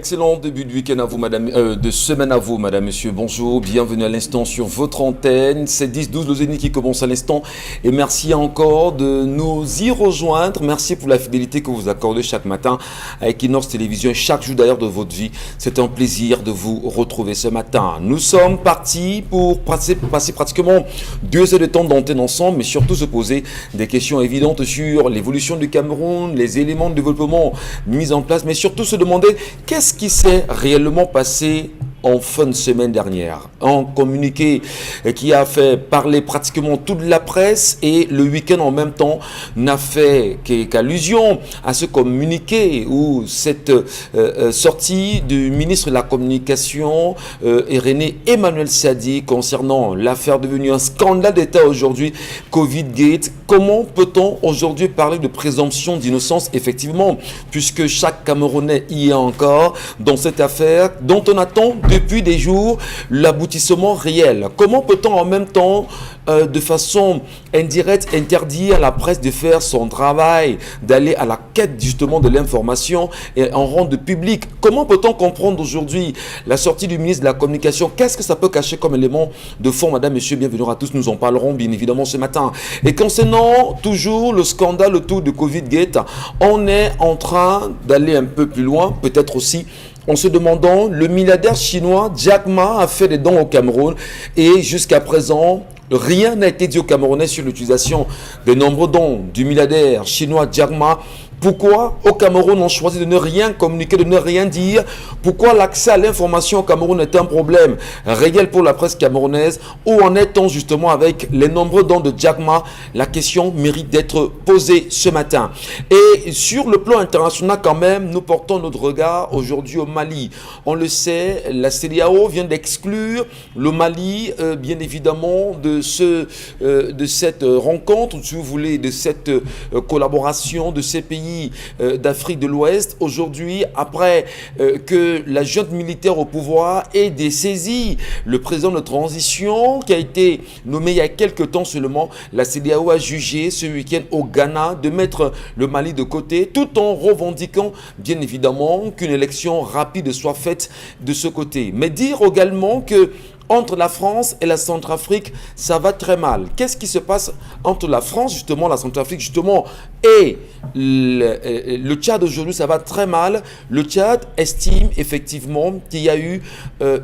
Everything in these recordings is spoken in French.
excellent début de week-end à vous, madame, de semaine à vous, madame, monsieur. Bonjour, bienvenue à l'instant sur votre antenne. C'est 10-12, le Zénith qui commence à l'instant. Et merci encore de nous y rejoindre. Merci pour la fidélité que vous accordez chaque matin à Equinox Télévision et chaque jour d'ailleurs de votre vie. C'est un plaisir de vous retrouver ce matin. Nous sommes partis pour passer pratiquement 2 heures de temps d'antenne ensemble, mais surtout se poser des questions évidentes sur l'évolution du Cameroun, les éléments de développement mis en place, mais surtout se demander qu'est-ce qui s'est réellement passé en fin de semaine dernière. Un communiqué qui a fait parler pratiquement toute la presse et le week-end en même temps n'a fait qu'allusion à ce communiqué ou cette sortie du ministre de la Communication René Emmanuel Sadi concernant l'affaire devenue un scandale d'État aujourd'hui, Covid-Gate. Comment peut-on aujourd'hui parler de présomption d'innocence effectivement, puisque chaque Camerounais y est encore dans cette affaire dont on attend depuis des jours l'aboutissement réel. Comment peut-on en même temps, de façon indirecte, interdire à la presse de faire son travail, d'aller à la quête justement de l'information et en rendre public? Comment peut-on comprendre aujourd'hui la sortie du ministre de la Communication? Qu'est-ce que ça peut cacher comme élément de fond? Madame, monsieur, bienvenue à tous. Nous en parlerons bien évidemment ce matin. Et concernant toujours le scandale autour de Covid-Gate, on est en train d'aller un peu plus loin, peut-être aussi en se demandant, le milliardaire chinois Jack Ma a fait des dons au Cameroun et jusqu'à présent, rien n'a été dit aux Camerounais sur l'utilisation des nombreux dons du milliardaire chinois Jack Ma. Pourquoi au Cameroun on choisit de ne rien communiquer, de ne rien dire? Pourquoi l'accès à l'information au Cameroun est un problème réel pour la presse camerounaise? Où en est-on justement avec les nombreux dons de Jack Ma? La question mérite d'être posée ce matin. Et sur le plan international quand même, nous portons notre regard aujourd'hui au Mali. On le sait, la CEDEAO vient d'exclure le Mali, bien évidemment, de cette rencontre, si vous voulez, de cette collaboration de ces pays d'Afrique de l'Ouest. Aujourd'hui, après que la junte militaire au pouvoir ait dessaisi le président de transition qui a été nommé il y a quelques temps seulement, la CEDEAO a jugé ce week-end au Ghana de mettre le Mali de côté tout en revendiquant bien évidemment qu'une élection rapide soit faite de ce côté. Mais dire également que entre la France et la Centrafrique, ça va très mal. Qu'est-ce qui se passe entre la France, justement, la Centrafrique, justement, et le Tchad aujourd'hui? Ça va très mal. Le Tchad estime effectivement qu'il y a eu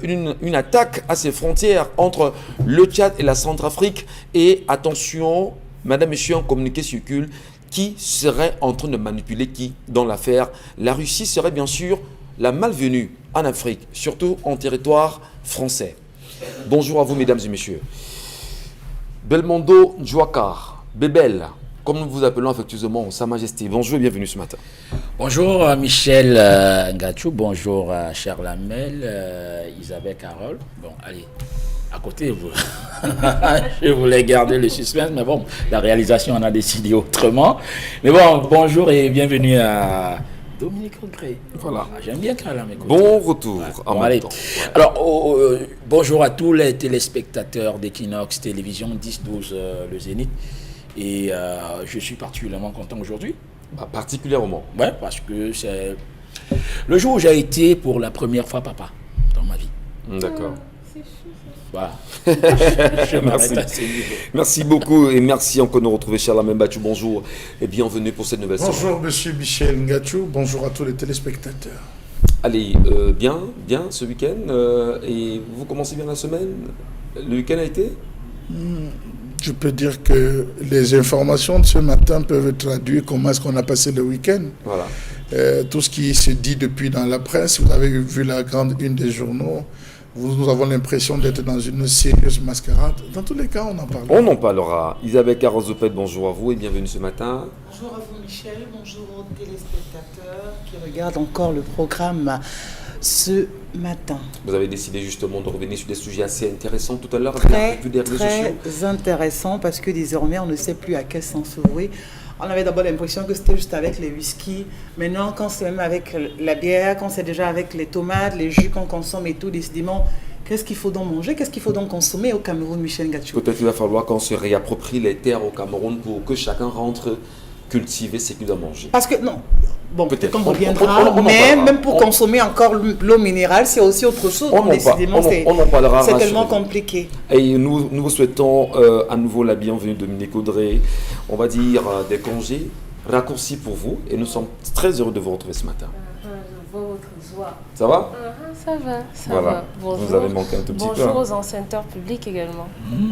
une attaque à ses frontières entre le Tchad et la Centrafrique. Et attention, madame, monsieur, un communiqué circule. Qui serait en train de manipuler qui dans l'affaire? La Russie serait bien sûr la malvenue en Afrique, surtout en territoire français. Bonjour à vous, mesdames et messieurs. Belmondo Njouakar, Bébel, comme nous vous appelons affectueusement, Sa Majesté. Bonjour et bienvenue ce matin. Bonjour Michel Ngachou, bonjour Charles Hamel, Isabelle Carole. Bon, allez, à côté, vous. Je voulais garder le suspense, mais bon, la réalisation en a décidé autrement. Mais bon, bonjour et bienvenue à Dominique Regré. Voilà. J'aime bien quand même. Bon retour en même temps. Ouais. Alors, bonjour à tous les téléspectateurs d'Equinox Télévision 10-12 le Zénith. Et je suis particulièrement content aujourd'hui. Particulièrement. Ouais, parce que c'est le jour où j'ai été pour la première fois papa dans ma vie. D'accord. Voilà. Merci. Merci beaucoup et merci encore de nous retrouver, Charles Mbachou. Bonjour et bienvenue pour cette nouvelle semaine. Bonjour monsieur Michel Ngachou, bonjour à tous les téléspectateurs. Allez, bien ce week-end. Et vous commencez bien la semaine? Le week-end a été? Je peux dire que les informations de ce matin peuvent traduire comment est-ce qu'on a passé le week-end. Voilà. Tout ce qui se dit depuis dans la presse, vous avez vu la grande une des journaux. Nous avons l'impression d'être dans une sérieuse mascarade. Dans tous les cas, on en parlera. On en parlera. Isabelle Carozopet, bonjour à vous et bienvenue ce matin. Bonjour à vous Michel, bonjour aux téléspectateurs qui regardent encore le programme ce matin. Vous avez décidé justement de revenir sur des sujets assez intéressants tout à l'heure. Très intéressant parce que désormais on ne sait plus à quel sens s'ouvrir. On avait d'abord l'impression que c'était juste avec les whisky. Maintenant, quand c'est même avec la bière, quand c'est déjà avec les tomates, les jus qu'on consomme et tout, décidément, qu'est-ce qu'il faut donc manger? Qu'est-ce qu'il faut donc consommer au Cameroun, Michel Ngachou? Peut-être qu'il va falloir qu'on se réapproprie les terres au Cameroun pour que chacun rentre cultiver ce qu'il doit manger. Parce que, non, bon, Peut-être. on On reviendra, en mais parlera. même pour consommer encore l'eau minérale, c'est aussi autre chose. On en Décidément, on en parlera, c'est tellement rassurez-vous. compliqué. Et nous vous souhaitons à nouveau la bienvenue, Dominique Audrey. On va dire des congés raccourcis pour vous et nous sommes très heureux de vous retrouver ce matin. Je vois votre joie. Ça va? Ça va, ça Voilà. va. Bonjour. Vous avez manqué un tout petit peu. Bonjour Hein. aux enceintes publics également.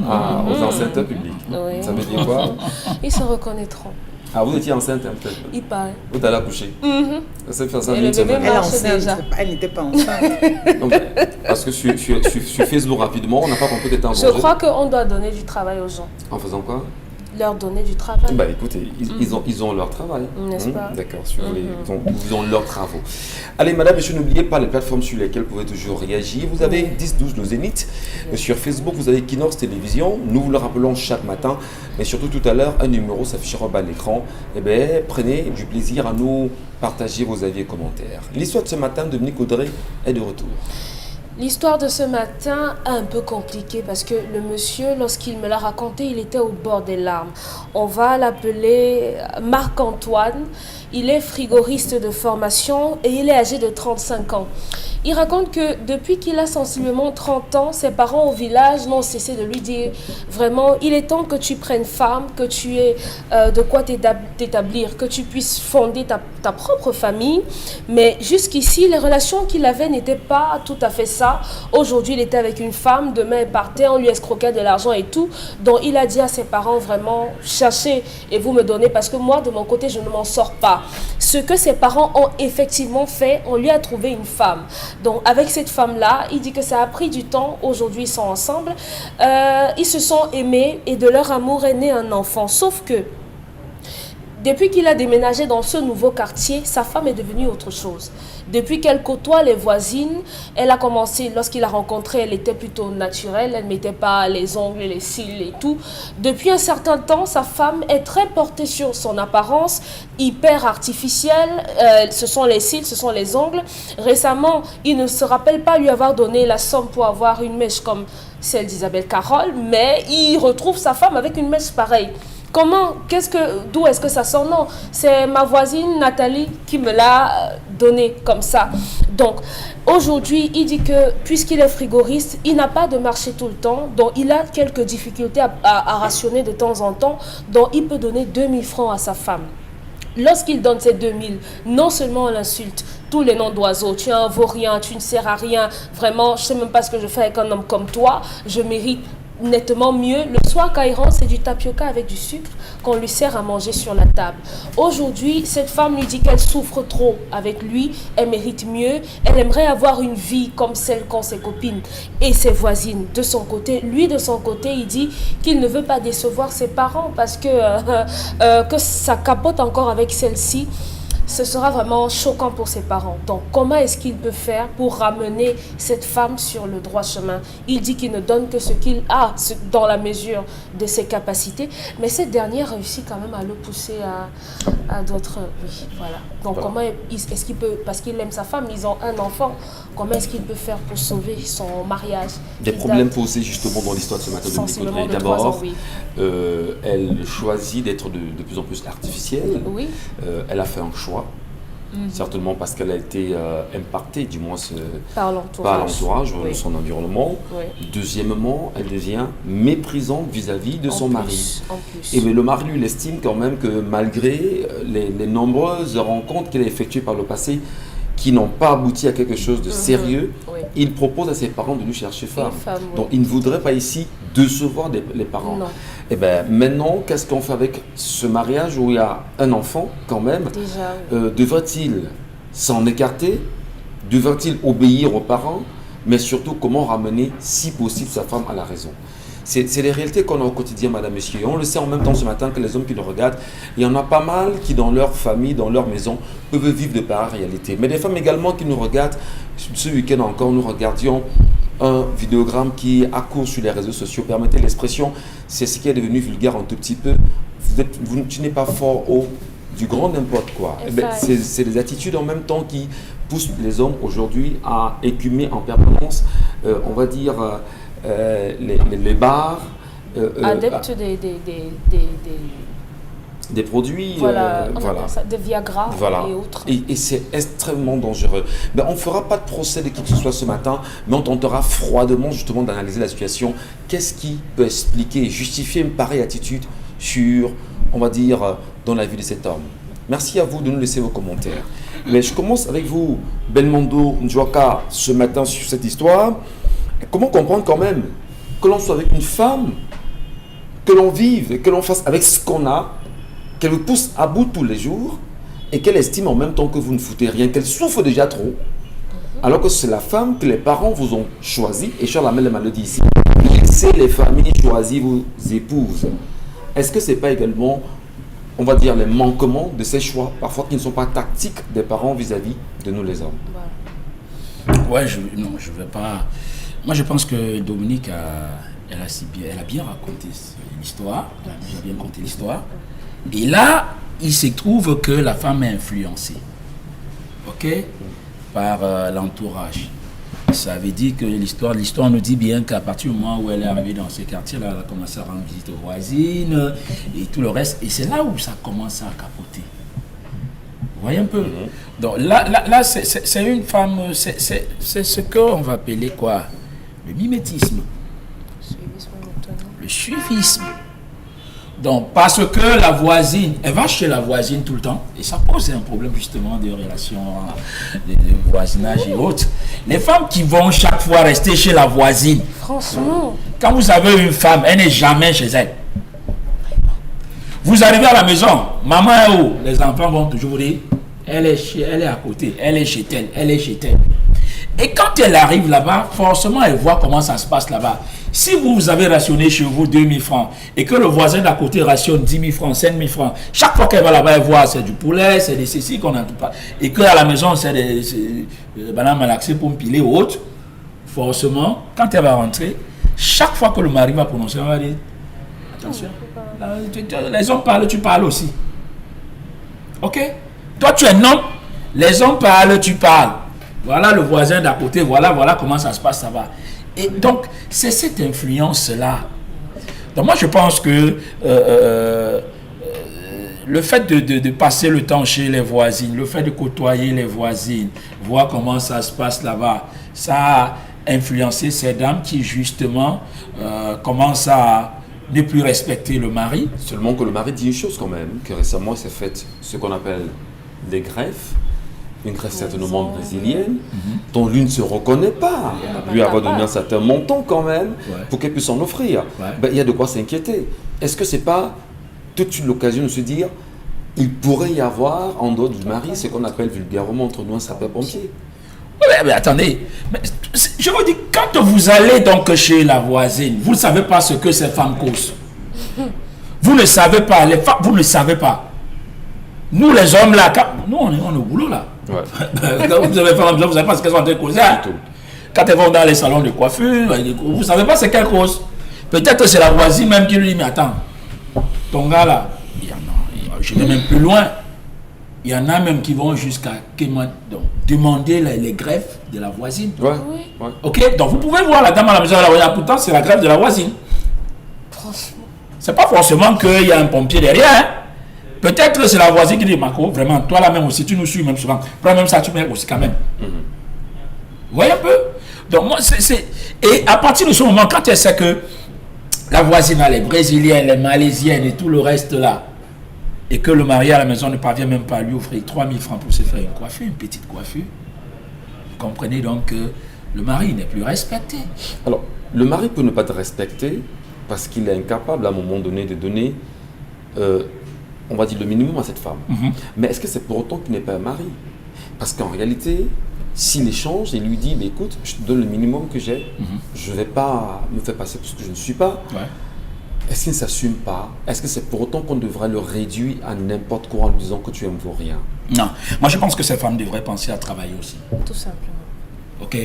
Ah, aux enceintes publiques. Oui. Ça veut dire quoi? Ils se reconnaîtront. Ah, vous étiez enceinte hein, peut-être? Il paraît. Vous allez accoucher? Ça fait ça Et le une bébé semaine. Elle est marche enceinte, déjà. elle n'était pas enceinte. Non, mais parce que sur Facebook rapidement, on n'a pas compris que tu étais en Je congé. crois qu'on doit donner du travail aux gens. En faisant quoi? Leur donner du travail. Bah écoutez, ils ont leur travail. N'est-ce pas? D'accord, si vous voulez, ils ont leurs travaux. Allez, madame, monsieur, n'oubliez pas les plateformes sur lesquelles vous pouvez toujours réagir. Vous avez 10-12 le Zénith. Sur Facebook, vous avez Kinox Télévision. Nous vous le rappelons chaque matin. Mais surtout tout à l'heure, un numéro s'affichera bas à l'écran. Eh bien, prenez du plaisir à nous partager vos avis et commentaires. L'histoire de ce matin, Dominique Audrey est de retour. L'histoire de ce matin est un peu compliquée parce que le monsieur, lorsqu'il me l'a raconté, il était au bord des larmes. On va l'appeler Marc-Antoine. Il est frigoriste de formation et il est âgé de 35 ans. Il raconte que depuis qu'il a sensiblement 30 ans, ses parents au village n'ont cessé de lui dire vraiment, il est temps que tu prennes femme, que tu aies de quoi t'établir, que tu puisses fonder ta propre famille. Mais jusqu'ici, les relations qu'il avait n'étaient pas tout à fait ça. Aujourd'hui, il était avec une femme, demain il partait, on lui escroquait de l'argent et tout. Donc il a dit à ses parents vraiment, cherchez et vous me donnez parce que moi, de mon côté, je ne m'en sors pas. Ce que ses parents ont effectivement fait, on lui a trouvé une femme. Donc avec cette femme-là, il dit que ça a pris du temps. Aujourd'hui, ils sont ensemble. Ils se sont aimés et de leur amour est né un enfant. Sauf que depuis qu'il a déménagé dans ce nouveau quartier, sa femme est devenue autre chose. Depuis qu'elle côtoie les voisines, elle a commencé, lorsqu'il a rencontré, elle était plutôt naturelle, elle ne mettait pas les ongles, les cils et tout. Depuis un certain temps, sa femme est très portée sur son apparence, hyper artificielle, ce sont les cils, ce sont les ongles. Récemment, il ne se rappelle pas lui avoir donné la somme pour avoir une mèche comme celle d'Isabelle Carole, mais il retrouve sa femme avec une mèche pareille. Comment, d'où est-ce que ça sort? Non, c'est ma voisine Nathalie qui me l'a donné comme ça. Donc, aujourd'hui, il dit que puisqu'il est frigoriste, il n'a pas de marché tout le temps, donc il a quelques difficultés à rationner de temps en temps, donc il peut donner 2000 francs à sa femme. Lorsqu'il donne ces 2000, non seulement on l'insulte, tous les noms d'oiseaux, tu es un vaurien, tu ne sers à rien, vraiment, je ne sais même pas ce que je fais avec un homme comme toi, je mérite nettement mieux. Le soir, quand il rentre, c'est du tapioca avec du sucre qu'on lui sert à manger sur la table. Aujourd'hui, cette femme lui dit qu'elle souffre trop avec lui, elle mérite mieux, elle aimerait avoir une vie comme celle qu'ont ses copines et ses voisines. De son côté, lui de son côté, il dit qu'il ne veut pas décevoir ses parents parce que ça capote encore avec celle-ci. Ce sera vraiment choquant pour ses parents. Donc, comment est-ce qu'il peut faire pour ramener cette femme sur le droit chemin? Il dit qu'il ne donne que ce qu'il a dans la mesure de ses capacités, mais cette dernière réussit quand même à le pousser à d'autres... Oui, voilà. Donc, comment est-ce qu'il peut... Parce qu'il aime sa femme, ils ont un enfant. Comment est-ce qu'il peut faire pour sauver son mariage? Des problèmes posés justement dans l'histoire de ce matin de sensiblement Dominique de 3 ans, D'abord, oui. elle choisit d'être de plus en plus artificielle. Oui. Elle a fait un choix. Certainement parce qu'elle a été impactée, du moins Par l'entourage de son environnement. Oui. Deuxièmement, elle devient méprisante vis-à-vis de son mari. En plus. Et mais le mari lui estime quand même que malgré les nombreuses rencontres qu'elle a effectuées par le passé, qui n'ont pas abouti à quelque chose de sérieux, Oui. il propose à ses parents de lui chercher femme. Une femme, oui. Donc il ne voudrait pas ici décevoir les parents. Non. Et bien maintenant, qu'est-ce qu'on fait avec ce mariage où il y a un enfant quand même? Déjà, oui. Devrait-il s'en écarter? Devrait-il obéir aux parents? Mais surtout, comment ramener, si possible, sa femme à la raison? C'est les réalités qu'on a au quotidien, madame, monsieur. Et on le sait en même temps ce matin que les hommes qui le regardent, il y en a pas mal qui, dans leur famille, dans leur maison, peuvent vivre de pareilles réalités. Mais des femmes également qui nous regardent, ce week-end encore, nous regardions un vidéogramme qui accourt sur les réseaux sociaux. Permettez l'expression, c'est ce qui est devenu vulgaire un tout petit peu. Tu n'es pas fort au du grand n'importe quoi. C'est des attitudes en même temps qui poussent les hommes aujourd'hui à écumer en permanence, on va dire, les bars. Adeptes des produits, Voilà, on voilà. appelle ça des Viagra Voilà. et autres. Et c'est extrêmement dangereux. Ben, on ne fera pas de procès de qui que ce soit ce matin, mais on tentera froidement justement d'analyser la situation. Qu'est-ce qui peut expliquer et justifier une pareille attitude sur, on va dire, dans la vie de cet homme? Merci à vous de nous laisser vos commentaires. Mais je commence avec vous, Belmondo Njoka, ce matin sur cette histoire. Comment comprendre quand même que l'on soit avec une femme, que l'on vive et que l'on fasse avec ce qu'on a, qu'elle vous pousse à bout tous les jours et qu'elle estime en même temps que vous ne foutez rien, qu'elle souffre déjà trop, alors que c'est la femme que les parents vous ont choisie, et Charles Lamel m'a le dit ici, laissez les familles choisir vos épouses. Est-ce que ce n'est pas également, on va dire, les manquements de ces choix, parfois qui ne sont pas tactiques des parents vis-à-vis de nous les hommes? Ouais, non, je ne vais pas... Moi, je pense que Dominique elle a bien raconté l'histoire, elle a bien raconté l'histoire. Et là, il se trouve que la femme est influencée, ok, par l'entourage. Ça veut dire que l'histoire nous dit bien qu'à partir du moment où elle est arrivée dans ce quartier-là, elle a commencé à rendre visite aux voisines et tout le reste. Et c'est là où ça commence à capoter. Vous voyez un peu? Donc là c'est une femme, c'est ce qu'on va appeler quoi? Le mimétisme. Le suivisme. Donc, parce que la voisine, elle va chez la voisine tout le temps, et ça pose un problème justement de relations, de voisinage et autres. Les femmes qui vont chaque fois rester chez la voisine, Franchement. quand vous avez une femme, elle n'est jamais chez elle. Vous arrivez à la maison, maman est où? Les enfants vont toujours vous dire, elle est à côté, elle est chez elle, elle est chez elle. Et quand elle arrive là-bas, forcément, elle voit comment ça se passe là-bas. Si vous avez rationné chez vous 2 000 francs et que le voisin d'à côté rationne 10 000 francs, 5 000 francs, chaque fois qu'elle va là-bas, elle voit c'est du poulet, c'est des ceci qu'on n'a pas. Et qu'à la maison, c'est des bananes malaxées pour piler ou autre, forcément, quand elle va rentrer, chaque fois que le mari va prononcer, elle va dire attention, les hommes parlent, tu parles aussi. Ok? Toi, tu es un homme, les hommes parlent, tu parles. Voilà le voisin d'à côté, voilà comment ça se passe, ça va. Et donc, c'est cette influence-là. Donc moi, je pense que le fait de passer le temps chez les voisines, le fait de côtoyer les voisines, voir comment ça se passe là-bas, ça a influencé ces dames qui, justement, commencent à ne plus respecter le mari. Seulement que le mari dit une chose quand même, que récemment il s'est fait ce qu'on appelle des greffes, une greffe certainement brésilienne, dont lui ne se reconnaît pas. Lui avoir donné un certain montant quand même, pour qu'elle puisse en offrir. Ben, il y a de quoi s'inquiéter. Est-ce que c'est pas toute l'occasion de se dire, il pourrait y avoir, en dehors du mari, ce qu'on appelle vulgairement entre nous un sapeur-pompier? Mais attendez, je vous dis, quand vous allez donc chez la voisine, vous ne savez pas ce que ces femmes causent. Vous ne savez pas, les femmes, vous ne savez pas. Nous les hommes là, nous on est au boulot là. Ouais. Quand vous avez fait la maison, vous ne savez pas ce qu'elles sont en train de causer. Quand elles vont dans les salons de coiffure, vous ne savez pas ce qu'elles causent. Peut-être que c'est la voisine même qui lui dit, mais attends, ton gars là, je vais même plus loin. Il y en a même qui vont jusqu'à demander les greffes de la voisine. Ouais. Ok, donc vous pouvez voir la dame à la maison, pourtant c'est la greffe de la voisine. Franchement. C'est pas forcément qu'il y a un pompier derrière. Hein. Peut-être que c'est la voisine qui dit, Marco, vraiment, toi là même aussi, tu nous suis même souvent. Prends même ça, tu m'aides aussi quand même. Vous voyez un peu? Donc moi, Et à partir de ce moment, quand elle sait que la voisine, les Brésiliennes, les Malaisiennes et tout le reste là, et que le mari à la maison ne parvient même pas à lui offrir 3 000 francs pour se faire une coiffure, une petite coiffure, vous comprenez donc que le mari n'est plus respecté. Alors, le mari peut ne pas te respecter parce qu'il est incapable à un moment donné de donner, on va dire, le minimum à cette femme. Mais est-ce que c'est pour autant qu'il n'est pas un mari? Parce qu'en réalité, s'il échange et lui dit, mais écoute, je te donne le minimum que j'ai, je ne vais pas me faire passer pour ce que je ne suis pas. Ouais. Est-ce qu'il ne s'assume pas? Est-ce que c'est pour autant qu'on devrait le réduire à n'importe quoi en lui disant que tu aimes vaut rien? Non, moi je pense que ces femmes devraient penser à travailler aussi. Tout simplement. Ok?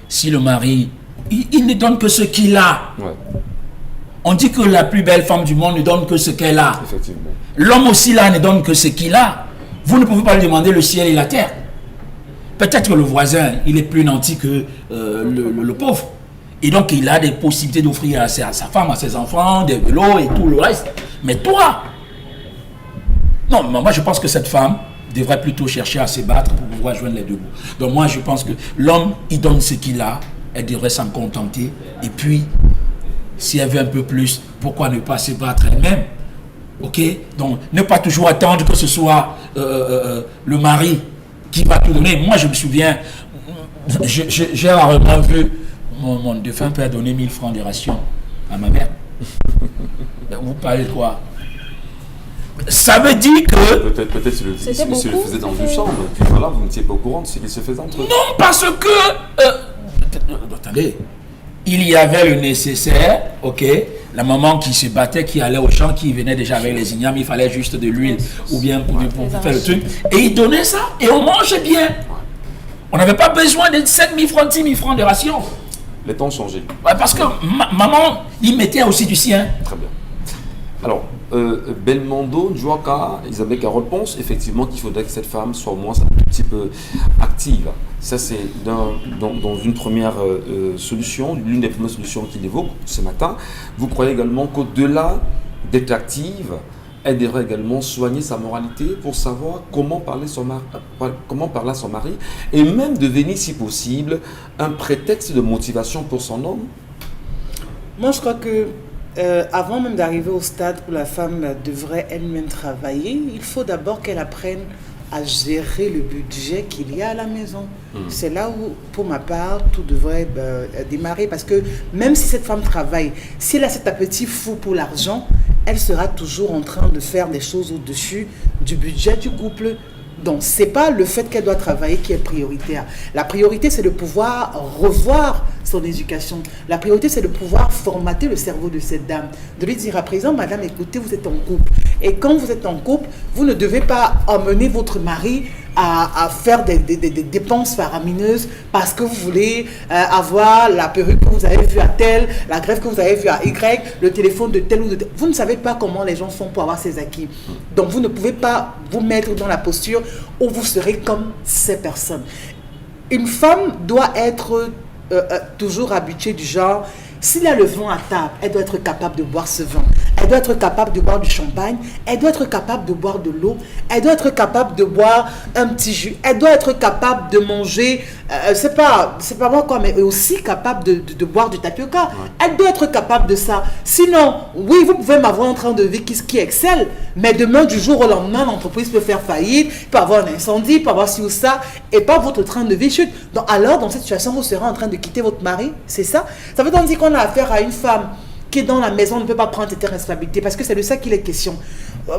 Si le mari, il ne donne que ce qu'il a. Ouais, On dit que la plus belle femme du monde ne donne que ce qu'elle a. effectivement. L'homme aussi là ne donne que ce qu'il a. Vous ne pouvez pas lui demander le ciel et la terre. Peut-être que le voisin, il est plus nanti que le pauvre. Et donc, il a des possibilités d'offrir à sa femme, à ses enfants, des vélos et tout le reste. Mais toi, Non, moi je pense que cette femme devrait plutôt chercher à se battre pour pouvoir joindre les deux bouts. Donc moi je pense que l'homme, il donne ce qu'il a, elle devrait s'en contenter. Et puis, si elle veut un peu plus, pourquoi ne pas se battre elle-même? Ok? Donc ne pas toujours attendre que ce soit le mari qui va tout donner. Moi je me souviens, j'ai rarement vu mon défunt père donner 1000 francs de ration à ma mère. Vous parlez de quoi? Ça veut dire que... Peut-être que monsieur le faisait dans une chambre, et puis voilà, vous n'étiez pas au courant de ce qu'il se faisait entre eux. Non, parce que... attendez, il y avait le nécessaire, ok? La maman qui se battait, qui allait au champ, qui venait déjà avec les ignames, il fallait juste de l'huile, ou bien pour faire le truc. Et il donnait ça, et on mangeait bien. On n'avait pas besoin de 7 000 francs, 10 000 francs de ration. Les temps ont changé. Ouais, parce que maman, il mettait aussi du sien. Très bien. Alors, Belmondo, Njouaka, Isabelle Carole pense effectivement qu'il faudrait que cette femme soit au moins un petit peu active. Ça, c'est dans une première solution, l'une des premières solutions qu'il évoque ce matin. Vous croyez également qu'au-delà d'être active, elle devrait également soigner sa moralité pour savoir comment parler à son mari et même devenir, si possible, un prétexte de motivation pour son homme? Moi, je crois que avant même d'arriver au stade où la femme devrait elle-même travailler, il faut d'abord qu'elle apprenne à gérer le budget qu'il y a à la maison. C'est là où, pour ma part, tout devrait démarrer. Parce que même si cette femme travaille, si elle a cet appétit fou pour l'argent, elle sera toujours en train de faire des choses au-dessus du budget du couple. Donc, ce n'est pas le fait qu'elle doit travailler qui est prioritaire. La priorité, c'est de pouvoir revoir son éducation. La priorité, c'est de pouvoir formater le cerveau de cette dame. De lui dire à présent, madame, écoutez, vous êtes en couple. Et quand vous êtes en couple, vous ne devez pas emmener votre mari à faire des dépenses faramineuses parce que vous voulez avoir la perruque que vous avez vue à tel, la greffe que vous avez vue à Y, le téléphone de tel ou de tel. Vous ne savez pas comment les gens font pour avoir ces acquis. Donc, vous ne pouvez pas vous mettre dans la posture où vous serez comme ces personnes. Une femme doit être toujours habituée du genre, s'il y a le vin à table, elle doit être capable de boire ce vin. Elle doit être capable de boire du champagne. Elle doit être capable de boire de l'eau. Elle doit être capable de boire un petit jus. Elle doit être capable de manger, c'est pas moi quoi, mais aussi capable de boire du tapioca. Ouais. Elle doit être capable de ça. Sinon, oui, vous pouvez m'avoir en train de vivre qui excelle, mais demain, du jour au lendemain, l'entreprise peut faire faillite, peut avoir un incendie, peut avoir ci ou ça, et pas votre train de vie chute. Donc alors, dans cette situation, vous serez en train de quitter votre mari, c'est ça? Ça veut donc dire qu'on a affaire à une femme qui est dans la maison, ne peut pas prendre cette responsabilité, parce que c'est de ça qu'il est question.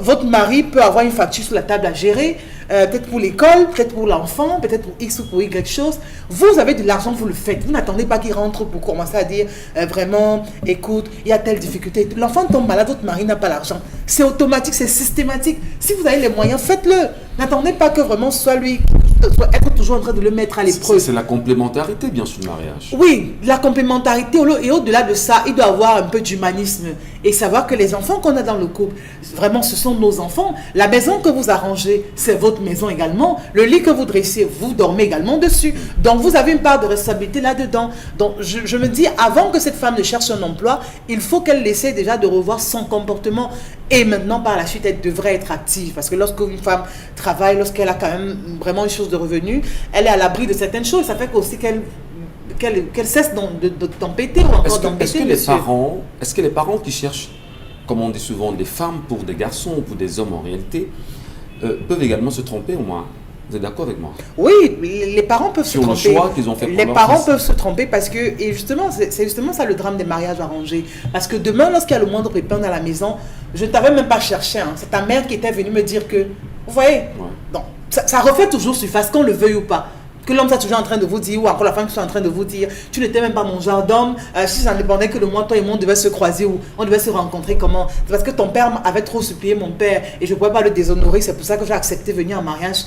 Votre mari peut avoir une facture sur la table à gérer, peut-être pour l'école, peut-être pour l'enfant, peut-être pour X ou pour Y chose. Vous avez de l'argent, vous le faites. Vous n'attendez pas qu'il rentre pour commencer à dire vraiment, écoute, il y a telle difficulté. L'enfant tombe malade, votre mari n'a pas l'argent. C'est automatique, c'est systématique. Si vous avez les moyens, faites-le. N'attendez pas que vraiment soit lui, soit être toujours en train de le mettre à l'épreuve. C'est la complémentarité, bien sûr, du mariage. Oui, la complémentarité, et au-delà de ça, il doit avoir un peu d'humanisme et savoir que les enfants qu'on a dans le couple, vraiment, ce sont nos enfants. La maison que vous arrangez, c'est votre maison également. Le lit que vous dressez, vous dormez également dessus. Donc, vous avez une part de responsabilité là-dedans. Donc, je me dis, avant que cette femme ne cherche un emploi, il faut qu'elle essaie déjà de revoir son comportement. Et maintenant, par la suite, elle devrait être active. Parce que lorsqu'une femme travaille, lorsqu'elle a quand même vraiment une source de revenus, elle est à l'abri de certaines choses. Ça fait aussi qu'elle cesse d'embêter ou encore d'embêter. Est-ce que les parents qui cherchent, comme on dit souvent, des femmes pour des garçons ou pour des hommes en réalité, peuvent également se tromper au moins? Vous êtes d'accord avec moi? Oui, les parents peuvent se tromper. Sur le choix qu'ils ont fait pour les leur parents fils. peuvent se tromper parce que, et justement, c'est justement ça le drame des mariages arrangés. Parce que demain, lorsqu'il y a le moindre pépin dans la maison, je ne t'avais même pas cherché. Hein. C'est ta mère qui était venue me dire que, vous voyez, donc, ça refait toujours surface, qu'on le veuille ou pas. Que l'homme soit toujours en train de vous dire, ou encore la femme soit en train de vous dire, tu n'étais même pas mon genre d'homme, si ça dépendait que de moi, toi et moi, on devait se croiser ou on devait se rencontrer comment? C'est parce que ton père avait trop supplié mon père et je ne pouvais pas le déshonorer, c'est pour ça que j'ai accepté de venir en mariage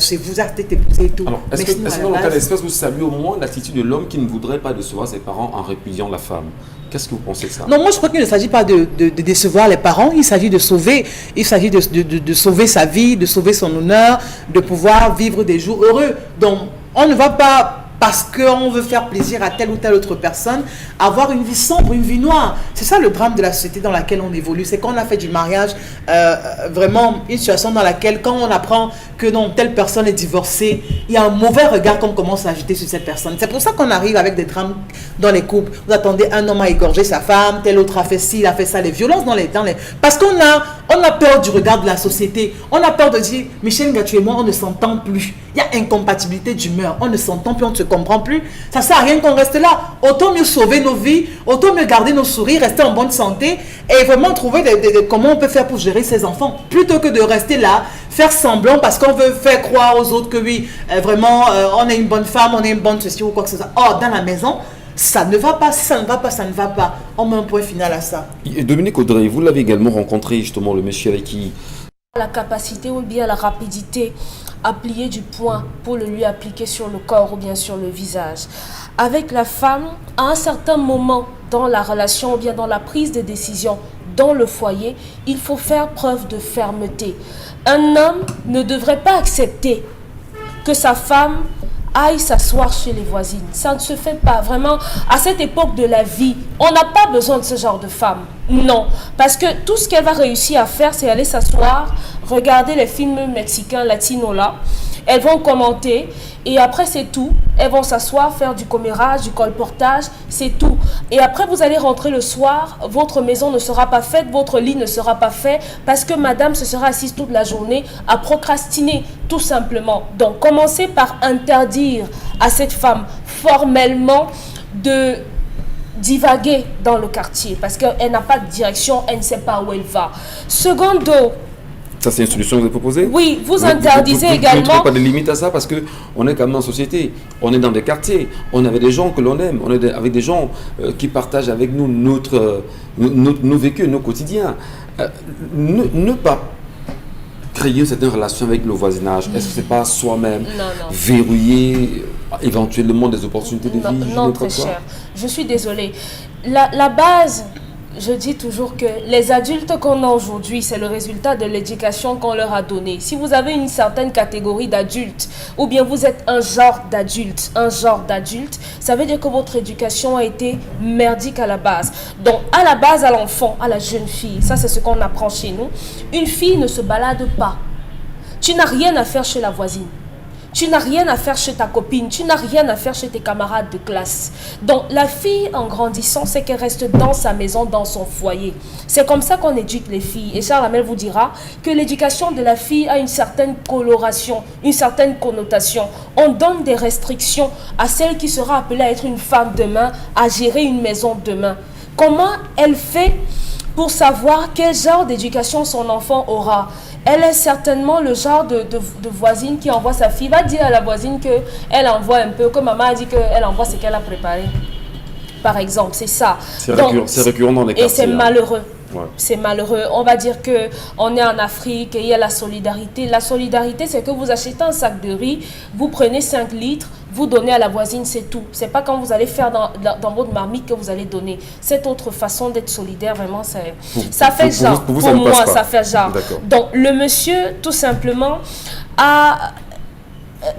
chez vous, accepté t'épouser et tout. Alors, est-ce que dans le cas d'espèce, vous saluez au moins l'attitude de l'homme qui ne voudrait pas décevoir ses parents en répudiant la femme? Qu'est-ce que vous pensez de ça? Non, moi je crois qu'il ne s'agit pas de décevoir les parents, il s'agit de sauver, de sauver sa vie, de sauver son honneur, de pouvoir vivre des jours heureux. Donc, on ne va pas parce qu'on veut faire plaisir à telle ou telle autre personne, avoir une vie sombre, une vie noire. C'est ça le drame de la société dans laquelle on évolue. C'est qu'on a fait du mariage vraiment une situation dans laquelle, quand on apprend que non, telle personne est divorcée, il y a un mauvais regard qu'on commence à agiter sur cette personne. C'est pour ça qu'on arrive avec des drames dans les couples. Vous attendez, un homme a égorgé sa femme, tel autre a fait ci, il a fait ça, les violences dans les... Parce qu'on a peur du regard de la société. On a peur de dire, Michel Ngatou et moi, on ne s'entend plus. Il y a incompatibilité d'humeur. On ne s'entend plus, on ne se comprend plus. Ça ne sert à rien qu'on reste là. Autant mieux sauver nos vies, autant mieux garder nos sourires, rester en bonne santé et vraiment trouver comment on peut faire pour gérer ses enfants. Plutôt que de rester là, faire semblant parce qu'on veut faire croire aux autres que oui, vraiment, on est une bonne femme, on est une bonne ceci ou quoi que ce soit. Or, dans la maison, ça ne va pas. Si ça ne va pas, ça ne va pas. On met un point final à ça. Et Dominique Audrey, vous l'avez également rencontré justement, le monsieur avec qui... La capacité ou bien la rapidité à plier du poing pour le lui appliquer sur le corps ou bien sur le visage. Avec la femme, à un certain moment dans la relation ou bien dans la prise de décision dans le foyer, il faut faire preuve de fermeté. Un homme ne devrait pas accepter que sa femme aille s'asseoir chez les voisines. Ça ne se fait pas. Vraiment, à cette époque de la vie, on n'a pas besoin de ce genre de femme. Non. Parce que tout ce qu'elle va réussir à faire, c'est aller s'asseoir, regarder les films mexicains, latinos là. Elles vont commenter et après c'est tout. Elles vont s'asseoir, faire du commérage, du colportage, c'est tout. Et après vous allez rentrer le soir, votre maison ne sera pas faite, votre lit ne sera pas fait parce que madame se sera assise toute la journée à procrastiner, tout simplement. Donc commencez par interdire à cette femme formellement de divaguer dans le quartier parce qu'elle n'a pas de direction, elle ne sait pas où elle va. Secondo, ça, c'est une solution que vous avez proposée? Oui, vous interdisez également... Vous ne trouvez pas de limite à ça parce qu'on est quand même en société, on est dans des quartiers, on est avec des gens que l'on aime, on est avec des gens qui partagent avec nous nos vécus, nos quotidiens. Ne pas créer cette relation avec le voisinage, est-ce que ce n'est pas soi-même verrouiller éventuellement des opportunités de vie? Non, très cher. Je suis désolée. La base... Je dis toujours que les adultes qu'on a aujourd'hui, c'est le résultat de l'éducation qu'on leur a donnée. Si vous avez une certaine catégorie d'adultes, ou bien vous êtes un genre d'adulte, ça veut dire que votre éducation a été merdique à la base. Donc, à la base, à l'enfant, à la jeune fille, ça c'est ce qu'on apprend chez nous, une fille ne se balade pas. Tu n'as rien à faire chez la voisine. Tu n'as rien à faire chez ta copine, tu n'as rien à faire chez tes camarades de classe. Donc la fille, en grandissant, c'est qu'elle reste dans sa maison, dans son foyer. C'est comme ça qu'on éduque les filles. Et Charles Hamel vous dira que l'éducation de la fille a une certaine coloration, une certaine connotation. On donne des restrictions à celle qui sera appelée à être une femme demain, à gérer une maison demain. Comment elle fait pour savoir quel genre d'éducation son enfant aura? Elle est certainement le genre de voisine qui envoie sa fille, va dire à la voisine qu'elle envoie un peu, comme maman a dit qu'elle envoie ce qu'elle a préparé. Par exemple, c'est ça. C'est récurrent dans les quartiers. Et c'est malheureux. Ouais. C'est malheureux. On va dire qu'on est en Afrique et il y a la solidarité. La solidarité, c'est que vous achetez un sac de riz, vous prenez 5 litres, vous donnez à la voisine, c'est tout. C'est pas quand vous allez faire dans votre marmite que vous allez donner. Cette autre façon d'être solidaire, vraiment, ça fait genre. Pour moi, ça fait genre. Donc, le monsieur, tout simplement, a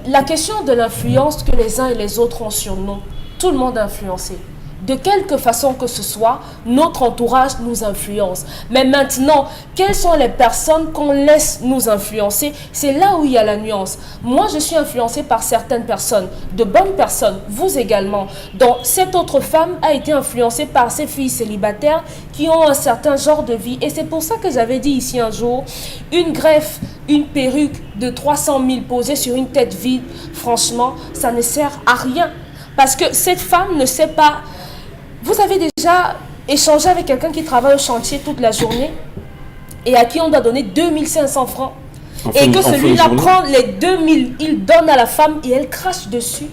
la question de l'influence que les uns et les autres ont sur nous. Tout le monde est influencé. De quelque façon que ce soit, notre entourage nous influence. Mais maintenant, quelles sont les personnes qu'on laisse nous influencer? C'est là où il y a la nuance. Moi, je suis influencée par certaines personnes, de bonnes personnes, vous également. Donc, cette autre femme a été influencée par ces filles célibataires qui ont un certain genre de vie. Et c'est pour ça que j'avais dit ici un jour, une greffe, une perruque de 300 000 posée sur une tête vide, franchement, ça ne sert à rien. Parce que cette femme ne sait pas... Vous avez déjà échangé avec quelqu'un qui travaille au chantier toute la journée et à qui on doit donner 2500 francs et que celui-là prend les 2000, il donne à la femme et elle crache dessus.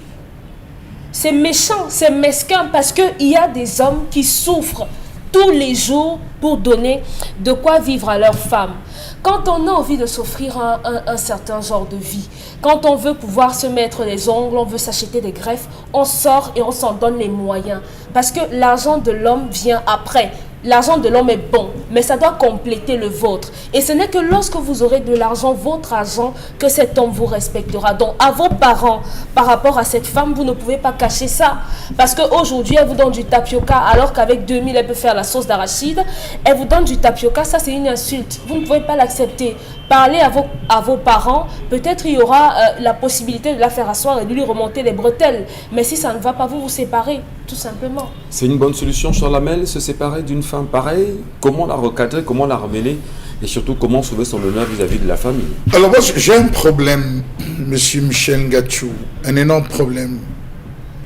C'est méchant, c'est mesquin parce qu'il y a des hommes qui souffrent tous les jours pour donner de quoi vivre à leur femme. Quand on a envie de s'offrir un certain genre de vie, quand on veut pouvoir se mettre les ongles, on veut s'acheter des greffes, on sort et on s'en donne les moyens. Parce que l'argent de l'homme vient après. l'argent de l'homme est bon, mais ça doit compléter le vôtre. Et ce n'est que lorsque vous aurez de l'argent, votre argent, que cet homme vous respectera. Donc, à vos parents, par rapport à cette femme, vous ne pouvez pas cacher ça. Parce qu'aujourd'hui, elle vous donne du tapioca, alors qu'avec 2000, elle peut faire la sauce d'arachide. Elle vous donne du tapioca, ça c'est une insulte. Vous ne pouvez pas l'accepter. Parlez à vos parents, peut-être il y aura la possibilité de la faire asseoir et de lui remonter les bretelles. Mais si ça ne va pas, vous vous séparez, tout simplement. C'est une bonne solution, Charles Hamel, se séparer d'une femme pareille? Comment la recadrer, comment la ramener? Et surtout, comment sauver son honneur vis-à-vis de la famille? Alors moi, j'ai un problème, monsieur Michel Ngachou, un énorme problème.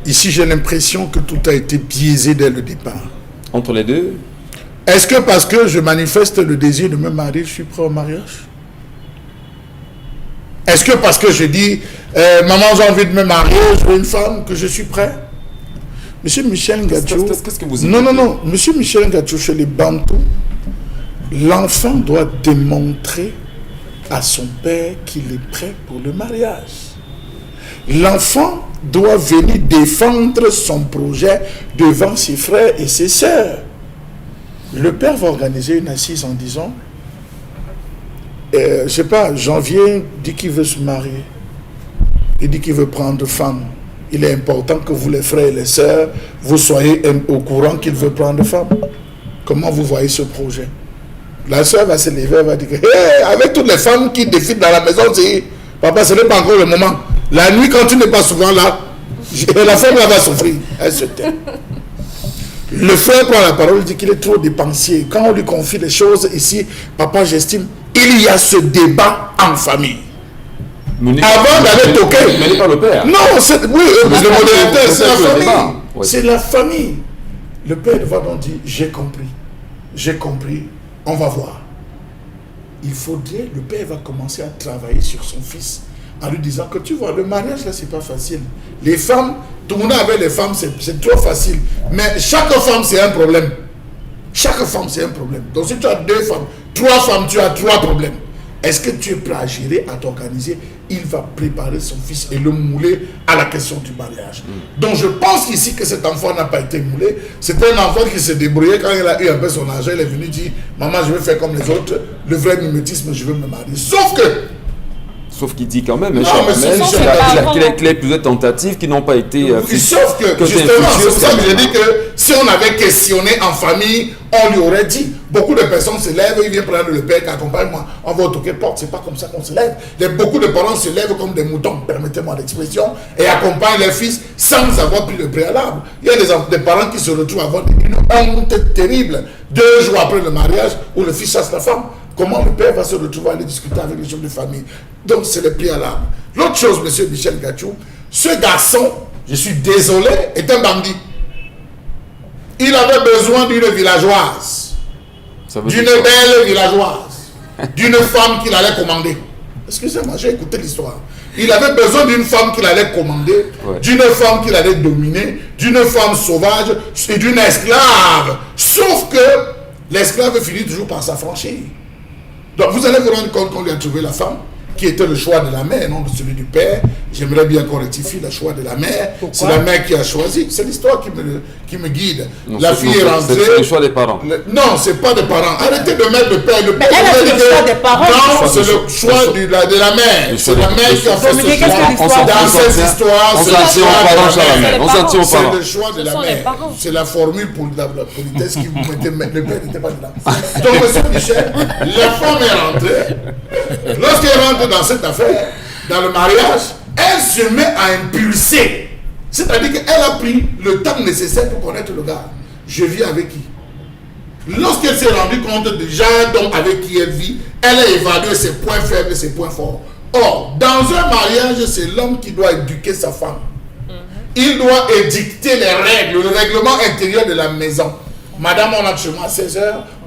Ici, j'ai l'impression que tout a été biaisé dès le départ. Entre les deux? Est-ce que parce que je manifeste le désir de me marier, je suis prêt au mariage? Est-ce que parce que je dis, maman, j'ai envie de me marier, je veux une femme, que je suis prêt? Monsieur Michel Ngachou... Qu'est-ce que vous Non. Monsieur Michel Ngachou, chez les Bantous, l'enfant doit démontrer à son père qu'il est prêt pour le mariage. L'enfant doit venir défendre son projet devant ses frères et ses sœurs. Le père va organiser une assise en disant, je sais pas, Janvier dit qu'il veut se marier. Il dit qu'il veut prendre femme. Il est important que vous, les frères et les sœurs, vous soyez au courant qu'il veut prendre femme. Comment vous voyez ce projet? La sœur va se lever, elle va dire, hey, avec toutes les femmes qui défilent dans la maison, papa, ce n'est pas encore le moment. La nuit, quand tu n'es pas souvent là, la femme là va souffrir. Elle se tait. Le frère prend la parole, il dit qu'il est trop dépensier. Quand on lui confie les choses ici, papa, j'estime, il y a ce débat en famille. Avant d'aller toquer. Mais pas le père. Non, le modérateur, c'est la famille. Oui. C'est la famille. Le père va donc dire, j'ai compris, on va voir. Il faudrait, le père va commencer à travailler sur son fils en lui disant que tu vois, le mariage là, c'est pas facile. Les femmes, tout le monde avec les femmes, c'est trop facile. Mais chaque femme, c'est un problème. Chaque femme, c'est un problème. Donc si tu as 2 femmes, 3 femmes, tu as 3 problèmes. Est-ce que tu es prêt à gérer, à t'organiser? Il va préparer son fils et le mouler à la question du mariage. Donc je pense ici que cet enfant n'a pas été moulé. C'est un enfant qui s'est débrouillé quand il a eu un peu son argent. Il est venu dire, maman, je vais faire comme les autres. Le vrai mimétisme, je veux me marier. Sauf qu'il dit quand même, non, qu'il y a plusieurs tentatives qui n'ont pas été... sauf que, justement, c'est pour ça que je dis que si on avait questionné en famille, on lui aurait dit. Beaucoup de personnes se lèvent, ils viennent prendre le père qui accompagne moi. On va toquer porte, c'est pas comme ça qu'on se lève. Beaucoup de parents se lèvent comme des moutons, permettez-moi l'expression, et accompagnent leurs fils sans avoir pris le préalable. Il y a des parents qui se retrouvent à avoir une honte terrible 2 jours après le mariage où le fils chasse la femme. Comment le père va se retrouver à aller discuter avec les chefs de famille? Donc c'est le préalable. L'autre chose, monsieur Michel Ngachou, ce garçon, je suis désolé, est un bandit. Il avait besoin d'une villageoise, d'une belle villageoise, d'une femme qu'il allait commander. Excusez-moi, j'ai écouté l'histoire. Il avait besoin d'une femme qu'il allait commander, d'une femme qu'il allait dominer, d'une femme sauvage et d'une esclave. Sauf que l'esclave finit toujours par s'affranchir. Donc vous allez vous rendre compte qu'on lui a trouvé la femme, qui était le choix de la mère, non de celui du père. J'aimerais bien qu'on rectifie le choix de la mère. C'est la mère qui a choisi. C'est l'histoire qui me guide. Non, la fille est rentrée. C'est le choix des parents. Non, c'est pas des parents. Arrêtez de mettre le père. Le père elle a fait le choix des parents. Non, c'est le choix de la mère. C'est la mère qui a fait ce choix. Dans cette histoire, c'est le choix de la mère. C'est la formule pour la politesse qui vous mettez. Le père n'était pas là. Donc, monsieur Michel, la femme est rentrée. Lorsqu'elle rentre dans cette affaire, dans le mariage, elle se met à impulser. C'est-à-dire qu'elle a pris le temps nécessaire pour connaître le gars. Je vis avec qui? Lorsqu'elle s'est rendue compte déjà donc avec qui elle vit, elle a évalué ses points faibles et ses points forts. Or, dans un mariage, c'est l'homme qui doit éduquer sa femme. Il doit édicter les règles, le règlement intérieur de la maison. Madame, on entre chez moi à 16h.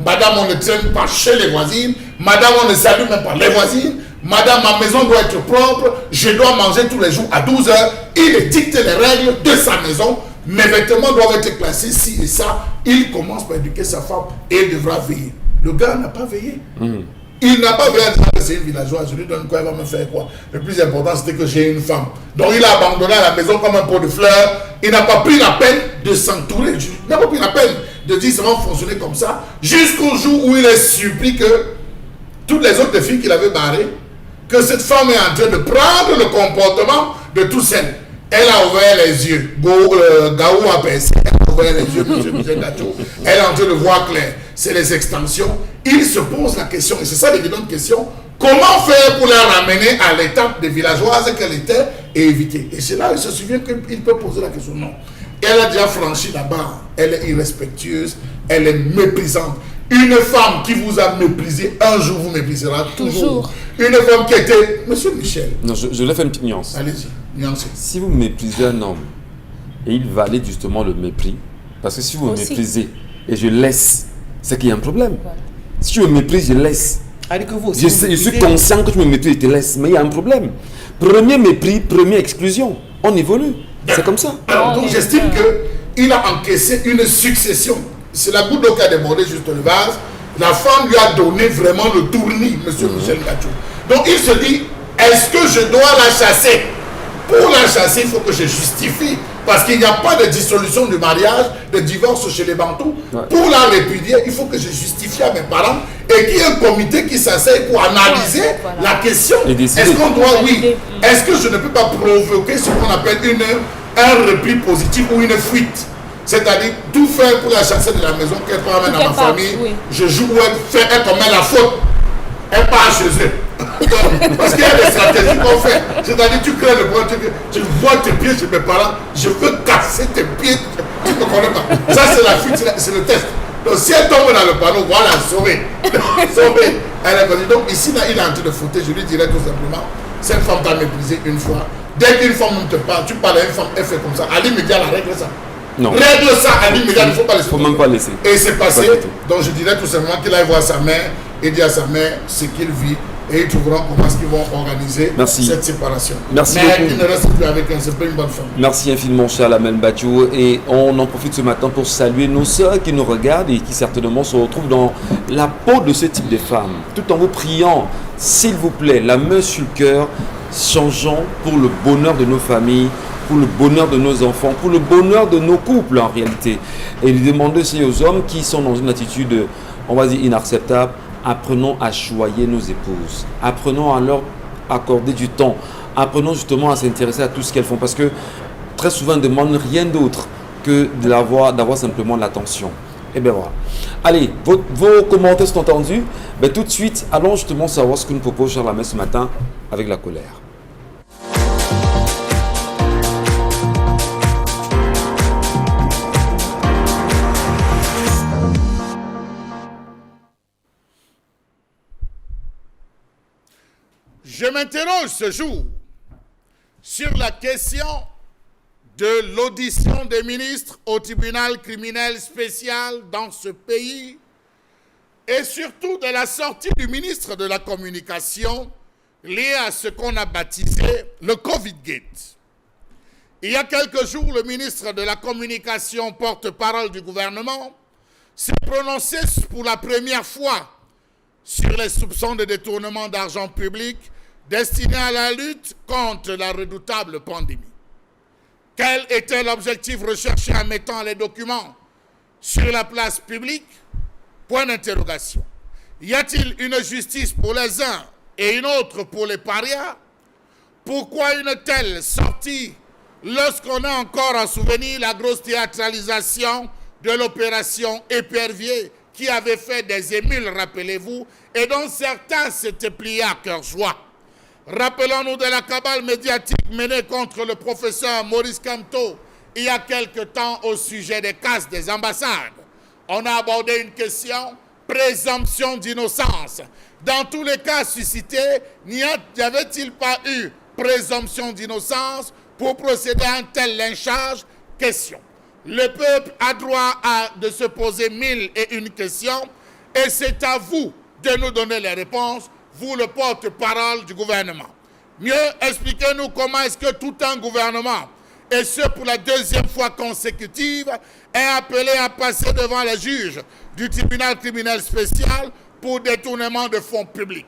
Madame, on ne traîne pas chez les voisines. Madame, on ne salue même pas les voisines. Madame, ma maison doit être propre. Je dois manger tous les jours à 12h. Il dicte les règles de sa maison. Mes vêtements doivent être classés ci et ça. Il commence par éduquer sa femme et il devra veiller. Le gars n'a pas veillé. Il n'a pas veillé en disant que c'est une villageoise. Je lui donne quoi, elle va me faire quoi? Le plus important, c'était que j'ai une femme. Donc il a abandonné la maison comme un pot de fleurs. Il n'a pas pris la peine de s'entourer. Il n'a pas pris la peine de dire ça va fonctionner comme ça, jusqu'au jour où il est surpris que toutes les autres filles qu'il avait barrées, que cette femme est en train de prendre le comportement de tout celle. Elle a ouvert les yeux. Gaou a percé. Elle a ouvert les yeux, M. Michel Gacho. Elle est en train de voir clair. C'est les extensions. Il se pose la question, et c'est ça l'évidente question, comment faire pour la ramener à l'étape de villageoise qu'elle était et éviter. Et c'est là il se souvient qu'il peut poser la question. Non. Elle a déjà franchi la barre. Elle est irrespectueuse. Elle est méprisante. Une femme qui vous a méprisé, un jour vous méprisera toujours. Une femme qui était... Monsieur Michel. Non, je vais faire une petite nuance. Allez-y, nuancez. Si vous méprisez un homme, et il valide justement le mépris, parce que si vous me méprisez et je laisse, c'est qu'il y a un problème. Voilà. Si je me méprise, je laisse. Que vous aussi je suis conscient que je me méprise et te laisse, mais il y a un problème. Premier mépris, première exclusion. On évolue. C'est comme ça. Alors, donc j'estime qu'il a encaissé une succession. C'est la goutte d'eau qui a débordé juste le vase. La femme lui a donné vraiment le tournis, M. Michel Gacho. Donc il se dit, est-ce que je dois la chasser? Pour la chasser, il faut que je justifie. Parce qu'il n'y a pas de dissolution du mariage, de divorce chez les Bantous. Ouais. Pour la répudier, il faut que je justifie à mes parents et qu'il y ait un comité qui s'asseye pour analyser la question. Est-ce qu'on doit, oui, est-ce que je ne peux pas provoquer ce qu'on appelle un repli positif ou une fuite? C'est-à-dire tout faire pour la chasser de la maison, qu'elle ramène dans ma famille. Oui. Je joue où elle commet la faute. Elle part chez eux. Parce qu'il y a des stratégies qu'on fait. C'est-à-dire tu crées le point, tu vois tes pieds chez mes parents, je veux casser tes pieds. Tu ne connais pas. Ça c'est la fuite, c'est le test. Donc si elle tombe dans le panneau, voilà, sauvée. Sauvée. Elle est venue. Donc ici, là, il est en train de foutre, je lui dirais tout simplement, cette femme t'a méprisé une fois. Dès qu'une femme ne te parle, tu parles à une femme, elle fait comme ça. À l'immédiat, la règle ça. Non. Règle ça à l'immédiat, il ne faut pas laisser. Il ne faut même pas laisser. Et c'est passé. Donc je dirais tout simplement qu'il aille voir sa mère et dire à sa mère ce qu'il vit. Et ils trouveront comment est-ce qu'ils vont organiser cette séparation. Merci mais beaucoup. Il ne reste plus avec un, c'est pas une bonne femme. Merci infiniment, cher Lamel Bachou. Et on en profite ce matin pour saluer nos sœurs qui nous regardent et qui certainement se retrouvent dans la peau de ce type de femmes. Tout en vous priant, s'il vous plaît, la main sur le cœur, changeons pour le bonheur de nos familles, pour le bonheur de nos enfants, pour le bonheur de nos couples en réalité. Et lui demander aussi aux hommes qui sont dans une attitude, on va dire, inacceptable. Apprenons à choyer nos épouses. Apprenons à leur accorder du temps. Apprenons justement à s'intéresser à tout ce qu'elles font. Parce que très souvent, elles ne demandent rien d'autre que d'avoir simplement l'attention. Et bien voilà. Allez, vos commentaires sont entendus. Ben, tout de suite, allons justement savoir ce que nous propose Charles Lamel ce matin avec la colère. Je m'interroge ce jour sur la question de l'audition des ministres au tribunal criminel spécial dans ce pays et surtout de la sortie du ministre de la Communication liée à ce qu'on a baptisé le Covid-Gate. Il y a quelques jours, le ministre de la Communication, porte-parole du gouvernement, s'est prononcé pour la première fois sur les soupçons de détournement d'argent public destiné à la lutte contre la redoutable pandémie. Quel était l'objectif recherché en mettant les documents sur la place publique? Point d'interrogation. Y a-t-il une justice pour les uns et une autre pour les parias? Pourquoi une telle sortie lorsqu'on a encore en souvenir la grosse théâtralisation de l'opération Épervier qui avait fait des émules, rappelez-vous, et dont certains s'étaient pliés à cœur joie? Rappelons-nous de la cabale médiatique menée contre le professeur Maurice Kamto il y a quelque temps au sujet des casses des ambassades. On a abordé une question, présomption d'innocence. Dans tous les cas suscités, n'y avait-il pas eu présomption d'innocence pour procéder à un tel lynchage? Question. Le peuple a droit de se poser 1001 questions et c'est à vous de nous donner les réponses, vous le porte-parole du gouvernement. Mieux, expliquez-nous comment est-ce que tout un gouvernement, et ce pour la deuxième fois consécutive, est appelé à passer devant les juges du tribunal criminel spécial pour détournement de fonds publics.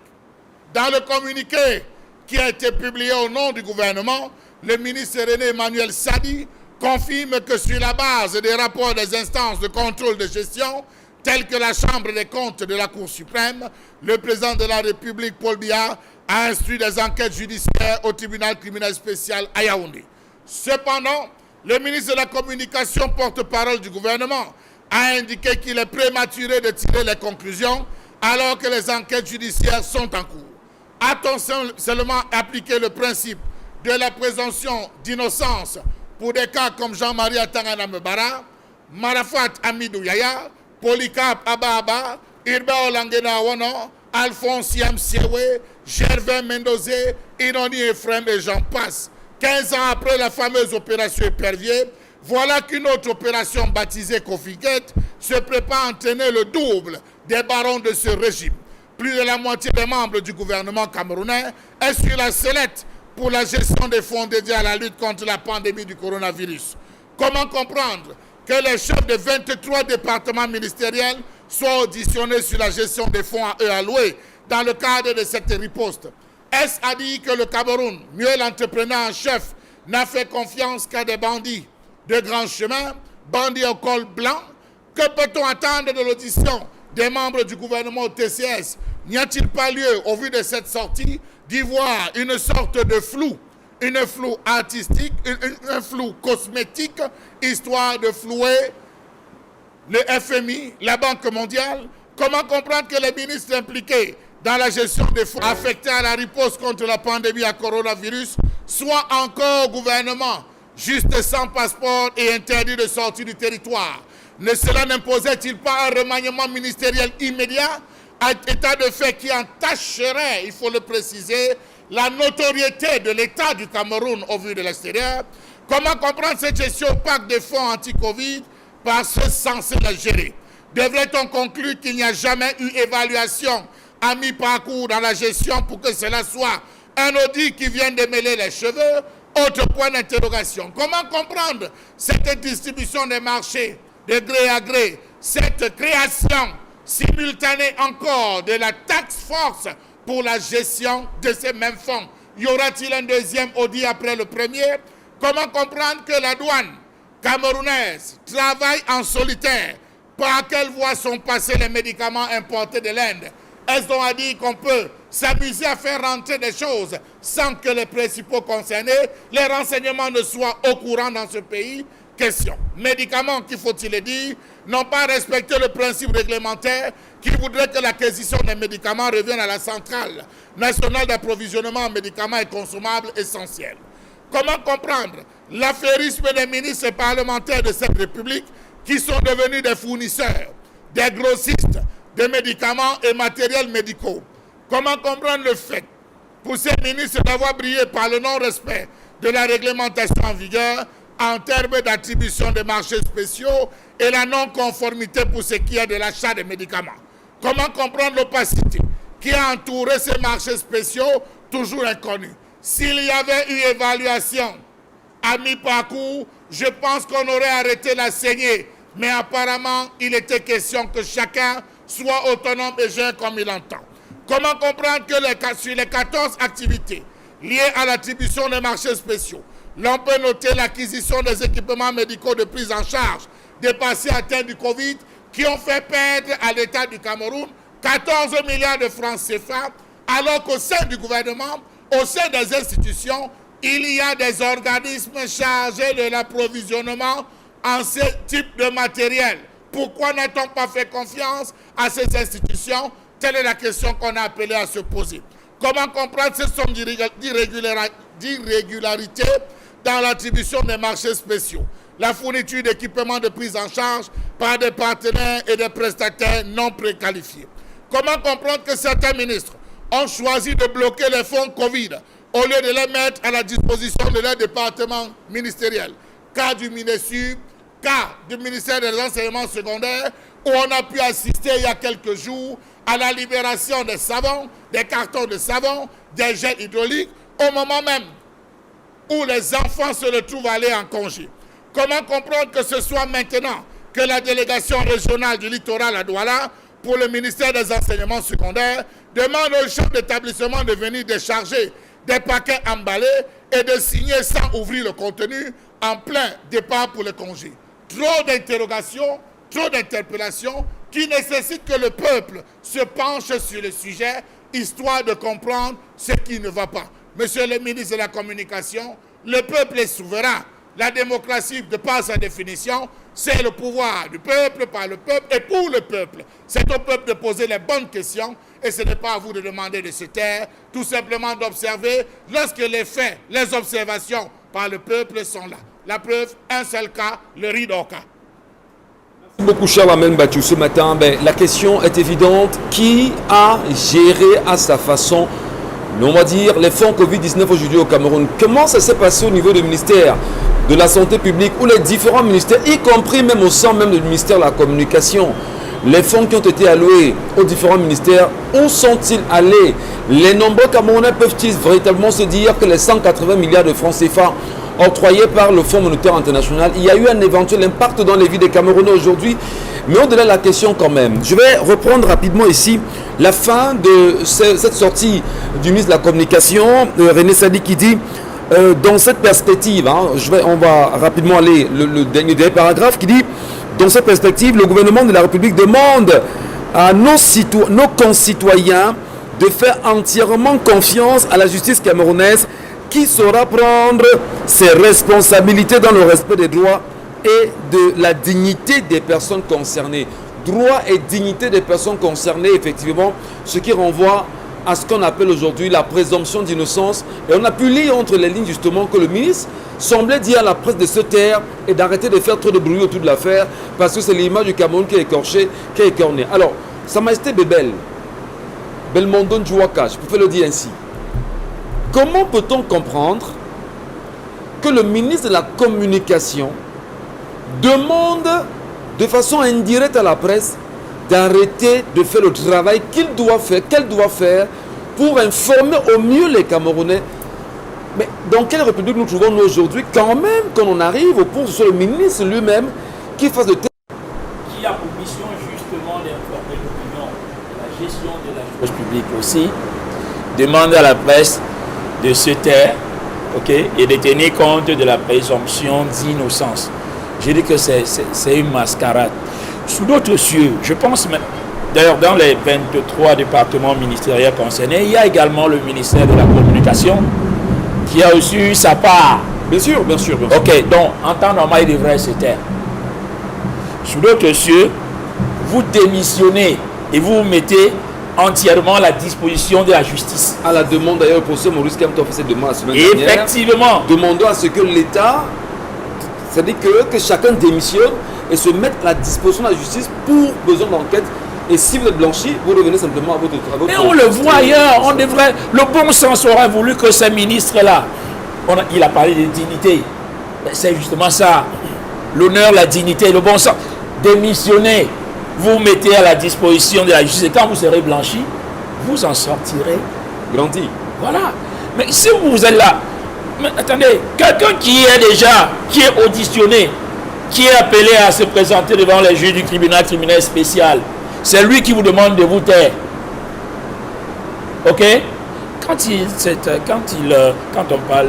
Dans le communiqué qui a été publié au nom du gouvernement, le ministre René Emmanuel Sadi confirme que sur la base des rapports des instances de contrôle de gestion, telles que la Chambre des comptes de la Cour suprême, le président de la République, Paul Biya, a instruit des enquêtes judiciaires au tribunal criminel spécial à Yaoundé. Cependant, le ministre de la Communication, porte-parole du gouvernement, a indiqué qu'il est prématuré de tirer les conclusions alors que les enquêtes judiciaires sont en cours. A-t-on seulement appliqué le principe de la présomption d'innocence pour des cas comme Jean-Marie Atangana Mbara, Marafat Amidou Yaya, Polycarpe Ababa, Irba Olangena Wono, Alphonse Yamsiewe, Gervais Mendozé, Inoni Ephraim et j'en passe. 15 ans après la fameuse opération Épervier, voilà qu'une autre opération baptisée Kofiguette se prépare à entraîner le double des barons de ce régime. Plus de la moitié des membres du gouvernement camerounais est sur la sellette pour la gestion des fonds dédiés à la lutte contre la pandémie du coronavirus. Comment comprendre que les chefs de 23 départements ministériels soient auditionnés sur la gestion des fonds à eux alloués dans le cadre de cette riposte? Est-ce à dire que le Cameroun, mieux l'entrepreneur en chef, n'a fait confiance qu'à des bandits de grand chemin, bandits au col blanc? Que peut-on attendre de l'audition des membres du gouvernement au TCS? N'y a-t-il pas lieu, au vu de cette sortie, d'y voir une sorte de flou, une flou artistique, un flou cosmétique, histoire de flouer le FMI, la Banque mondiale? Comment comprendre que les ministres impliqués dans la gestion des fonds affectés à la riposte contre la pandémie à coronavirus soient encore au gouvernement, juste sans passeport et interdits de sortie du territoire? Cela n'imposait-il pas un remaniement ministériel immédiat, à état de fait qui entacherait, il faut le préciser, la notoriété de l'État du Cameroun au vu de l'extérieur? Comment comprendre cette gestion opaque des fonds anti-Covid par ceux censés la gérer? Devrait-on conclure qu'il n'y a jamais eu évaluation à mi-parcours dans la gestion pour que cela soit un audit qui vient démêler les cheveux? Autre point d'interrogation. Comment comprendre cette distribution des marchés de gré à gré, cette création simultanée encore de la task force pour la gestion de ces mêmes fonds? Y aura-t-il un deuxième audit après le premier? Comment comprendre que la douane camerounaise travaille en solitaire? Par quelle voie sont passés les médicaments importés de l'Inde? Est-ce donc à dire qu'on peut s'amuser à faire rentrer des choses sans que les principaux concernés, les renseignements ne soient au courant dans ce pays? Question. Médicaments qui, faut-il le dire, n'ont pas respecté le principe réglementaire qui voudrait que l'acquisition des médicaments revienne à la Centrale nationale d'approvisionnement en médicaments et consommables essentiels. Comment comprendre l'affairisme des ministres et parlementaires de cette République qui sont devenus des fournisseurs, des grossistes de médicaments et matériels médicaux? Comment comprendre le fait pour ces ministres d'avoir brillé par le non-respect de la réglementation en vigueur en termes d'attribution des marchés spéciaux et la non-conformité pour ce qui est de l'achat des médicaments? Comment comprendre l'opacité qui a entouré ces marchés spéciaux toujours inconnus? S'il y avait eu évaluation à mi-parcours, je pense qu'on aurait arrêté la saignée. Mais apparemment, il était question que chacun soit autonome et gère comme il entend. Comment comprendre que sur les 14 activités liées à l'attribution des marchés spéciaux, l'on peut noter l'acquisition des équipements médicaux de prise en charge des patients atteints du Covid qui ont fait perdre à l'État du Cameroun 14 milliards de francs CFA, alors qu'au sein du gouvernement, au sein des institutions, il y a des organismes chargés de l'approvisionnement en ce type de matériel. Pourquoi n'a-t-on pas fait confiance à ces institutions? Telle est la question qu'on a appelé à se poser. Comment comprendre ces sommes d'irrégularité dans l'attribution des marchés spéciaux, la fourniture d'équipements de prise en charge par des partenaires et des prestataires non préqualifiés? Comment comprendre que certains ministres ont choisi de bloquer les fonds Covid au lieu de les mettre à la disposition de leur département ministériel? Cas du MINESUB, cas du ministère des enseignements secondaires, où on a pu assister il y a quelques jours à la libération des savons, des cartons de savon, des gels hydrauliques, au moment même où les enfants se retrouvent allés en congé. Comment comprendre que ce soit maintenant que la délégation régionale du littoral à Douala pour le ministère des enseignements secondaires demande aux chefs d'établissement de venir décharger des paquets emballés et de signer sans ouvrir le contenu, en plein départ pour le congé. Trop d'interrogations, trop d'interpellations qui nécessitent que le peuple se penche sur le sujet, histoire de comprendre ce qui ne va pas. Monsieur le ministre de la Communication, le peuple est souverain. La démocratie, de par sa définition, c'est le pouvoir du peuple, par le peuple et pour le peuple. C'est au peuple de poser les bonnes questions et ce n'est pas à vous de demander de se taire, tout simplement d'observer lorsque les faits, les observations par le peuple sont là. La preuve, un seul cas, le Ridoka. Merci beaucoup, cher Lamel Bathiou. Ce matin, la question est évidente. Qui a géré à sa façon, on va dire, les fonds Covid-19 aujourd'hui au Cameroun? Comment ça s'est passé au niveau du ministère de la Santé publique ou les différents ministères, y compris même au sein même du ministère de la Communication? Les fonds qui ont été alloués aux différents ministères, où sont-ils allés? Les nombreux Camerounais peuvent-ils véritablement se dire que les 180 milliards de francs CFA octroyés par le Fonds monétaire international, il y a eu un éventuel impact dans les vies des Camerounais aujourd'hui? Mais au-delà de la question quand même, je vais reprendre rapidement ici la fin de cette sortie du ministre de la Communication, René Sadi, qui dit dans cette perspective, on va rapidement aller le dernier paragraphe qui dit: dans cette perspective, le gouvernement de la République demande à nos concitoyens de faire entièrement confiance à la justice camerounaise qui saura prendre ses responsabilités dans le respect des droits et de la dignité des personnes concernées. Droits et dignité des personnes concernées, effectivement, ce qui renvoie à ce qu'on appelle aujourd'hui la présomption d'innocence. Et on a pu lire entre les lignes justement que le ministre semblait dire à la presse de se taire et d'arrêter de faire trop de bruit autour de l'affaire parce que c'est l'image du Cameroun qui est écorchée, qui est écornée. Alors, Sa Majesté Bébel, Belmondo Njouaka, je peux le dire ainsi. Comment peut-on comprendre que le ministre de la Communication demande de façon indirecte à la presse d'arrêter de faire le travail qu'elle doit faire pour informer au mieux les Camerounais? Mais dans quelle république nous trouvons-nous aujourd'hui, quand même, quand on arrive au point où c'est le ministre lui-même qui fasse de telles... Qui a pour mission justement d'informer l'opinion de la gestion de la chose publique aussi, demande à la presse de se taire, et de tenir compte de la présomption d'innocence. Je dis que c'est une mascarade. Sous d'autres cieux, je pense, d'ailleurs dans les 23 départements ministériels concernés, il y a également le ministère de la Communication qui a aussi eu sa part. Bien sûr, bien sûr. Ok, donc en temps normal, il devrait se taire. Sous d'autres cieux, vous démissionnez et vous mettez entièrement à la disposition de la justice. À la demande d'ailleurs, le professeur Maurice Kamto fait cette demande la semaine dernière. Effectivement. Demandant à ce que l'État, c'est-à-dire que chacun démissionne et se mette à la disposition de la justice pour besoin d'enquête. Et si vous êtes blanchi, vous revenez simplement à votre travail. Mais on le voit ailleurs. On devrait, le bon sens aurait voulu que ces ministres-là, il a parlé de dignité. C'est justement ça. L'honneur, la dignité, le bon sens. Démissionnez. Vous mettez à la disposition de la justice. Et quand vous serez blanchi, vous en sortirez grandi. Voilà. Mais si vous êtes là, mais attendez, quelqu'un qui est auditionné, qui est appelé à se présenter devant les juges du tribunal criminel spécial, c'est lui qui vous demande de vous taire. Ok? Quand on parle,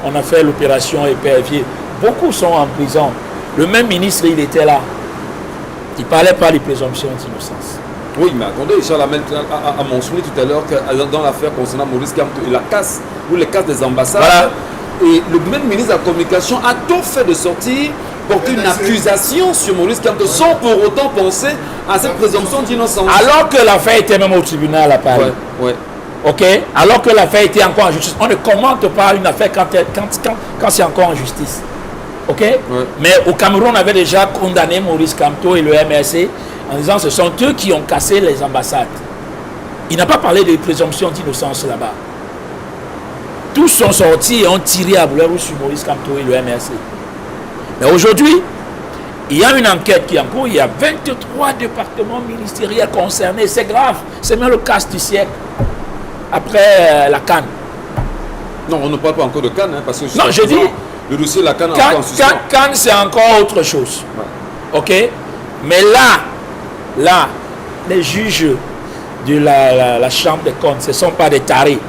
on a fait l'opération épervier, beaucoup sont en prison. Le même ministre, il était là. Il ne parlait pas des présomptions d'innocence. Oui, mais attendez, Charles Lamel a mentionné tout à l'heure que dans l'affaire concernant Maurice Kamto et la casse, ou les casses des ambassades, voilà. Et le même ministre de la Communication a tout fait de sortir pour une accusation sur Maurice Kamto sans pour autant penser à cette présomption d'innocence. Alors que l'affaire était même au tribunal à Paris. Ouais. Ok? Alors que l'affaire était encore en justice. On ne commente pas une affaire quand c'est encore en justice. Ok? Ouais. Mais au Cameroun, on avait déjà condamné Maurice Kamto et le MRC en disant que ce sont eux qui ont cassé les ambassades. Il n'a pas parlé de présomption d'innocence là-bas. Tous sont sortis et ont tiré à boulet rouge sur Maurice Kamto et le MRC. Mais aujourd'hui, il y a une enquête qui est en cours. Il y a 23 départements ministériels concernés. C'est grave. C'est même le casse du siècle. Après la CAN. Non, on ne parle pas encore de CAN. Parce que non, je dis... Le dossier de la CAN encore en suspens. CAN, c'est encore autre chose. Ouais. Ok? Mais là, les juges de la Chambre des comptes, ce ne sont pas des tarés.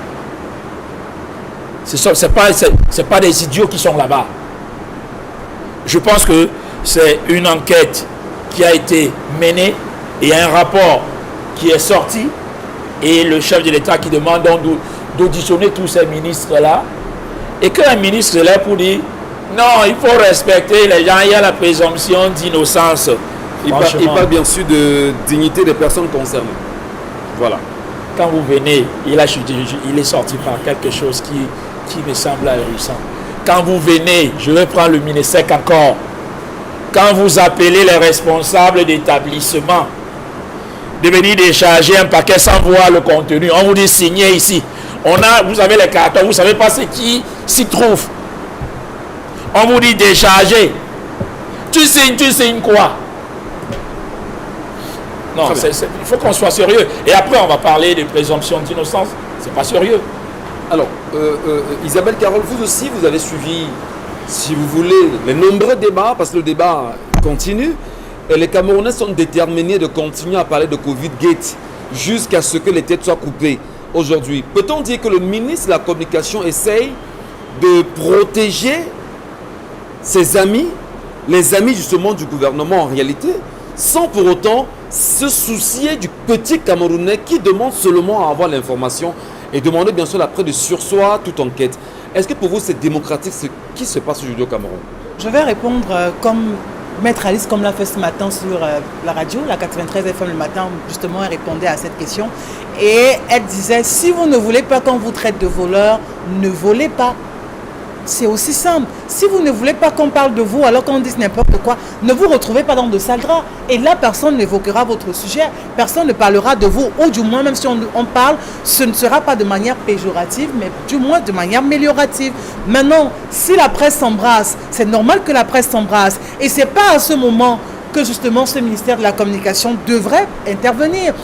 Ce n'est pas des idiots qui sont là-bas. Je pense que c'est une enquête qui a été menée. Il y a un rapport qui est sorti. Et le chef de l'État qui demande donc d'auditionner tous ces ministres-là. Et qu'un ministre est là pour dire non, il faut respecter les gens, il y a la présomption d'innocence. Il parle bien sûr de dignité des personnes concernées. Voilà. Quand vous venez, il est sorti par quelque chose qui me semble ahurissant. Quand vous venez, je vais prendre le ministère encore. Quand vous appelez les responsables d'établissement de venir décharger un paquet sans voir le contenu, on vous dit signez ici. Vous avez les cartons, vous ne savez pas ce qui s'y trouve. On vous dit décharger. Tu signes quoi? Non, il faut qu'on soit sérieux. Et après, on va parler de présomption d'innocence. C'est pas sérieux. Alors, Isabelle Carole, vous aussi, vous avez suivi, si vous voulez, les nombreux débats, parce que le débat continue. Et les Camerounais sont déterminés de continuer à parler de Covid-Gate jusqu'à ce que les têtes soient coupées aujourd'hui. Peut-on dire que le ministre de la Communication essaye de protéger ses amis, les amis justement du gouvernement en réalité, sans pour autant se soucier du petit Camerounais qui demande seulement à avoir l'information et demander bien sûr l'après de surseoir toute enquête. Est-ce que pour vous c'est démocratique ce qui se passe aujourd'hui au Cameroun? Je vais répondre comme Maître Alice, comme l'a fait ce matin sur la radio, la 93 FM le matin, justement, elle répondait à cette question. Et elle disait, si vous ne voulez pas qu'on vous traite de voleur, ne volez pas. C'est aussi simple. Si vous ne voulez pas qu'on parle de vous alors qu'on dise n'importe quoi, ne vous retrouvez pas dans de sales draps. Et là, personne n'évoquera votre sujet. Personne ne parlera de vous. Ou du moins, même si on parle, ce ne sera pas de manière péjorative, mais du moins de manière améliorative. Maintenant, si la presse s'embrasse, c'est normal que la presse s'embrasse. Et ce n'est pas à ce moment que justement ce ministère de la Communication devrait intervenir.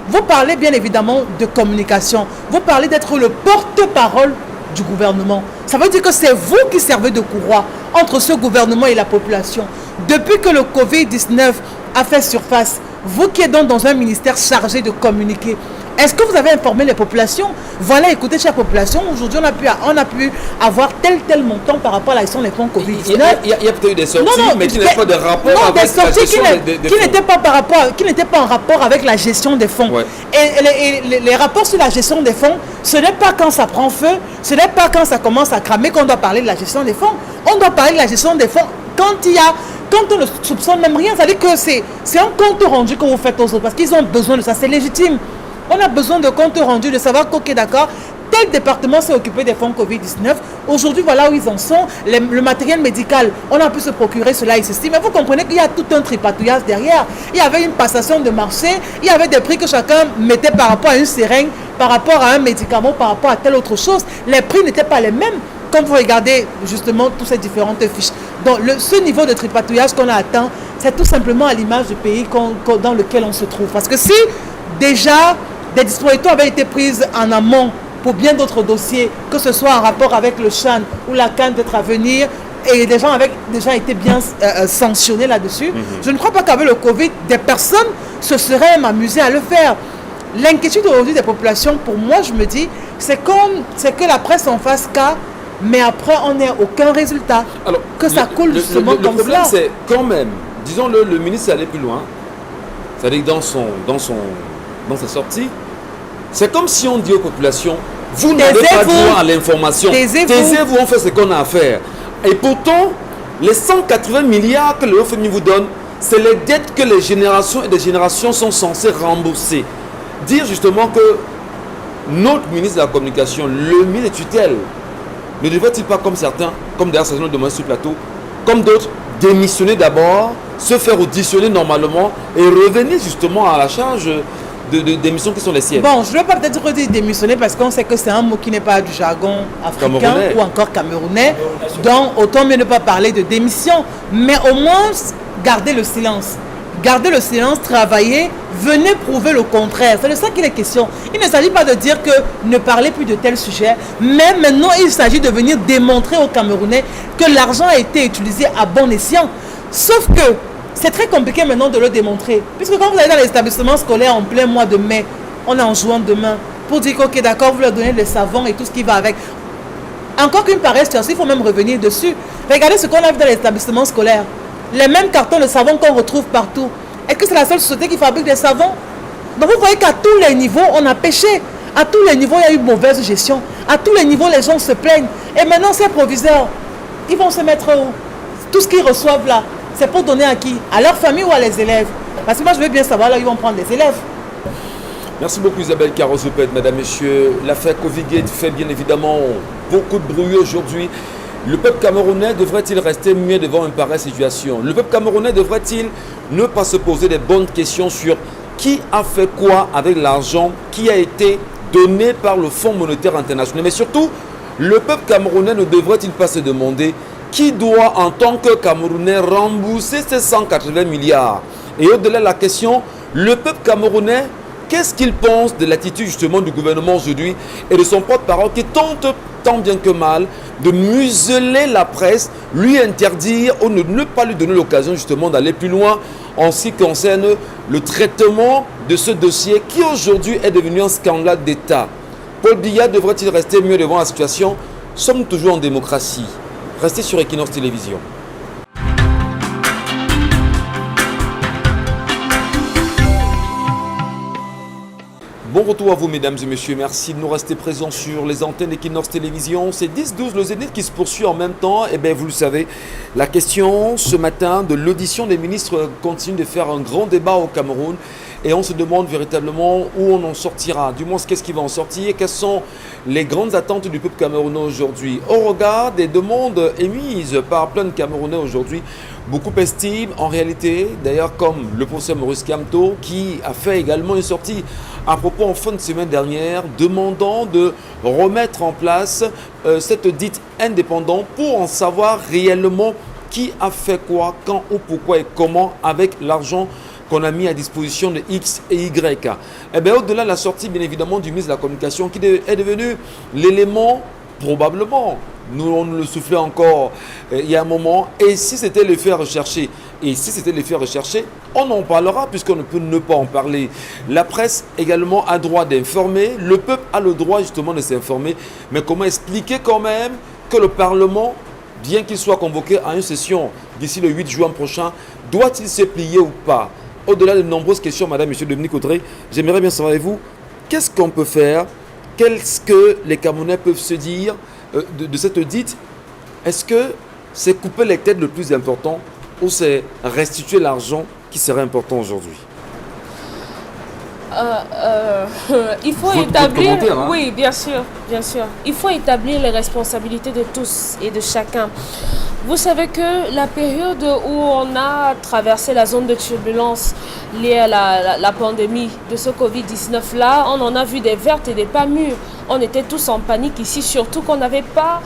Vous parlez bien évidemment de communication. Vous parlez d'être le porte-parole du gouvernement. Ça veut dire que c'est vous qui servez de courroie entre ce gouvernement et la population. Depuis que le Covid-19 a fait surface, vous qui êtes donc dans un ministère chargé de communiquer, est-ce que vous avez informé les populations? Voilà, écoutez, chère population, aujourd'hui on a pu avoir tel montant par rapport à la gestion des fonds Covid-19. Il y a peut-être eu des sorties, mais qui n'avaient pas de rapport avec la gestion des fonds. Qui n'étaient pas en rapport avec la gestion des fonds. Ouais. Et les rapports sur la gestion des fonds, ce n'est pas quand ça prend feu, ce n'est pas quand ça commence à cramer qu'on doit parler de la gestion des fonds. On doit parler de la gestion des fonds quand on ne soupçonne même rien. C'est-à-dire que c'est un compte rendu que vous faites aux autres, parce qu'ils ont besoin de ça, c'est légitime. On a besoin de compte rendu, de savoir qu'ok, d'accord, tel département s'est occupé des fonds Covid-19. Aujourd'hui, voilà où ils en sont. Le matériel médical, on a pu se procurer cela et ceci. Mais vous comprenez qu'il y a tout un tripatouillage derrière. Il y avait une passation de marché, il y avait des prix que chacun mettait par rapport à une seringue, par rapport à un médicament, par rapport à telle autre chose. Les prix n'étaient pas les mêmes quand vous regardez justement toutes ces différentes fiches. Donc ce niveau de tripatouillage qu'on a atteint, c'est tout simplement à l'image du pays dans lequel on se trouve. Parce que si déjà des dispositions avaient été prises en amont pour bien d'autres dossiers, que ce soit en rapport avec le CHAN ou la CAN d'être à venir, et des gens avaient déjà été bien sanctionnés là-dessus. Je ne crois pas qu'avec le Covid, des personnes se seraient même amusées à le faire. L'inquiétude aujourd'hui des populations, pour moi, je me dis, c'est que la presse en fasse cas, mais après, on n'a aucun résultat. Alors, que ça coule justement comme ça. Le problème, c'est quand même, disons-le, le ministre est allé plus loin. C'est-à-dire que dans sa sortie, c'est comme si on dit aux populations, vous n'avez pas droit à l'information. Taisez-vous, on fait ce qu'on a à faire. Et pourtant, les 180 milliards que le FMI vous donne, c'est les dettes que les générations et des générations sont censées rembourser. Dire justement que notre ministre de la Communication, le ministre de tutelle, ne devrait-il pas, comme certains, comme d'ailleurs certains de moi sur le plateau, comme d'autres, démissionner d'abord, se faire auditionner normalement et revenir justement à la charge des missions qui sont les siennes. Bon, je ne vais pas peut-être dire démissionner parce qu'on sait que c'est un mot qui n'est pas du jargon africain ou encore camerounais. Donc, autant mieux ne pas parler de démission, mais au moins garder le silence. Garder le silence, travailler, venez prouver le contraire. C'est de ça qu'il est question. Il ne s'agit pas de dire que ne parlez plus de tel sujet, mais maintenant il s'agit de venir démontrer aux Camerounais que l'argent a été utilisé à bon escient. Sauf que c'est très compliqué maintenant de le démontrer. Puisque quand vous allez dans les établissements scolaires en plein mois de mai, on est en juin demain, pour dire que ok d'accord, vous leur donnez les savons et tout ce qui va avec. Encore qu'une pareille situation, il faut même revenir dessus. Regardez ce qu'on a vu dans les établissements scolaires. Les mêmes cartons de savon qu'on retrouve partout. Est-ce que c'est la seule société qui fabrique des savons? Donc vous voyez qu'à tous les niveaux, on a péché. À tous les niveaux, il y a eu mauvaise gestion. À tous les niveaux, les gens se plaignent. Et maintenant, ces proviseurs, ils vont se mettre où? Tout ce qu'ils reçoivent là, c'est pour donner à qui? À leur famille ou à les élèves? Parce que moi, je veux bien savoir là où ils vont prendre les élèves. Merci beaucoup Isabelle Carozopet, madame, monsieur. L'affaire Covid fait bien évidemment beaucoup de bruit aujourd'hui. Le peuple camerounais devrait-il rester muet devant une pareille situation? Le peuple camerounais devrait-il ne pas se poser des bonnes questions sur qui a fait quoi avec l'argent qui a été donné par le Fonds monétaire international? Mais surtout, le peuple camerounais ne devrait-il pas se demander qui doit en tant que Camerounais rembourser ces 180 milliards? Et au-delà de la question, le peuple camerounais, qu'est-ce qu'il pense de l'attitude justement du gouvernement aujourd'hui et de son porte-parole qui tente tant bien que mal de museler la presse, lui interdire ou ne pas lui donner l'occasion justement d'aller plus loin en ce qui concerne le traitement de ce dossier qui aujourd'hui est devenu un scandale d'État? Paul Biya devrait-il rester mieux devant la situation? Sommes toujours en démocratie. Restez sur Equinox Télévision. Bon retour à vous mesdames et messieurs, merci de nous rester présents sur les antennes d'Equinox Télévision. C'est 10-12 le Zénith qui se poursuit en même temps. Et bien vous le savez, la question ce matin de l'audition des ministres continue de faire un grand débat au Cameroun. Et on se demande véritablement où on en sortira. Du moins, qu'est-ce qui va en sortir et quelles sont les grandes attentes du peuple camerounais aujourd'hui. Au regard des demandes émises par plein de Camerounais aujourd'hui, beaucoup estiment en réalité, d'ailleurs comme le professeur Maurice Kamto, qui a fait également une sortie à propos en fin de semaine dernière, demandant de remettre en place cette dite indépendante pour en savoir réellement qui a fait quoi, quand ou pourquoi et comment avec l'argent qu'on a mis à disposition de X et Y. Et bien au-delà de la sortie bien évidemment du ministre de la Communication qui est devenu l'élément probablement, nous on le soufflait encore il y a un moment, et si c'était les faits recherchés, et si c'était les faits recherchés, on en parlera puisqu'on ne peut ne pas en parler. La presse également a droit d'informer, le peuple a le droit justement de s'informer, mais comment expliquer quand même que le Parlement, bien qu'il soit convoqué à une session d'ici le 8 juin prochain, doit-il se plier ou pas? Au-delà de nombreuses questions, madame, monsieur Dominique Audrey, j'aimerais bien savoir avec vous, qu'est-ce qu'on peut faire? Qu'est-ce que les Camerounais peuvent se dire de cette dite? Est-ce que c'est couper les têtes le plus important ou c'est restituer l'argent qui serait important aujourd'hui? Il faut établir, hein? Oui, bien sûr. Il faut établir les responsabilités de tous et de chacun. Vous savez que la période où on a traversé la zone de turbulence liée à la pandémie de ce Covid-19 là, on en a vu des vertes et des pas mûres. On était tous en panique ici, surtout qu'on n'avait pas,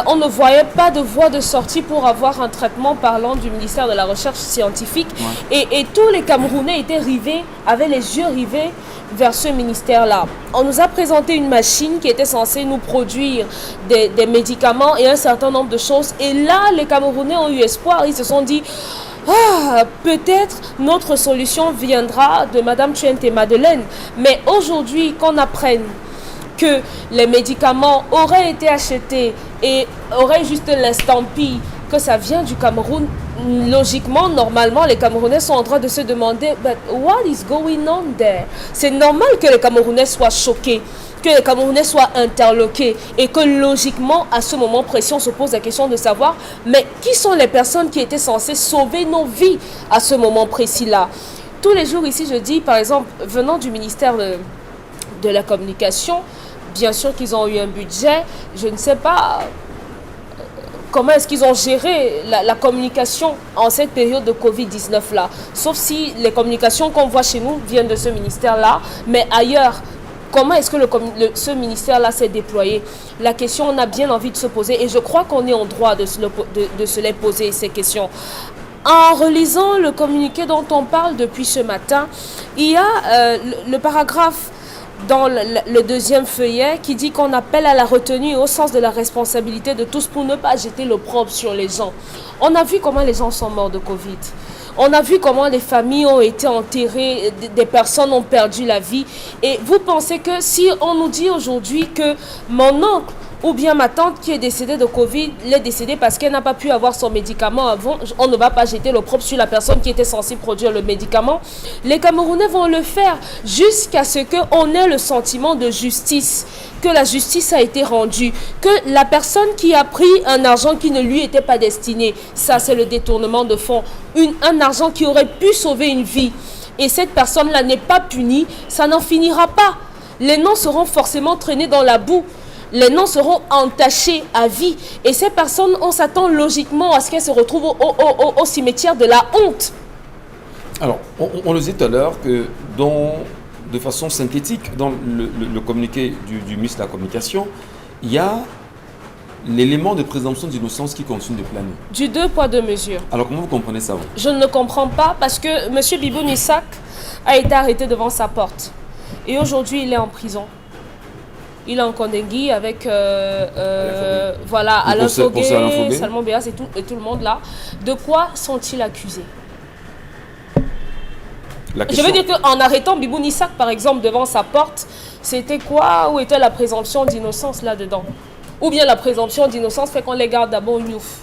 on ne voyait pas de voie de sortie pour avoir un traitement parlant du ministère de la Recherche scientifique. Ouais. Et tous les Camerounais étaient rivés, avaient les yeux rivés vers ce ministère-là. On nous a présenté une machine qui était censée nous produire des médicaments et un certain nombre de choses. Et là, les Camerounais ont eu espoir. Ils se sont dit, peut-être notre solution viendra de Madame Tuente Madeleine. Mais aujourd'hui, qu'on apprenne que les médicaments auraient été achetés et auraient juste l'estampille que ça vient du Cameroun, logiquement, normalement, les Camerounais sont en train de se demander « But what is going on there ?» C'est normal que les Camerounais soient choqués, que les Camerounais soient interloqués et que logiquement, à ce moment précis, on se pose la question de savoir « Mais qui sont les personnes qui étaient censées sauver nos vies à ce moment précis-là » Tous les jours ici, je dis, par exemple, venant du ministère de la Communication, bien sûr qu'ils ont eu un budget, je ne sais pas comment est-ce qu'ils ont géré la communication en cette période de Covid-19 là. Sauf si les communications qu'on voit chez nous viennent de ce ministère-là, mais ailleurs, comment est-ce que ce ministère-là s'est déployé? La question, on a bien envie de se poser et je crois qu'on est en droit de se les poser, ces questions. En relisant le communiqué dont on parle depuis ce matin, il y a le paragraphe dans le deuxième feuillet qui dit qu'on appelle à la retenue et au sens de la responsabilité de tous pour ne pas jeter l'opprobre sur les gens. On a vu comment les gens sont morts de Covid. On a vu comment les familles ont été enterrées, des personnes ont perdu la vie. Et vous pensez que si on nous dit aujourd'hui que mon oncle Ou bien ma tante qui est décédée de Covid, elle est décédée parce qu'elle n'a pas pu avoir son médicament avant. On ne va pas jeter l'opprobre sur la personne qui était censée produire le médicament. Les Camerounais vont le faire jusqu'à ce qu'on ait le sentiment de justice, que la justice a été rendue, que la personne qui a pris un argent qui ne lui était pas destiné, ça c'est le détournement de fonds, un argent qui aurait pu sauver une vie, et cette personne-là n'est pas punie, ça n'en finira pas. Les noms seront forcément traînés dans la boue. Les noms seront entachés à vie. Et ces personnes, on s'attend logiquement à ce qu'elles se retrouvent au cimetière de la honte. Alors, on le disait tout à l'heure que de façon synthétique, dans le communiqué du ministre de la Communication, il y a l'élément de présomption d'innocence qui continue de planer. Du 2 poids 2 mesures. Alors, comment vous comprenez ça, vous? Je ne le comprends pas parce que M. Biboun Issac a été arrêté devant sa porte. Et aujourd'hui, il est en prison. Il est en Kondengui avec voilà, Alain Fogué, Salmon Béas et tout le monde là. De quoi sont-ils accusés? Je veux dire qu'en arrêtant Biboun Issac, par exemple, devant sa porte, c'était quoi? Où était la présomption d'innocence là-dedans? Ou bien la présomption d'innocence fait qu'on les garde d'abord au Niouf?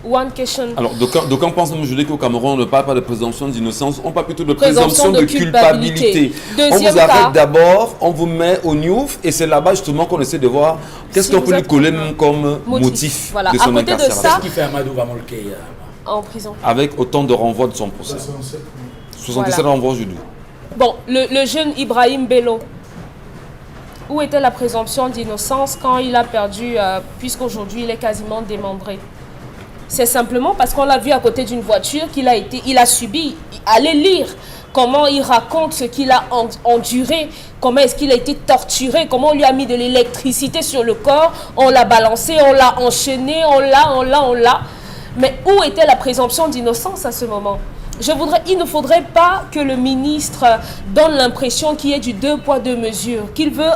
One question. Alors, d'aucuns pensent même aujourd'hui qu'au Cameroun, on ne parle pas de présomption d'innocence, on parle plutôt de présomption de culpabilité. On vous arrête d'abord, on vous met au Niouf, et c'est là-bas justement qu'on essaie de voir qu'est-ce qu'on peut lui coller même comme motif voilà. de son incarcération. Qu'est-ce qui fait Amadou Vamolke en prison? Avec autant de renvois de son procès. 77 renvois aujourd'hui. Bon, le jeune Ibrahim Bello, où était la présomption d'innocence quand il a perdu, puisqu'aujourd'hui il est quasiment démembré? C'est simplement parce qu'on l'a vu à côté d'une voiture qu'il a subi. Allez lire comment il raconte ce qu'il a enduré, comment est-ce qu'il a été torturé, comment on lui a mis de l'électricité sur le corps, on l'a balancé, on l'a enchaîné, on l'a. Mais où était la présomption d'innocence à ce moment? Il ne faudrait pas que le ministre donne l'impression qu'il y ait du 2 poids 2 mesures, qu'il veut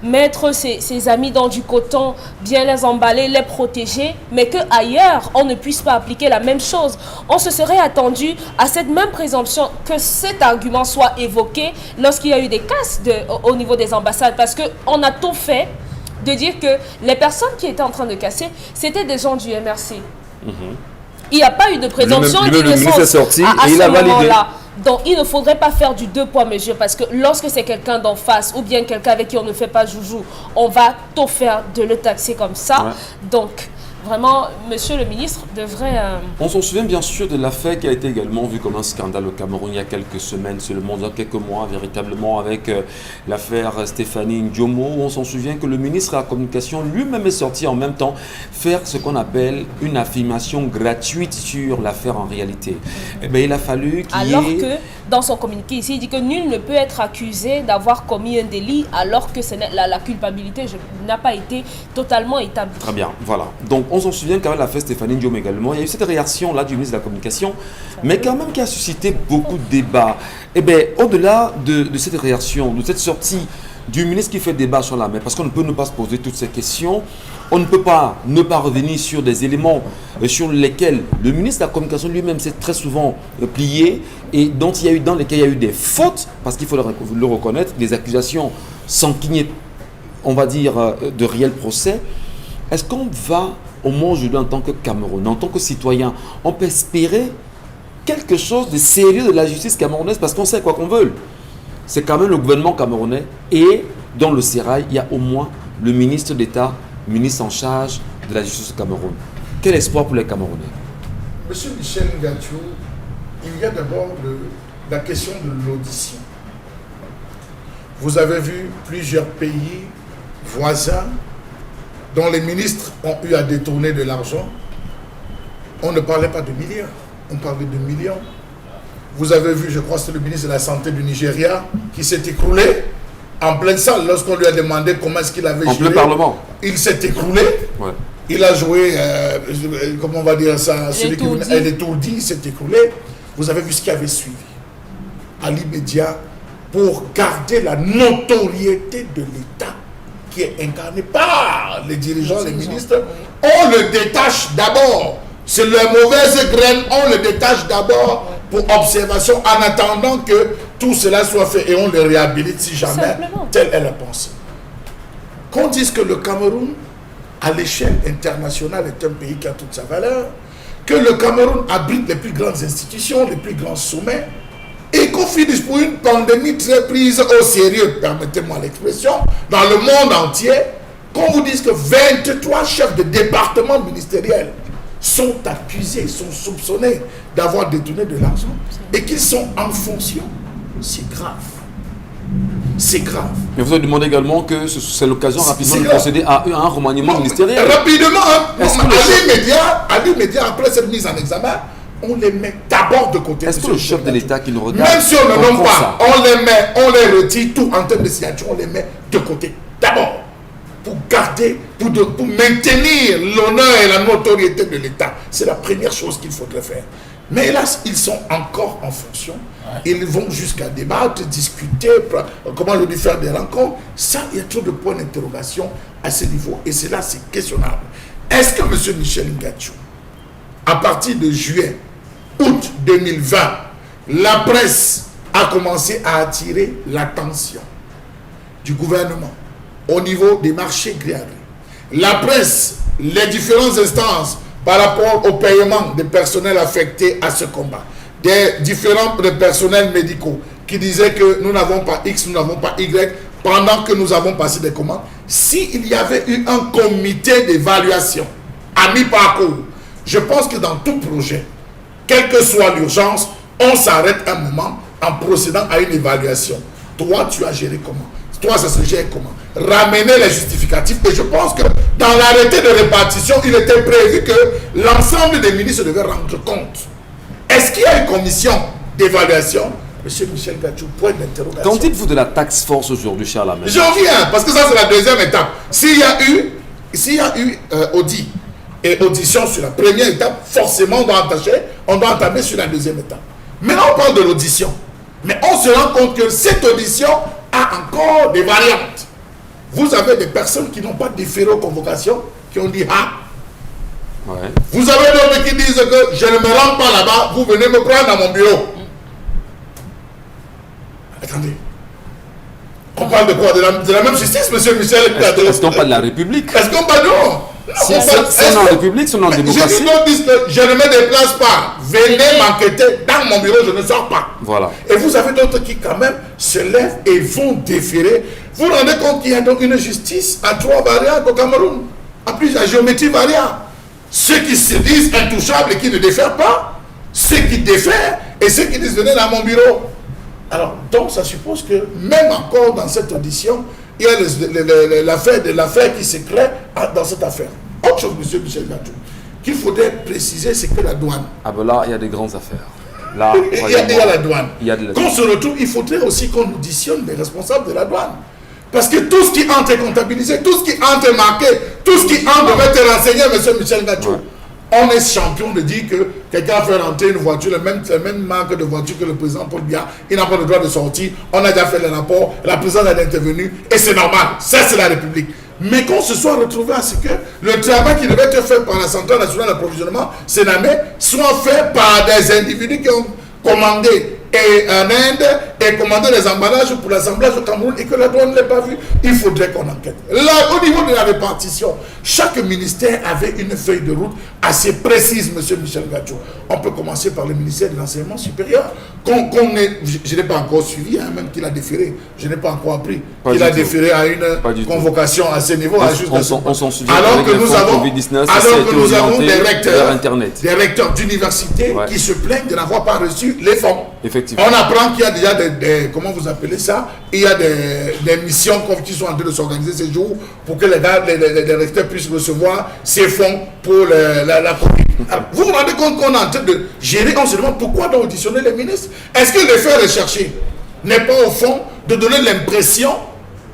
mettre ses amis dans du coton, bien les emballer, les protéger, mais qu'ailleurs, on ne puisse pas appliquer la même chose. On se serait attendu à cette même présomption, que cet argument soit évoqué lorsqu'il y a eu des casses au niveau des ambassades, parce qu'on a tout fait de dire que les personnes qui étaient en train de casser, c'était des gens du MRC. Il n'y a pas eu de présomption d'innocence à ce moment-là. Donc, il ne faudrait pas faire du 2 poids mesure, parce que lorsque c'est quelqu'un d'en face ou bien quelqu'un avec qui on ne fait pas joujou, on va tout faire de le taxer comme ça. Ouais. Donc, vraiment, monsieur le ministre devrait... On s'en souvient bien sûr de l'affaire qui a été également vue comme un scandale au Cameroun il y a quelques semaines seulement, il y a quelques mois véritablement, avec l'affaire Stéphanie Ndiomo. On s'en souvient que le ministre de la Communication lui-même est sorti en même temps faire ce qu'on appelle une affirmation gratuite sur l'affaire en réalité. Eh bien, il a fallu qu'il y ait... Alors que dans son communiqué ici, il dit que nul ne peut être accusé d'avoir commis un délit alors que la culpabilité n'a pas été totalement établie. Très bien, voilà. Donc, on s'en souvient quand même l'affaire Stéphanie Ndiom également. Il y a eu cette réaction-là du ministre de la Communication, mais quand même qui a suscité beaucoup de débats. Eh bien, au-delà de cette réaction, de cette sortie du ministre qui fait débat sur la mer, parce qu'on ne peut ne pas se poser toutes ces questions, on ne peut pas ne pas revenir sur des éléments sur lesquels le ministre de la Communication lui-même s'est très souvent plié et dans lesquels il y a eu des fautes, parce qu'il faut le reconnaître, des accusations sans qu'il n'y ait, on va dire, de réel procès. Est-ce qu'on va, au moins aujourd'hui, en tant que Camerounais, en tant que citoyen, on peut espérer quelque chose de sérieux de la justice camerounaise, parce qu'on sait quoi qu'on veut. C'est quand même le gouvernement camerounais et dans le sérail, il y a au moins le ministre d'État, ministre en charge de la justice au Cameroun. Quel espoir pour les Camerounais? Monsieur Michel Ngatiou, il y a d'abord la question de l'audition. Vous avez vu plusieurs pays voisins dont les ministres ont eu à détourner de l'argent. On ne parlait pas de milliards, on parlait de millions. Vous avez vu, je crois que c'est le ministre de la Santé du Nigeria qui s'est écroulé en pleine salle lorsqu'on lui a demandé comment est-ce qu'il avait joué. En plein Parlement. Il s'est écroulé. Ouais. Il a joué, comment on va dire ça, celui qui est étourdi, il s'est écroulé. Vous avez vu ce qui avait suivi. À l'immédiat, pour garder la notoriété de l'État qui est incarné par les dirigeants, les ministres, on le détache d'abord. C'est la mauvaise graine, on le détache d'abord pour observation en attendant que tout cela soit fait et on le réhabilite si jamais telle est la pensée. qu'on dise que le Cameroun, à l'échelle internationale, est un pays qui a toute sa valeur, que le Cameroun abrite les plus grandes institutions, les plus grands sommets, et qu'on finisse pour une pandémie très prise au sérieux, permettez-moi l'expression, dans le monde entier, qu'on vous dise que 23 chefs de département ministériels sont accusés, sont soupçonnés d'avoir détourné de l'argent et qu'ils sont en fonction. C'est grave. C'est grave. Mais vous avez demandé également que c'est l'occasion rapidement de procéder à un remaniement ministériel. Rapidement, à l'immédiat, après cette mise en examen, on les met d'abord de côté. Est-ce que le chef de l'État qui nous regarde, même si on ne nomme pas, on les retire tout en termes de signature, on les met de côté. D'abord, pour garder, pour maintenir l'honneur et la notoriété de l'État. C'est la première chose qu'il faudrait faire. Mais hélas, ils sont encore en fonction. Ils vont jusqu'à débattre, discuter, comment le faire des rencontres. Ça, il y a trop de points d'interrogation à ce niveau. Et c'est là, c'est questionnable. Est-ce que M. Michel Ngattchou, à partir de juillet, août 2020, la presse a commencé à attirer l'attention du gouvernement au niveau des marchés gré à gré. La presse, les différentes instances par rapport au paiement des personnels affectés à ce combat, des différents personnels médicaux qui disaient que nous n'avons pas X, nous n'avons pas Y, pendant que nous avons passé des commandes, s'il y avait eu un comité d'évaluation à mi-parcours, je pense que dans tout projet, quelle que soit l'urgence, on s'arrête un moment en procédant à une évaluation. Toi, tu as géré comment? Toi, ça se gère comment? Ramener les justificatifs. Et je pense que dans l'arrêté de répartition, il était prévu que l'ensemble des ministres devaient rendre compte. Est-ce qu'il y a une commission d'évaluation? Monsieur Michel Ngattchou, point d'interrogation. Qu'en dites-vous de la taxe force aujourd'hui, cher Lamel? J'en viens, parce que ça, c'est la deuxième étape. S'il y a eu audit et audition sur la première étape, forcément, on doit entamer sur la deuxième étape. Maintenant, on parle de l'audition. Mais on se rend compte que cette audition a encore des variantes. Vous avez des personnes qui n'ont pas déféré aux convocations, qui ont dit « Ah ». Vous avez d'autres qui disent que je ne me rends pas là-bas, vous venez me prendre dans mon bureau. Attendez. On parle de quoi? De la même justice, monsieur Michel? Est-ce qu'on parle de la République? Est-ce qu'on parle de non? Si c'est en République, c'est en démocratie. J'ai dit qu'on dise que je ne me déplace pas. Venez m'enquêter dans mon bureau, je ne sors pas. Voilà. Et vous avez d'autres qui quand même se lèvent et vont déférer. Vous vous rendez compte qu'il y a donc une justice à 3 variables au Cameroun, en plus à géométrie variable. Ceux qui se disent intouchables et qui ne défèrent pas, ceux qui défèrent et ceux qui disent venez dans mon bureau. Alors, donc ça suppose que même encore dans cette audition, il y a l'affaire qui s'éclaire dans cette affaire. Autre chose, monsieur Michel Ngattchou, qu'il faudrait préciser, c'est que la douane. Ah ben là, il y a des grandes affaires. Là, il y a la douane. Qu'on se retrouve, il faudrait aussi qu'on auditionne les responsables de la douane. Parce que tout ce qui entre est comptabilisé, tout ce qui entre est marqué, tout ce qui entre devait être renseigné, monsieur Michel Ngattchou. Ouais. On est champion de dire que quelqu'un fait rentrer une voiture, la même marque de voiture que le président Paul Biya, il n'a pas le droit de sortir, on a déjà fait le rapport, la présidente a intervenu, et c'est normal, ça c'est la République. Mais qu'on se soit retrouvé à ce que le travail qui devait être fait par la Centrale nationale d'approvisionnement, Sénamé, soit fait par des individus qui ont commandé en Inde et commandé les emballages pour l'assemblage au Cameroun et que la douane ne l'ait pas vu, il faudrait qu'on enquête. Là, au niveau de la répartition, chaque ministère avait une feuille de route assez précise, monsieur Michel Ngattchou. On peut commencer par le ministère de l'enseignement supérieur. Je n'ai pas encore suivi, même qu'il a déféré. Je n'ai pas encore appris qu'il a déféré à une convocation à ce niveau. On s'en souvient. Alors que nous avons des recteurs d'université qui se plaignent de n'avoir pas reçu les fonds. Effectivement. On apprend qu'il y a déjà comment vous appelez ça? Il y a des missions qui sont en train de s'organiser ces jours pour que les recteurs puissent recevoir ces fonds pour la commune. Vous vous rendez compte qu'on est en train de gérer, on se demande pourquoi donc auditionner les ministres? Est-ce que le fait recherché n'est pas au fond de donner l'impression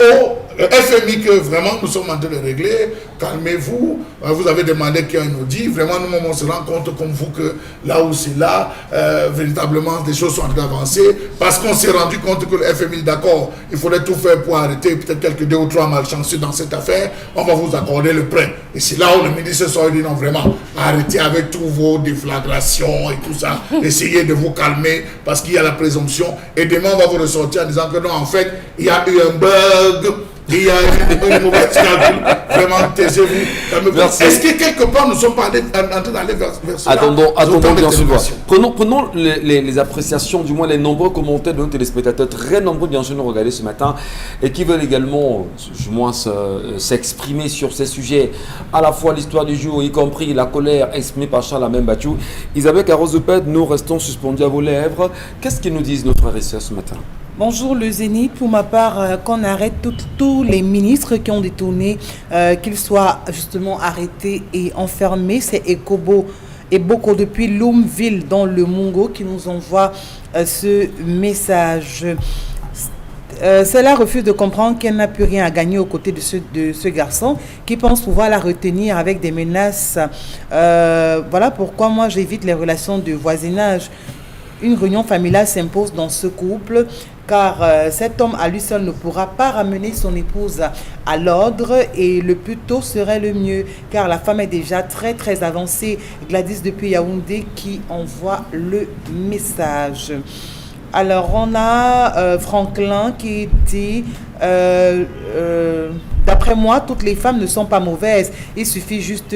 au FMI que vraiment nous sommes en train de régler, calmez-vous, vous avez demandé qu'il y ait un audit, vraiment nous on se rend compte comme vous que là où c'est là, véritablement des choses sont en train d'avancer, parce qu'on s'est rendu compte que le FMI, d'accord, il faudrait tout faire pour arrêter peut-être quelques 2 ou 3 malchanceux dans cette affaire, on va vous accorder le prêt. Et c'est là où le ministre s'est dit non vraiment, arrêtez avec tous vos déflagrations et tout ça, essayez de vous calmer parce qu'il y a la présomption et demain on va vous ressortir en disant que non en fait il y a eu un bug Il y a une mauvaise calcul. Vraiment, taisez-vous. Est-ce que quelque part nous sommes pas en train d'aller vers cela? Attendons bien sûr. Prenons les appréciations, du moins les nombreux commentaires de nos téléspectateurs, très nombreux bien sûr nous regarder ce matin, et qui veulent également, du moins, s'exprimer sur ces sujets, à la fois l'histoire du jour, y compris la colère exprimée par Charles Amel Bachou. Isabelle Carozoped, nous restons suspendus à vos lèvres. Qu'est-ce qu'ils nous disent nos frères et sœurs ce matin? Bonjour le Zénith, pour ma part, qu'on arrête tous les ministres qui ont détourné, qu'ils soient justement arrêtés et enfermés. C'est Ekobo et Boko depuis Loumville dans le Mungo qui nous envoie ce message. Cela refuse de comprendre qu'elle n'a plus rien à gagner aux côtés de ce garçon qui pense pouvoir la retenir avec des menaces. Voilà pourquoi moi j'évite les relations de voisinage. Une réunion familiale s'impose dans ce couple car cet homme à lui seul ne pourra pas ramener son épouse à l'ordre et le plus tôt serait le mieux car la femme est déjà très très avancée. Gladys depuis Yaoundé qui envoie le message. Alors on a Franklin qui dit d'après moi toutes les femmes ne sont pas mauvaises, il suffit juste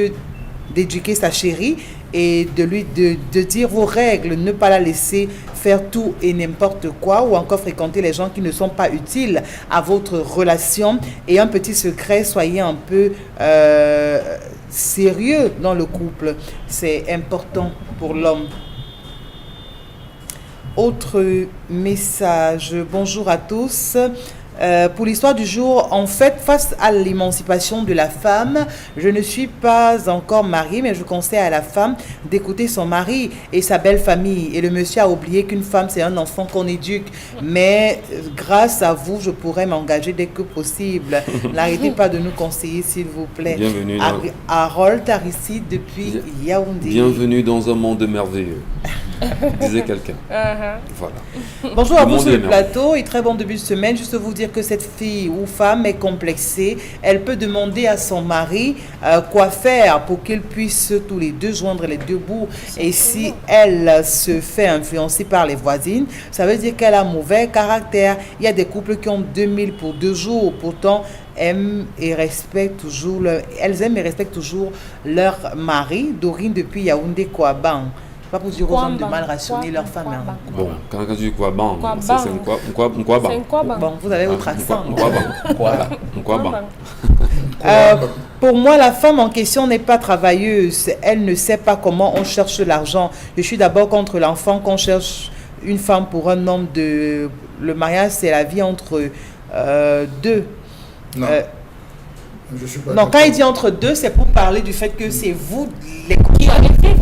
d'éduquer sa chérie et de dire vos règles, ne pas la laisser faire tout et n'importe quoi ou encore fréquenter les gens qui ne sont pas utiles à votre relation. Et un petit secret, soyez un peu sérieux dans le couple, c'est important pour l'homme. Autre message, bonjour à tous. Pour l'histoire du jour, en fait, face à l'émancipation de la femme, je ne suis pas encore mariée, mais je conseille à la femme d'écouter son mari et sa belle famille. Et le monsieur a oublié qu'une femme, c'est un enfant qu'on éduque. Mais grâce à vous, je pourrais m'engager dès que possible. N'arrêtez pas de nous conseiller, s'il vous plaît. Bienvenue. Harold Tarissi depuis Yaoundé. Bienvenue dans un monde merveilleux. Disait quelqu'un. Voilà. Bonjour à vous sur le plateau et très bon début de semaine. Juste vous dire que cette fille ou femme est complexée. Elle peut demander à son mari quoi faire pour qu'ils puissent tous les deux joindre les deux bouts. Et si elle se fait influencer par les voisines, ça veut dire qu'elle a mauvais caractère. Il y a des couples qui ont 2000 pour 2 jours. Pourtant, elles aiment et respectent toujours leur mari. Dorine depuis Yaoundé Kouaban. Pas pour dire aux hommes de mal rationner leur femme. Bon, quand tu dis Kouaban, c'est un Kouaban. Bon, vous avez votre accent. Kouaban. Pour moi, la femme en question n'est pas travailleuse. Elle ne sait pas comment on cherche l'argent. Je suis d'abord contre l'enfant qu'on cherche une femme pour un homme. Le mariage, c'est la vie entre deux. Non. Non, quand il dit entre deux, c'est pour parler du fait que c'est vous les qui.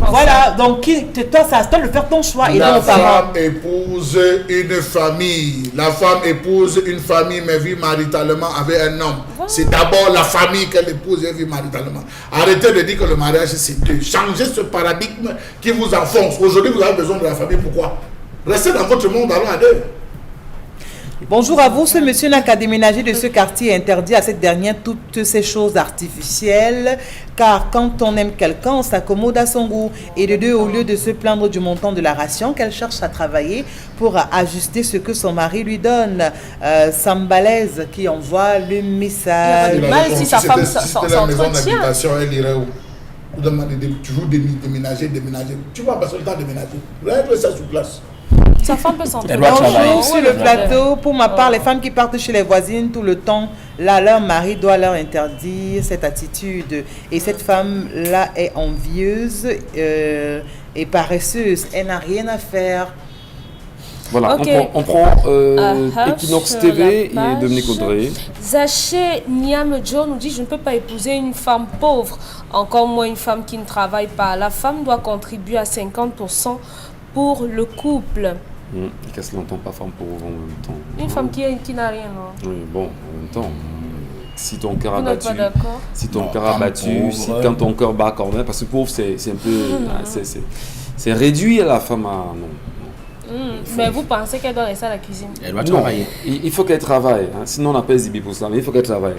Voilà, donc toi, ça à toi de faire ton choix. La femme épouse une famille. La femme épouse une famille, mais vit maritalement avec un homme. Voilà. C'est d'abord la famille qu'elle épouse et vit maritalement. Arrêtez de dire que le mariage, c'est deux. Changez ce paradigme qui vous enfonce. Aujourd'hui, vous avez besoin de la famille. Pourquoi? Restez dans votre monde, allons à deux. Bonjour à vous, ce monsieur n'a qu'à déménager de ce quartier et interdit à cette dernière toutes ces choses artificielles, car quand on aime quelqu'un, on s'accommode à son goût. Et de deux, au lieu de se plaindre du montant de la ration, qu'elle cherche à travailler pour ajuster ce que son mari lui donne. Sambalaise qui envoie le message. Il y a mal si sa femme s'entretient. Si la maison d'habitation, elle irait où? Vous demandez toujours déménager. Tu vas passer le temps de déménager. Vous allez ça sur place. Sa femme peut s'entendre. Bonjour sur le plateau. Pour ma part, les femmes qui partent chez les voisines tout le temps, là, leur mari doit leur interdire cette attitude. Et cette femme-là est envieuse et paresseuse. Elle n'a rien à faire. Voilà, okay. on prend Equinox TV et Dominique Audrey. Zaché Niamedjo nous dit: je ne peux pas épouser une femme pauvre, encore moins une femme qui ne travaille pas. La femme doit contribuer à 50% pour le couple. Qu'est-ce qu'on n'entend pas femme pauvre en même temps? Une femme qui n'a rien. Non? Oui, bon, en même temps, si ton cœur a battu, quand ton cœur bat quand même, parce que pauvre, c'est un peu, c'est réduit à la femme à non. Mais vous pensez qu'elle doit rester à la cuisine? Elle doit travailler. Il faut qu'elle travaille. Hein. Sinon, on n'a pas Zibi pour ça. Mais il faut qu'elle travaille.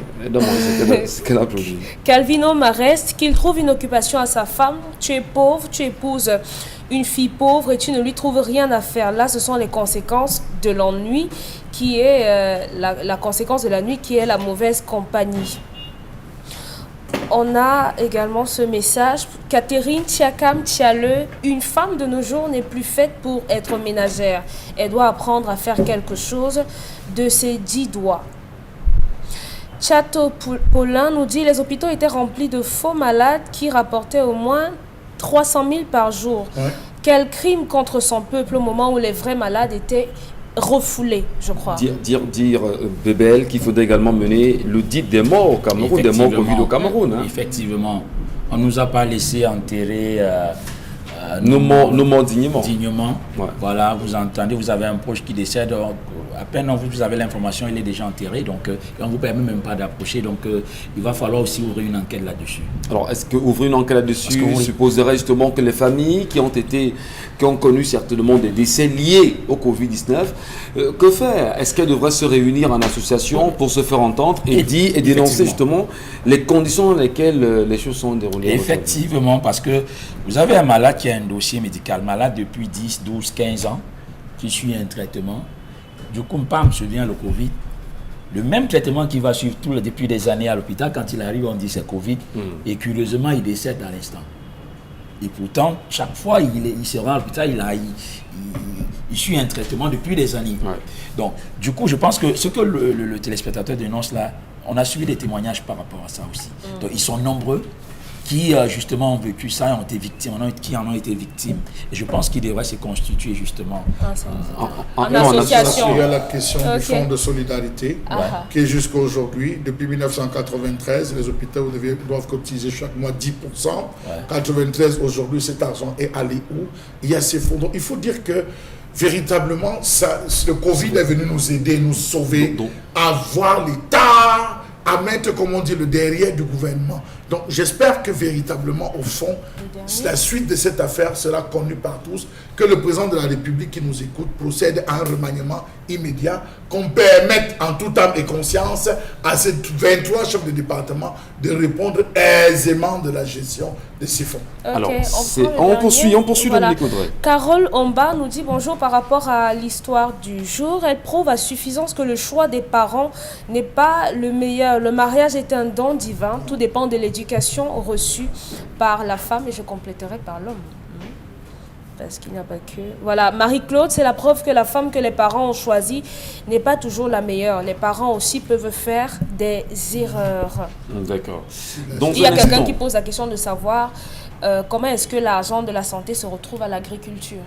C'est qu'elle applaudit. Calvino Marest, qu'il trouve une occupation à sa femme. Tu es pauvre, tu épouses une fille pauvre et tu ne lui trouves rien à faire. Là, ce sont les conséquences de l'ennui qui est la conséquence de la nuit, qui est la mauvaise compagnie. On a également ce message. Catherine Tiakam Tiale, une femme de nos jours n'est plus faite pour être ménagère. Elle doit apprendre à faire quelque chose de ses 10 doigts. Chateau Paulin nous dit les hôpitaux étaient remplis de faux malades qui rapportaient au moins 300 000 par jour. Ouais. Quel crime contre son peuple au moment où les vrais malades étaient refoulés, je crois. Dire Bébel, qu'il faudrait également mener l'audit des morts au Cameroun, des morts Covid au Cameroun. Hein. Effectivement. On ne nous a pas laissé enterrer nos morts dignement. Ouais. Voilà, vous entendez, vous avez un proche qui décède, à peine vous avez l'information, il est déjà enterré, donc on ne vous permet même pas d'approcher, donc il va falloir aussi ouvrir une enquête là-dessus. Alors, est-ce qu'ouvrir une enquête là-dessus supposerait justement que les familles qui ont connu certainement des décès liés au Covid-19, que faire? Est-ce qu'elles devraient se réunir en association pour se faire entendre et dénoncer justement les conditions dans lesquelles les choses sont déroulées? Effectivement, parce que vous avez un malade qui a un dossier médical, malade depuis 10, 12, 15 ans, qui suit un traitement. Du coup, pam, se vient le Covid. Le même traitement qui va suivre depuis des années à l'hôpital, quand il arrive, on dit c'est Covid. Et curieusement, il décède à l'instant. Et pourtant, chaque fois, il se rend à l'hôpital, il suit un traitement depuis des années. Ouais. Donc, du coup, je pense que ce que le téléspectateur dénonce là, on a suivi des témoignages par rapport à ça aussi. Donc, ils sont nombreux qui justement ont vécu ça, ont été victimes, qui en ont été victimes. Et je pense qu'ils devraient se constituer justement en association. Il y a la question du fonds de solidarité qui est jusqu'à aujourd'hui, depuis 1993, les hôpitaux doivent cotiser chaque mois 10%. 93, aujourd'hui, cet argent est allé où? Il y a ces fonds. Donc, il faut dire que véritablement, le Covid est venu nous aider, nous sauver, à voir l'État, à mettre, comme on dit, le derrière du gouvernement. Donc, j'espère que véritablement, au fond, la suite de cette affaire sera connue par tous, que le président de la République qui nous écoute procède à un remaniement immédiat, qu'on permette en toute âme et conscience à ces 23 chefs de département de répondre aisément de la gestion de ces fonds. Okay, alors, on poursuit voilà. Dominique Audrey. Carole Omba nous dit bonjour par rapport à l'histoire du jour. Elle prouve à suffisance que le choix des parents n'est pas le meilleur. Le mariage est un don divin. Tout dépend de l'éducation reçue par la femme et je compléterai par l'homme. Parce qu'il n'y a pas que... Voilà, Marie-Claude, c'est la preuve que la femme que les parents ont choisie n'est pas toujours la meilleure. Les parents aussi peuvent faire des erreurs. D'accord. Donc, il y a quelqu'un qui pose la question de savoir comment est-ce que l'argent de la santé se retrouve à l'agriculture.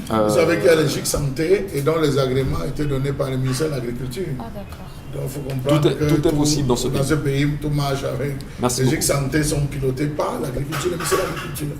Vous savez qu'il y a les GIC Santé et dont les agréments étaient donnés par le ministère de l'Agriculture. Ah, d'accord. Donc, il faut comprendre tout est possible dans ce pays. Tout marche avec. Les GIC Santé sont pilotés par l'agriculture, le ministère de l'Agriculture.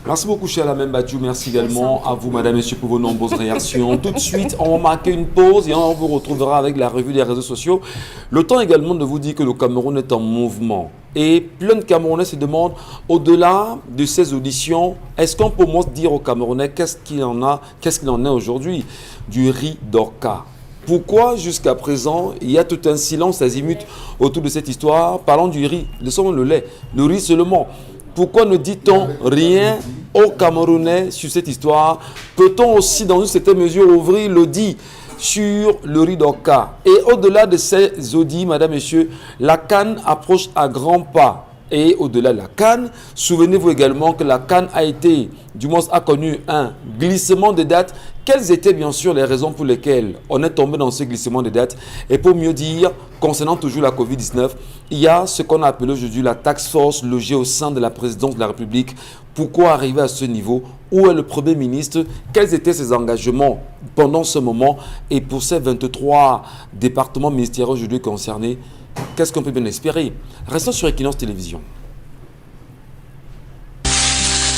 Merci beaucoup, cher Lamine Badiou. Merci également à vous, madame, messieurs, pour vos nombreuses réactions. Tout de suite, on va marquer une pause et on vous retrouvera avec la revue des réseaux sociaux. Le temps également de vous dire que le Cameroun est en mouvement. Et plein de Camerounais se demandent, au-delà de ces auditions, est-ce qu'on peut dire aux Camerounais qu'est-ce qu'il en est aujourd'hui du riz d'Orca? Pourquoi jusqu'à présent, il y a tout un silence azimut autour de cette histoire? Parlons du riz, laissons le lait, le riz seulement. Pourquoi ne dit-on rien aux Camerounais sur cette histoire? Peut-on aussi, dans une certaine mesure, ouvrir l'audit sur le riz d'Orca? Et au-delà de ces audits, madame, messieurs, la CAN approche à grands pas. Et au-delà de la CAN, souvenez-vous également que la CAN a connu un glissement de date. Quelles étaient bien sûr les raisons pour lesquelles on est tombé dans ce glissement de date? Et pour mieux dire, concernant toujours la Covid-19, il y a ce qu'on a appelé aujourd'hui la task force logée au sein de la présidence de la République. Pourquoi arriver à ce niveau? Où est le Premier ministre? Quels étaient ses engagements pendant ce moment? Et pour ces 23 départements ministériels aujourd'hui concernés, qu'est-ce qu'on peut bien espérer? Restons sur Equinox Télévision.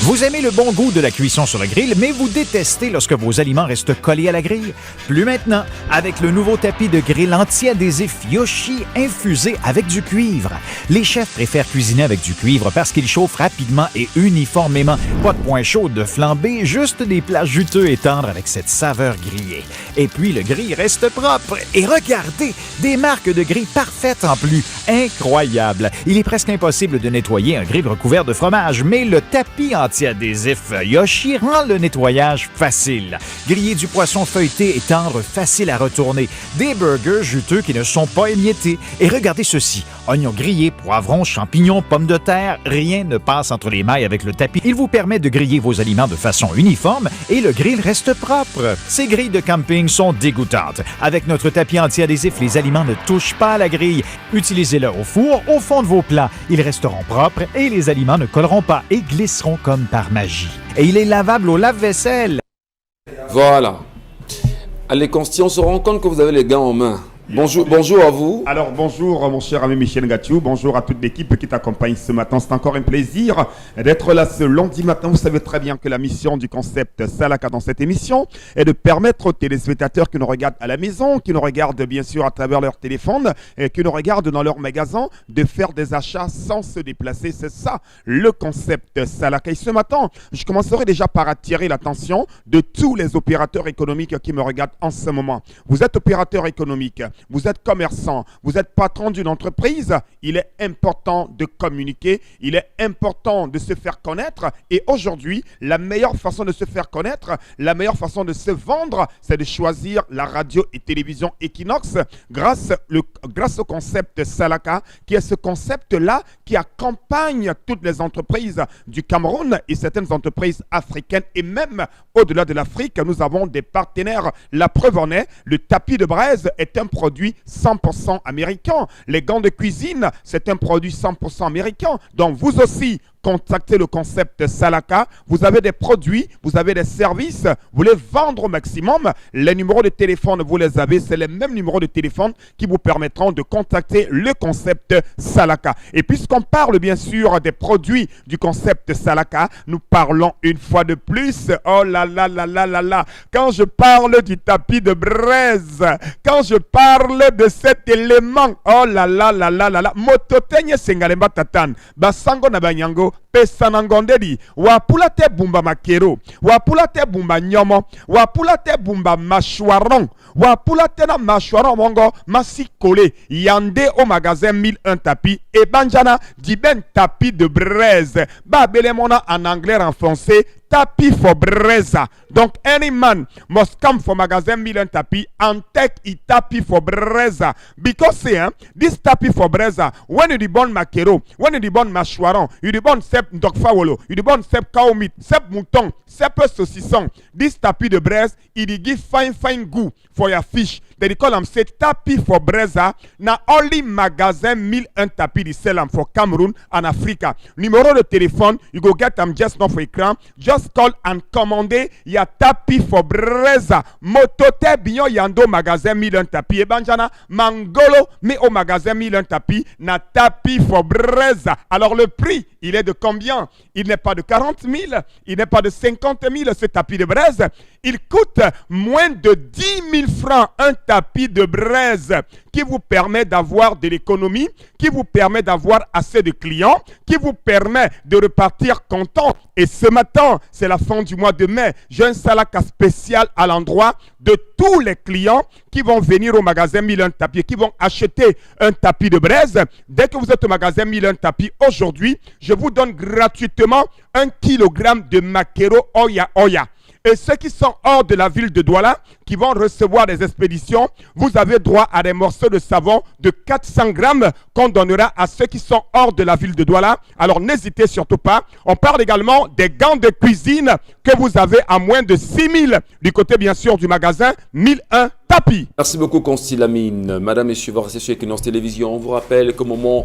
Vous aimez le bon goût de la cuisson sur le grill, mais vous détestez lorsque vos aliments restent collés à la grille? Plus maintenant, avec le nouveau tapis de grill anti-adhésif Yoshi infusé avec du cuivre. Les chefs préfèrent cuisiner avec du cuivre parce qu'il chauffe rapidement et uniformément. Pas de point chaud de flambée, juste des plats juteux et tendres avec cette saveur grillée. Et puis le grill reste propre. Et regardez, des marques de grill parfaites en plus. Incroyable! Il est presque impossible de nettoyer un grill recouvert de fromage, mais le tapis anti anti-adhésif Yoshi rend le nettoyage facile. Griller du poisson feuilleté et tendre, facile à retourner. Des burgers juteux qui ne sont pas émiettés. Et regardez ceci. Oignons grillés, poivrons, champignons, pommes de terre, rien ne passe entre les mailles avec le tapis. Il vous permet de griller vos aliments de façon uniforme et le grill reste propre. Ces grilles de camping sont dégoûtantes. Avec notre tapis anti-adhésif, les aliments ne touchent pas à la grille. Utilisez-le au four, au fond de vos plats. Ils resteront propres et les aliments ne colleront pas et glisseront comme par magie. Et il est lavable au lave-vaisselle. Voilà. Allez, Consti, on se rend compte que vous avez les gants en main. Bonjour à vous. Alors bonjour mon cher ami Michel Ngatiou, bonjour à toute l'équipe qui t'accompagne ce matin. C'est encore un plaisir d'être là ce lundi matin. Vous savez très bien que la mission du concept Salaka dans cette émission est de permettre aux téléspectateurs qui nous regardent à la maison, qui nous regardent bien sûr à travers leur téléphone, et qui nous regardent dans leur magasin, de faire des achats sans se déplacer. C'est ça le concept Salaka. Et ce matin, je commencerai déjà par attirer l'attention de tous les opérateurs économiques qui me regardent en ce moment. Vous êtes opérateur économique. Vous êtes commerçant, vous êtes patron d'une entreprise, il est important de communiquer, il est important de se faire connaître. Et aujourd'hui, la meilleure façon de se faire connaître, la meilleure façon de se vendre, c'est de choisir la radio et télévision Equinox grâce au concept Salaka, qui est ce concept-là qui accompagne toutes les entreprises du Cameroun et certaines entreprises africaines et même au-delà de l'Afrique. Nous avons des partenaires. La preuve en est, le tapis de braise est un produit 100% américain. Les gants de cuisine, c'est un produit 100% américain. Donc vous aussi, contactez le concept Salaka. Vous avez des produits, vous avez des services, vous les vendre au maximum. Les numéros de téléphone, vous les avez. C'est les mêmes numéros de téléphone qui vous permettront de contacter le concept Salaka. Et puisqu'on parle bien sûr des produits du concept Salaka, nous parlons une fois de plus. Oh là là là là là là. Quand je parle du tapis de braise, quand je parle de cet élément, oh là là là là là là. Mototenye sengalemba tatan. Basango na banyango. Pesanangondedi, wapula te bumba makero, wapula te bumba nyomo, wapula te bumba machouaron, wapula te na machouaron mongo, masikole, yande au magasin 1001 tapis, et banjana, diben tapis de braise, babelemona en anglais en français, tapis for braise. Donc, any man must come for magazine 1001 tapis and take a tapis for braise. Because this tapis for braise, when you debon makero, when you debon machouaron, you debon sep dog fawolo, you debon sep cow meat, sep mouton, sep saucisson. This tapis de braise, it give fine goo for your fish. They call them say tapis for braise. Na only magazine 1001 tapis they sell them for Cameroon and Africa. Numéro de téléphone, you go get them just now for écran. Just call and commander ya tapis for braise. Motote biyon yando magazine 1001 tapis. E banjana mangolo mais au magazine 1001 tapis na tapis for braise. Alors le prix, il est de combien? Il n'est pas de 40 000, il n'est pas de 50 000 ce tapis de braise. Il coûte moins de 10 000 francs un tapis de braise qui vous permet d'avoir de l'économie, qui vous permet d'avoir assez de clients, qui vous permet de repartir content. Et ce matin, c'est la fin du mois de mai. J'ai un salaka spécial à l'endroit de tous les clients qui vont venir au magasin 1001 tapis, qui vont acheter un tapis de braise. Dès que vous êtes au magasin 1001 tapis aujourd'hui, je vous donne gratuitement 1 kilogramme de makero Oya Oya. Et ceux qui sont hors de la ville de Douala, qui vont recevoir des expéditions, vous avez droit à des morceaux de savon de 400 grammes qu'on donnera à ceux qui sont hors de la ville de Douala. Alors n'hésitez surtout pas. On parle également des gants de cuisine que vous avez à moins de 6 000 du côté bien sûr du magasin 1001 tapis. Merci beaucoup Consti Lamine. Madame, Messieurs, vous restez sur Equinox Télévision. On vous rappelle qu'au moment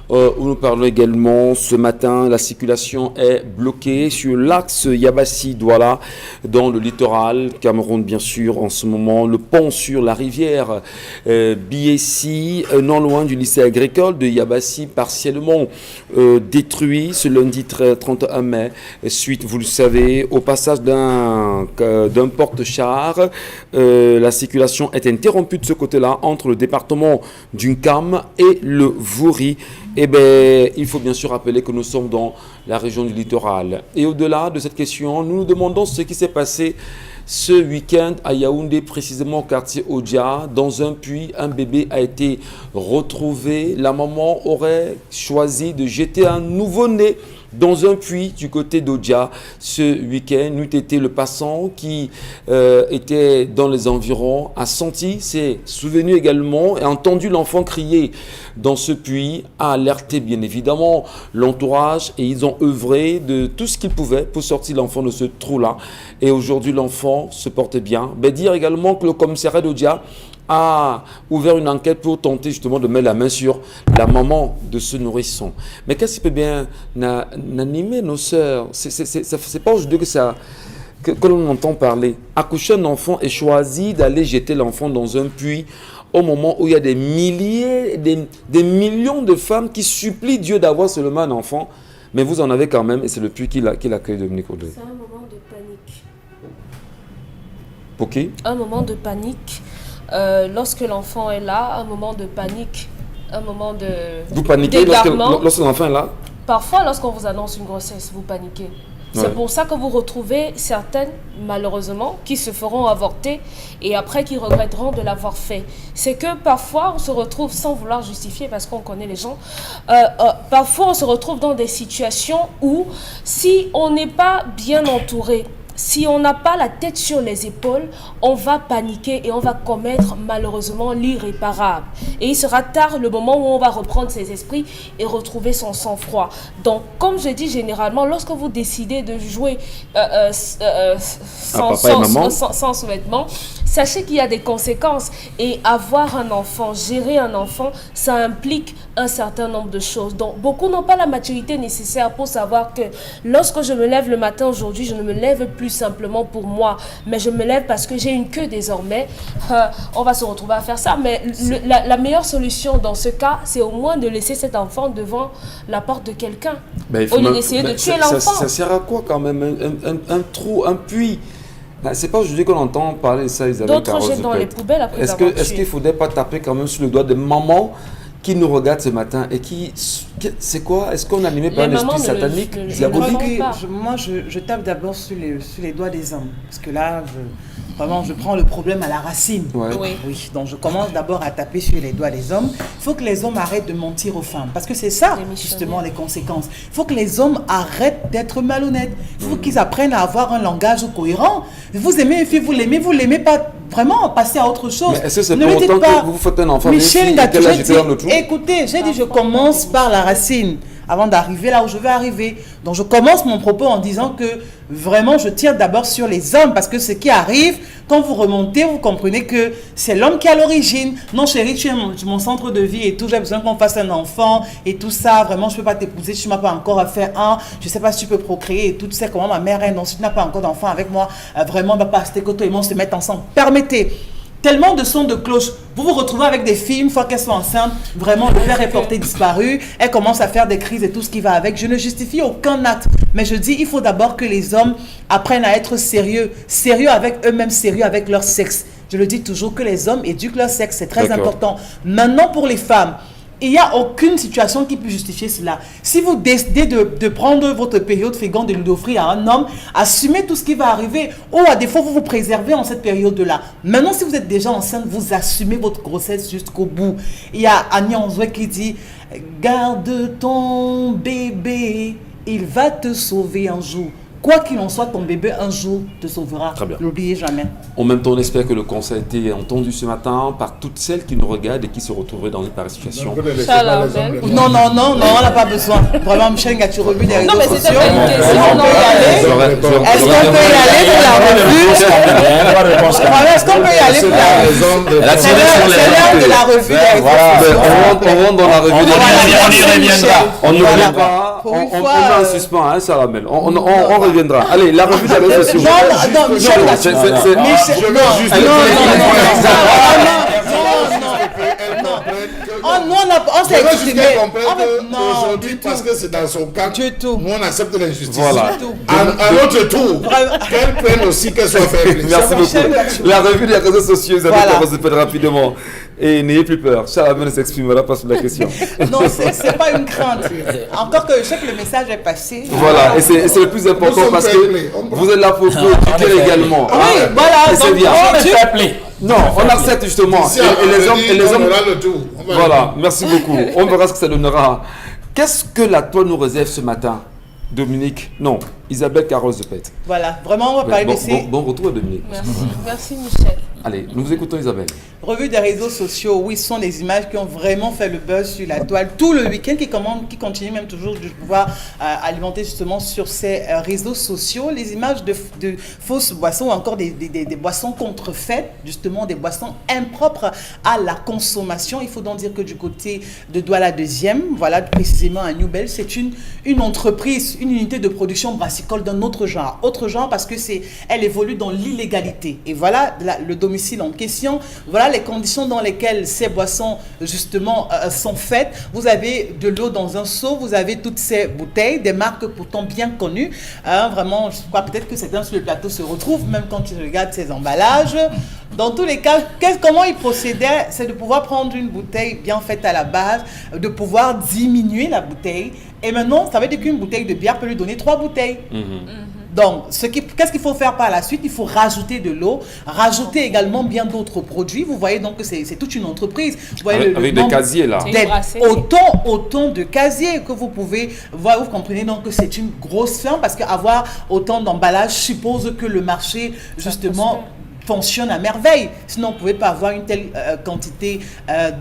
où nous parlons également ce matin, la circulation est bloquée sur l'axe Yabassi-Douala dans le littoral Cameroun bien sûr en ce moment. Le pont sur la rivière Biessi, non loin du lycée agricole de Yabassi, partiellement détruit ce lundi 31 mai suite, vous le savez, au passage d'un porte-char. La circulation est interrompue de ce côté-là entre le département d'Unkam et le Vouri. Eh bien, il faut bien sûr rappeler que nous sommes dans la région du littoral. Et au-delà de cette question, nous nous demandons ce qui s'est passé ce week-end à Yaoundé, précisément au quartier Odia. Dans un puits, un bébé a été retrouvé. La maman aurait choisi de jeter un nouveau-né dans un puits du côté d'Odja ce week-end. Nous été le passant qui était dans les environs a senti, s'est souvenu également et a entendu l'enfant crier dans ce puits, a alerté bien évidemment l'entourage et ils ont œuvré de tout ce qu'ils pouvaient pour sortir l'enfant de ce trou-là. Et aujourd'hui, l'enfant se porte bien. Mais dire également que le commissariat d'Odja a ouvert une enquête pour tenter justement de mettre la main sur la maman de ce nourrisson. Mais qu'est-ce qui peut bien animer nos sœurs? C'est pas aujourd'hui que l'on entend parler. Accoucher un enfant et choisir d'aller jeter l'enfant dans un puits au moment où il y a des milliers, des millions de femmes qui supplient Dieu d'avoir seulement un enfant. Mais vous en avez quand même, et c'est le puits qui l'accueille, Dominique Audrey. C'est un moment de panique. Ok. Un moment de panique. Lorsque l'enfant est là, un moment de panique, un moment de vous paniquez lorsque l'enfant est là? Parfois, lorsqu'on vous annonce une grossesse, vous paniquez. C'est pour ça que vous retrouvez certaines, malheureusement, qui se feront avorter et après qui regretteront de l'avoir fait. C'est que parfois, on se retrouve, sans vouloir justifier, parce qu'on connaît les gens, parfois on se retrouve dans des situations où, si on n'est pas bien entouré, si on n'a pas la tête sur les épaules, on va paniquer et on va commettre malheureusement l'irréparable. Et il sera tard le moment où on va reprendre ses esprits et retrouver son sang-froid. Donc, comme je dis généralement, lorsque vous décidez de jouer sans sous-vêtements, sachez qu'il y a des conséquences. Et avoir un enfant, gérer un enfant, ça implique un certain nombre de choses. Donc, beaucoup n'ont pas la maturité nécessaire pour savoir que lorsque je me lève le matin aujourd'hui, je ne me lève plus simplement pour moi, mais je me lève parce que j'ai une queue désormais. On va se retrouver à faire ça, mais la meilleure solution dans ce cas, c'est au moins de laisser cet enfant devant la porte de quelqu'un, au lieu d'essayer de tuer l'enfant. Ça sert à quoi quand même un trou, un puits? C'est pas aujourd'hui qu'on entend parler de ça, Isabelle. D'autres jettent dans les poubelles après avoir tué. Est-ce qu'il ne faudrait pas taper quand même sur le doigt des mamans qui nous regardent ce matin et c'est quoi? Est-ce qu'on est animé par un esprit satanique, diabolique? Moi, je tape d'abord sur les doigts des hommes. Parce que là, vraiment, je prends le problème à la racine. Ouais. Oui. Donc, je commence d'abord à taper sur les doigts des hommes. Il faut que les hommes arrêtent de mentir aux femmes. Parce que c'est ça, justement, les conséquences. Il faut que les hommes arrêtent d'être malhonnêtes. Il faut qu'ils apprennent à avoir un langage cohérent. Vous aimez une fille, vous l'aimez pas. Vraiment, passer à autre chose. Mais est-ce que c'est pour autant que vous faites un enfant? Michel, écoutez, j'ai dit je commence par la racine avant d'arriver là où je veux arriver. Donc je commence mon propos en disant que vraiment je tire d'abord sur les hommes parce que ce qui arrive, quand vous remontez, vous comprenez que c'est l'homme qui est à l'origine. Non chérie, tu es mon centre de vie et tout, j'ai besoin qu'on fasse un enfant et tout ça. Vraiment, je ne peux pas t'épouser, tu ne m'as pas encore fait un. Je ne sais pas si tu peux procréer et tout. Tu sais comment ma mère est. Non, si tu n'as pas encore d'enfant avec moi, vraiment, on ne va pas rester que toi et moi, on se mettre ensemble. Permettez. Tellement de sons de cloche. Vous vous retrouvez avec des filles, une fois qu'elles sont enceintes, vraiment, le père est porté disparu, elle commence à faire des crises et tout ce qui va avec. Je ne justifie aucun acte, mais je dis, il faut d'abord que les hommes apprennent à être sérieux avec eux-mêmes, sérieux avec leur sexe. Je le dis toujours, que les hommes éduquent leur sexe, c'est très important. Maintenant, pour les femmes, il n'y a aucune situation qui peut justifier cela. Si vous décidez de prendre votre période féconde et de l'offrir à un homme, assumez tout ce qui va arriver. Ou à défaut, vous vous préservez en cette période-là. Maintenant, si vous êtes déjà enceinte, vous assumez votre grossesse jusqu'au bout. Il y a Annie Anzoué qui dit « Garde ton bébé, il va te sauver un jour. » Quoi qu'il en soit, ton bébé un jour te sauvera. Très bien. N'oubliez jamais. En même temps, on espère que le conseil a été entendu ce matin par toutes celles qui nous regardent et qui se retrouveraient dans une pareille situation. Non, on n'a pas besoin. Vraiment, Michel, as-tu revu des réseaux sociaux? Non, mais c'était pas une question. Est-ce qu'on peut y aller pour la revue? Est-ce qu'on peut y aller pour la revue? C'est l'heure de la revue des réseaux sociaux. On rentre dans la revue des réseaux sociaux. On y reviendra. On n'oublie pas. On met en suspens, hein, ça ramène. On reviendra. Allez, la revue des réseaux sociaux. Non, Michel, on s'est exprimé. Non, du tout. Parce que c'est dans son cas. Du tout. Nous, on accepte l'injustice. Voilà. À notre tour, qu'elle prenne aussi qu'elle soit faible. Merci beaucoup. La revue des réseaux sociaux, vous avez commencé peut-être rapidement. Et n'ayez plus peur. Charles s'exprimera pas sur la question. Non, c'est pas une crainte. Encore que je sais que le message est passé. Voilà, et c'est le plus important parce que vous êtes là pour éduquer également. Oui, voilà. Et c'est bien. Non, on accepte justement. Et les hommes. Voilà, merci beaucoup. On verra ce que ça donnera. Qu'est-ce que la toile nous réserve ce matin? Dominique, non, Isabelle Carole Zepet. Voilà, vraiment, on va parler de ces... Bon retour, Dominique. Merci Michel. Allez, nous vous écoutons, Isabelle. Revue des réseaux sociaux, oui, ce sont des images qui ont vraiment fait le buzz sur la toile tout le week-end, qui continue même toujours de pouvoir alimenter justement sur ces réseaux sociaux. Les images de fausses boissons ou encore des boissons contrefaites, justement des boissons impropres à la consommation. Il faut donc dire que du côté de Douala 2e, voilà précisément à New Bell, c'est une entreprise, une unité de production brassicole d'un autre genre. Autre genre parce que elle évolue dans l'illégalité. Et voilà le domicile en question. Voilà les conditions dans lesquelles ces boissons justement sont faites. Vous avez de l'eau dans un seau, vous avez toutes ces bouteilles, des marques pourtant bien connues. Vraiment, je crois peut-être que certains sur le plateau se retrouvent, même quand ils regardent ces emballages. Dans tous les cas, comment ils procédaient, c'est de pouvoir prendre une bouteille bien faite à la base, de pouvoir diminuer la bouteille. Et maintenant, ça veut dire qu'une bouteille de bière peut lui donner 3 bouteilles. Donc, qu'est-ce qu'il faut faire par la suite? Il faut rajouter de l'eau, rajouter également bien d'autres produits. Vous voyez donc que c'est toute une entreprise. Vous voyez avec des casiers là. Autant de casiers que vous pouvez voir. Vous comprenez donc que c'est une grosse ferme parce qu'avoir autant d'emballages suppose que le marché, justement, fonctionne à merveille. Sinon, on ne pouvait pas avoir une telle quantité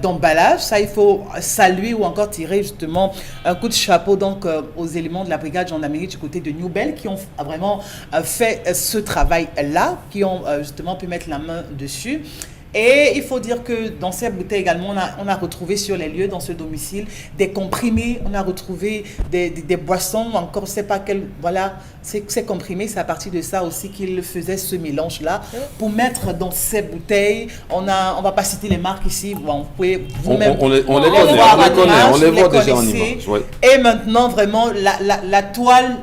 d'emballage. Ça, il faut saluer ou encore tirer justement un coup de chapeau donc, aux éléments de la brigade gendarmerie du côté de New Bell qui ont vraiment fait ce travail-là, qui ont justement pu mettre la main dessus. Et il faut dire que dans ces bouteilles également, on a retrouvé sur les lieux, dans ce domicile, des comprimés, on a retrouvé des boissons, encore je ne sais pas quel, voilà, ces comprimés, c'est à partir de ça aussi qu'ils faisaient ce mélange-là, pour mettre dans ces bouteilles, on va pas citer les marques ici, bon, vous pouvez vous-même... On les connaît, on les voit déjà en image. Ouais. Et maintenant, vraiment, la toile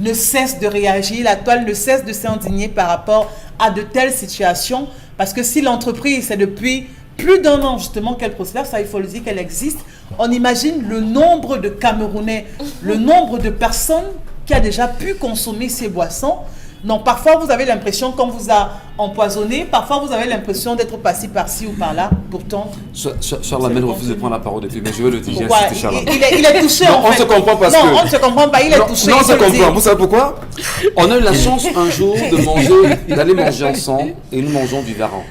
ne cesse de réagir, la toile ne cesse de s'indigner par rapport à de telles situations. Parce que si l'entreprise, c'est depuis plus d'1 an justement qu'elle prospère, ça il faut le dire qu'elle existe, on imagine le nombre de Camerounais, le nombre de personnes qui a déjà pu consommer ces boissons. Non, parfois vous avez l'impression qu'on vous a empoisonné, parfois vous avez l'impression d'être passé par-ci ou par-là, pourtant... Charles Lamel refuse de prendre la parole depuis, mais je veux le dire, j'ai Charles. Il est touché en fait. On se comprend parce que... Non, on ne se comprend pas, il est touché. Non, on se comprend, vous savez pourquoi? On a eu la chance un jour d'aller manger ensemble et nous mangeons du varan.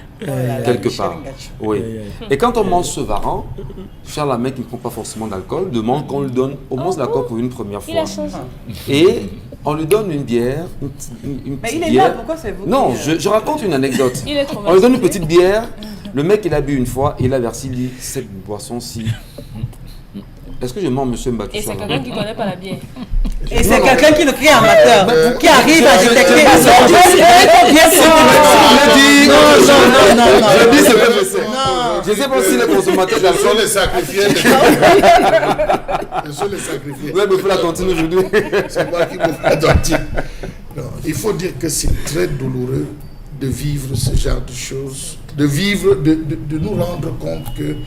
Quelque part. Oui. Et quand on mange ce varan, Charles Lamel qui ne prend pas forcément d'alcool demande qu'on lui donne au moins de l'alcool pour une première fois. Et on lui donne une bière, une mais petite il est bière. là, pourquoi c'est vous? Non, je raconte une anecdote. On lui donne une petite bière, le mec il a bu une fois, et il a versé, il dit, cette boisson-ci. Est-ce que je mens, monsieur Mbatou? Et c'est quelqu'un qui ne connaît pas la bière. Et c'est quelqu'un qui ne crie amateur, qui arrive à détecter. Non. Je dis ce que je sais. Je sais pas si les consommateurs d'alcool sont les sacrifiés. Ils sont les sacrifiés. Vous avez fait la cantine aujourd'hui. C'est moi qui me fais la cantine. Il faut dire que c'est très douloureux de vivre ce genre de choses, de nous rendre compte que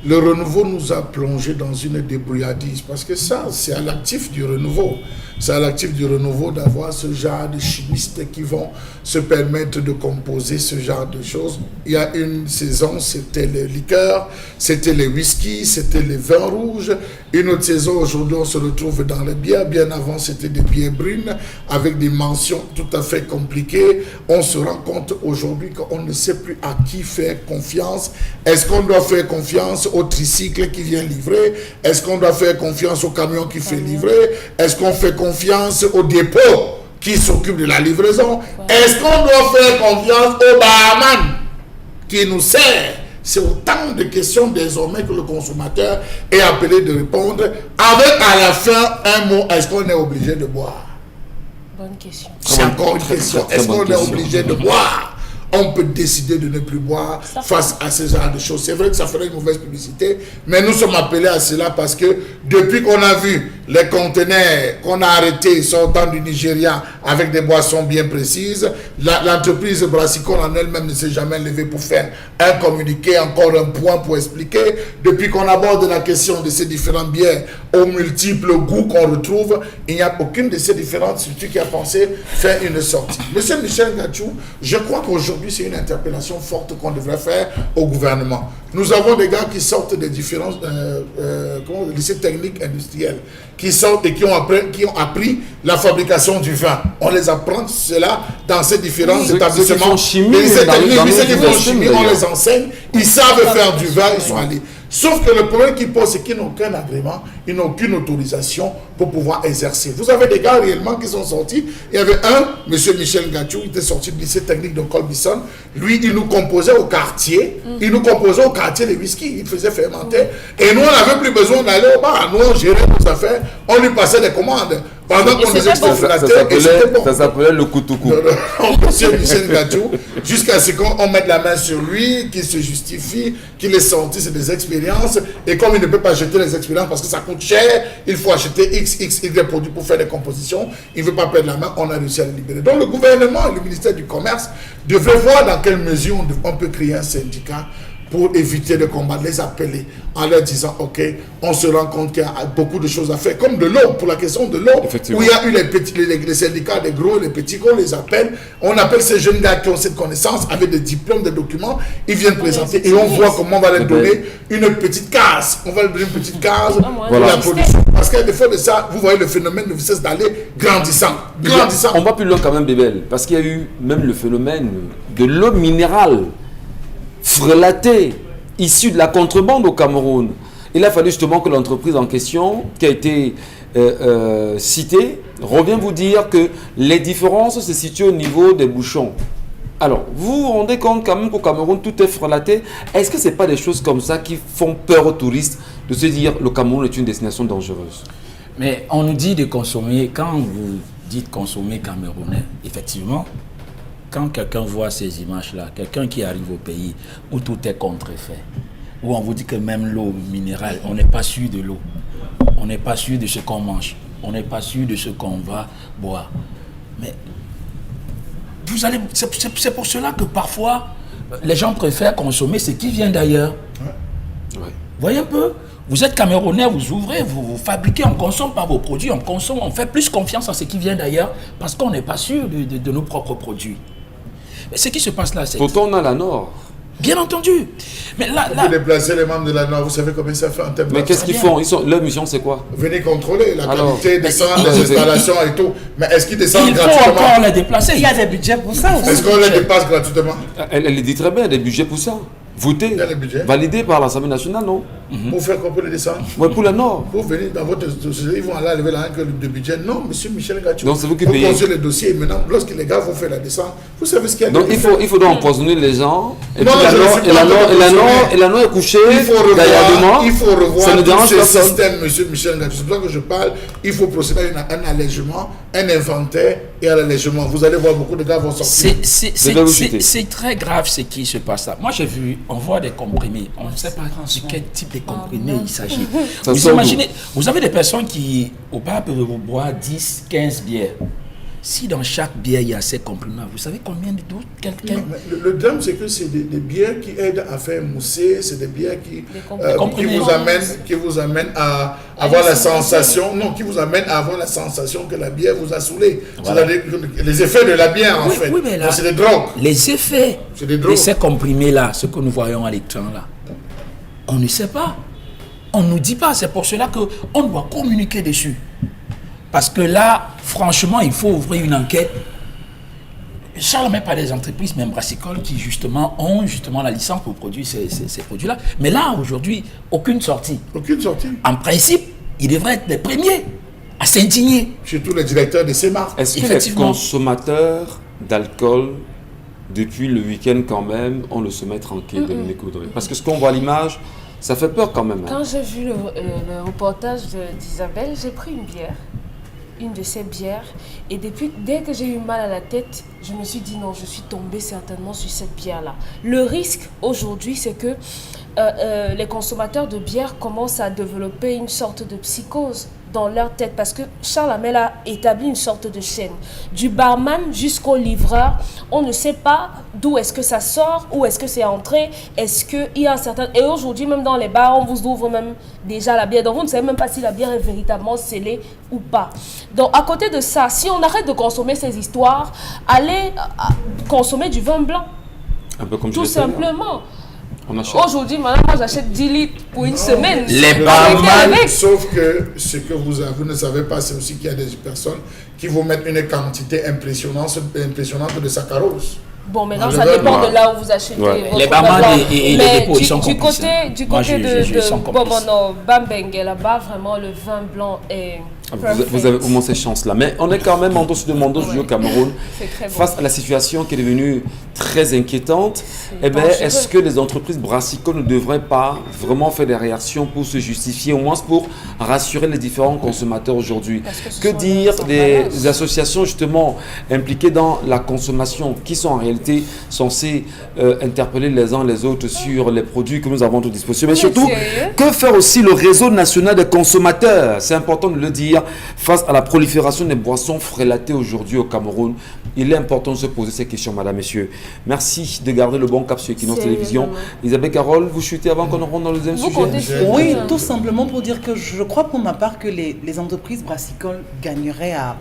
le renouveau nous a plongé dans une débrouillardise parce que ça, c'est à l'actif du renouveau. C'est à l'actif du renouveau d'avoir ce genre de chimistes qui vont se permettre de composer ce genre de choses. Il y a une saison, c'était les liqueurs, c'était les whisky, c'était les vins rouges. Une autre saison, aujourd'hui, on se retrouve dans les bières. Bien avant, c'était des bières brunes avec des mentions tout à fait compliquées. On se rend compte aujourd'hui qu'on ne sait plus à qui faire confiance. Est-ce qu'on doit faire confiance au tricycle qui vient livrer? Est-ce qu'on doit faire confiance au camion qui fait livrer? Est-ce qu'on fait confiance au dépôt qui s'occupe de la livraison? Est-ce qu'on doit faire confiance au barman qui nous sert? C'est autant de questions désormais que le consommateur est appelé de répondre avec à la fin un mot, est-ce qu'on est obligé de boire? Bonne question. C'est encore une question. Est-ce qu'on est obligé de boire? On peut décider de ne plus boire face à ce genre de choses. C'est vrai que ça ferait une mauvaise publicité, mais nous sommes appelés à cela parce que depuis qu'on a vu les conteneurs qu'on a arrêtés sortant du Nigeria avec des boissons bien précises, l'entreprise brassicole en elle-même ne s'est jamais levée pour faire un communiqué, encore un point pour expliquer. Depuis qu'on aborde la question de ces différentes bières aux multiples goûts qu'on retrouve, il n'y a aucune de ces différentes structures qui a pensé faire une sortie. Monsieur Michel Ngachou, je crois qu'aujourd'hui, aujourd'hui, c'est une interpellation forte qu'on devrait faire au gouvernement. Nous avons des gars qui sortent des différents lycées techniques industriels, qui sortent et qui ont appris la fabrication du vin. On les apprend cela dans ces différents établissements. Les lycées techniques, qui font chimie, on les enseigne, ils savent faire du vin, ils sont allés. Sauf que le problème qu'ils posent, c'est qu'ils n'ont aucun agrément, ils n'ont aucune autorisation pour pouvoir exercer. Vous avez des gars réellement qui sont sortis. Il y avait M. Michel Gatchou, il était sorti du lycée technique de Colbison. Lui, il nous composait au quartier. Il nous composait au quartier des whisky. Il faisait fermenter. Et nous, on n'avait plus besoin d'aller au bar. Nous, on gérait nos affaires. On lui passait des commandes. Pendant qu'on les exploitait, et c'était bon. Ça s'appelait le coutou-cou. Monsieur Michel Gatchou, jusqu'à ce qu'on mette la main sur lui, qu'il se justifie, qu'il ait sorti, c'est des expériences. Et comme il ne peut pas jeter les expériences parce que ça coûte cher, il faut acheter XY produits pour faire des compositions. Il ne veut pas perdre la main, on a réussi à le libérer. Donc le gouvernement et le ministère du Commerce devraient voir dans quelle mesure on peut créer un syndicat pour éviter de combattre, les appeler en leur disant, ok, on se rend compte qu'il y a beaucoup de choses à faire, comme de l'eau, pour la question de l'eau, où il y a eu les syndicats, les gros et les petits, qu'on les appelle, on appelle ces jeunes gars qui ont cette connaissance, avec des diplômes, des documents, ils viennent présenter, et on voit comment on va leur donner une petite case, on va leur donner une petite case pour la production, parce qu'à défaut de ça, vous voyez le phénomène ne cesse d'aller grandissant. On va plus loin quand même, Bébel, parce qu'il y a eu même le phénomène de l'eau minérale, frelatée, issue de la contrebande au Cameroun. Il a fallu justement que l'entreprise en question, qui a été citée, revient vous dire que les différences se situent au niveau des bouchons. Alors, vous vous rendez compte quand même qu'au Cameroun, tout est frelaté. Est-ce que ce n'est pas des choses comme ça qui font peur aux touristes de se dire le Cameroun est une destination dangereuse? Mais on nous dit de consommer, quand vous dites consommer camerounais, effectivement, quand quelqu'un voit ces images-là, quelqu'un qui arrive au pays où tout est contrefait, où on vous dit que même l'eau minérale, on n'est pas sûr de l'eau, on n'est pas sûr de ce qu'on mange, on n'est pas sûr de ce qu'on va boire. Mais vous allez, c'est pour cela que parfois, les gens préfèrent consommer ce qui vient d'ailleurs. Ouais. Voyez un peu, vous êtes Camerounais, vous ouvrez, vous fabriquez, on consomme pas vos produits, on consomme, on fait plus confiance à ce qui vient d'ailleurs parce qu'on n'est pas sûr de nos propres produits. Mais ce qui se passe là, c'est... Pourtant, on a la Nord. Bien entendu. Mais là... Vous déplacez les membres de la Nord, vous savez combien ça fait en termes de... Mais qu'est-ce qu'ils font? Leur mission, c'est quoi? Venez contrôler la qualité des centres, des installations et tout. Mais est-ce qu'ils descendent gratuitement? Il faut encore les déplacer. Il y a des budgets pour ça aussi. Est-ce qu'on les dépasse gratuitement? Elle dit très bien, il y a des budgets pour ça. Voté, validé par l'Assemblée nationale, non? Pour faire quoi pour les descendre? Oui, pour le Nord. Pour venir dans votre société, ils vont aller lever la règle de budget. Non, monsieur Michel Gatchou. Donc c'est vous qui payez. Vous posez le dossier et maintenant, lorsque les gars vont faire la descente, vous savez ce qu'il y a. Donc il faut donc empoisonner les gens. Et non, la Nord est couchée. Il faut revoir tout ce système, monsieur Michel Gatchou. C'est pour ça que je parle. Il faut procéder à un allègement, un inventaire et à l'allègement. Vous allez voir, beaucoup de gars vont sortir. C'est très grave ce qui se passe là. Moi j'ai vu, on voit des comprimés. On ne sait pas de quel type de comprimés il s'agit. Vous imaginez, vous avez des personnes qui, au bar, peuvent boire 10, 15 bières. Si dans chaque bière, il y a ces comprimés, vous savez combien de doutes le drame, c'est que c'est des bières qui aident à faire mousser, c'est des bières qui vous amènent à avoir la sensation, qui vous amènent à avoir la sensation que la bière vous a saoulé. Voilà. C'est les effets de la bière, en fait. Oui, mais là, c'est des drogues. Les effets de ces comprimés-là, ce que nous voyons à l'écran là, on ne sait pas. On ne nous dit pas. C'est pour cela qu'on doit communiquer dessus. Parce que là, franchement, il faut ouvrir une enquête. Charles met pas des entreprises, même brassicoles, qui justement ont la licence pour produire ces produits-là. Mais là, aujourd'hui, aucune sortie. Aucune sortie. En principe, ils devraient être les premiers à s'indigner. Surtout les directeurs de ces marques. Est-ce que les consommateurs d'alcool, depuis le week-end quand même, on le se met tranquille, Dominique Audrey? Parce que ce qu'on voit à l'image, ça fait peur quand même. Quand j'ai vu le reportage d'Isabelle, j'ai pris une bière. Une de ces bières, et dès que j'ai eu mal à la tête, je me suis dit non, je suis tombée certainement sur cette bière-là. Le risque aujourd'hui, c'est que les consommateurs de bière commencent à développer une sorte de psychose dans leur tête, parce que Charles Hamel a établi une sorte de chaîne. Du barman jusqu'au livreur, on ne sait pas d'où est-ce que ça sort, où est-ce que c'est entré, est-ce qu'il y a un certain... Et aujourd'hui, même dans les bars, on vous ouvre même déjà la bière, donc vous ne savez même pas si la bière est véritablement scellée ou pas. Donc à côté de ça, si on arrête de consommer ces histoires, allez consommer du vin blanc. Un peu comme tout simplement. Aujourd'hui, moi j'achète 10 litres pour une semaine. Les barman. Sauf que ce que vous ne savez pas, c'est aussi qu'il y a des personnes qui vont mettre une quantité impressionnante de saccharose. Bon, maintenant ça dépend de là où vous achetez. Les barman et les dépôts, ils sont complices. Du côté de Bambeng, là-bas, vraiment le vin blanc est... Vous avez au moins ces chances-là. Mais on est quand même en dessous de mon dos au Cameroun. Face à la situation qui est devenue très inquiétante, est-ce que les entreprises brassicoles ne devraient pas vraiment faire des réactions pour se justifier, au moins pour rassurer les différents consommateurs aujourd'hui? Que dire des associations justement impliquées dans la consommation, qui sont en réalité censées interpeller les uns les autres sur les produits que nous avons à notre disposition? Mais surtout, que faire aussi le réseau national des consommateurs? C'est important de le dire. Face à la prolifération des boissons frélatées aujourd'hui au Cameroun, il est important de se poser ces questions, madame, messieurs. Merci de garder le bon cap sur Equinox Télévision. Isabelle Carole, vous chutez avant qu'on rentre dans le deuxième sujet? Oui, tout simplement pour dire que je crois pour ma part que les entreprises brassicoles gagneraient à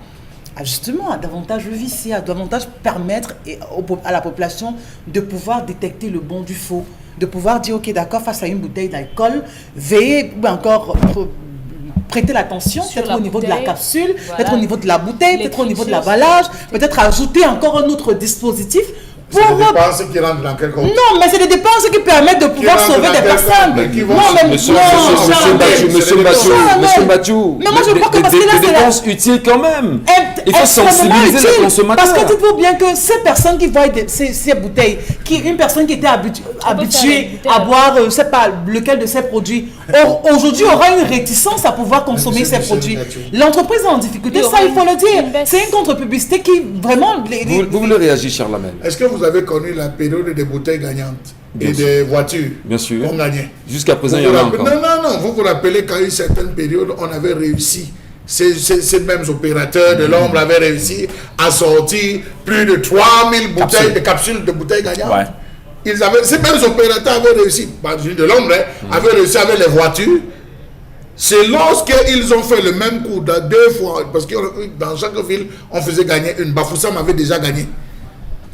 davantage levier, à davantage permettre à la population de pouvoir détecter le bon du faux, de pouvoir dire, ok, d'accord, face à une bouteille d'alcool, veillez encore... prêter l'attention, peut-être au niveau de la capsule, peut-être au niveau de la bouteille, peut-être au niveau de l'emballage, peut-être ajouter encore un autre dispositif. C'est des dépenses qui rentrent dans quel compte? Non, mais c'est des dépenses qui permettent de pouvoir sauver des personnes. Monsieur Bachou, mais moi je crois que parce que là, c'est des dépenses utiles quand même. Il faut sensibiliser les consommateurs. Parce que dites-vous bien que ces personnes qui voient ces bouteilles, une personne qui était habituée à boire, je ne sais pas lequel de ces produits, aujourd'hui aura une réticence à pouvoir consommer ces produits. L'entreprise est en difficulté, ça il faut le dire. C'est une contre-publicité qui vraiment... Vous voulez réagir, Charles Lamel? Est-ce que vous avez connu la période des bouteilles gagnantes et des voitures? Bien sûr. On gagnait. Jusqu'à présent, il y en a encore. Non. Vous vous rappelez qu'à une certaine période, on avait réussi. Ces mêmes opérateurs de l'ombre avaient réussi à sortir plus de 3000 bouteilles de capsules de bouteilles gagnantes. Ouais. Ces mêmes opérateurs avaient réussi, de l'ombre, avaient réussi avec les voitures. C'est lorsqu'ils ont fait le même coup 2 fois, parce que dans chaque ville, on faisait gagner une. Bafoussam avait déjà gagné.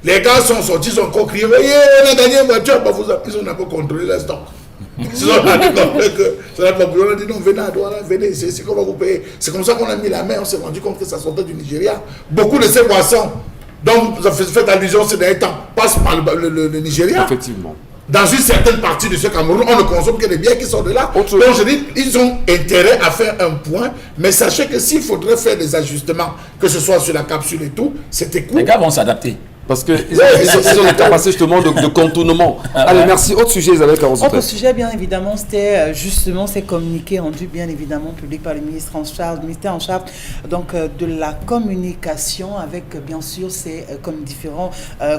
Les gars sont sortis, ils ont encore crié, voyez, on a gagné une voiture, ils ont un peu contrôlé le stock. Ils ont dit non, venez à Douala, venez, c'est qu'on va vous payer. C'est comme ça qu'on a mis la main, on s'est rendu compte que ça sortait du Nigeria. Beaucoup de ces boissons, donc vous avez fait allusion ces derniers temps, passent par le Nigeria. Effectivement. Dans une certaine partie de ce Cameroun, on ne consomme que des biens qui sortent de là. Donc je dis, ils ont intérêt à faire un point, mais sachez que s'il faudrait faire des ajustements, que ce soit sur la capsule et tout, c'était cool. Les gars vont s'adapter. Parce qu'ils ont la capacité justement de contournement. Allez, merci. Autre sujet, Isabelle Carole. Autre sujet, bien évidemment, c'était justement ces communiqués rendus, bien évidemment, publics par le ministère en charge donc, de la communication avec, bien sûr, ces différents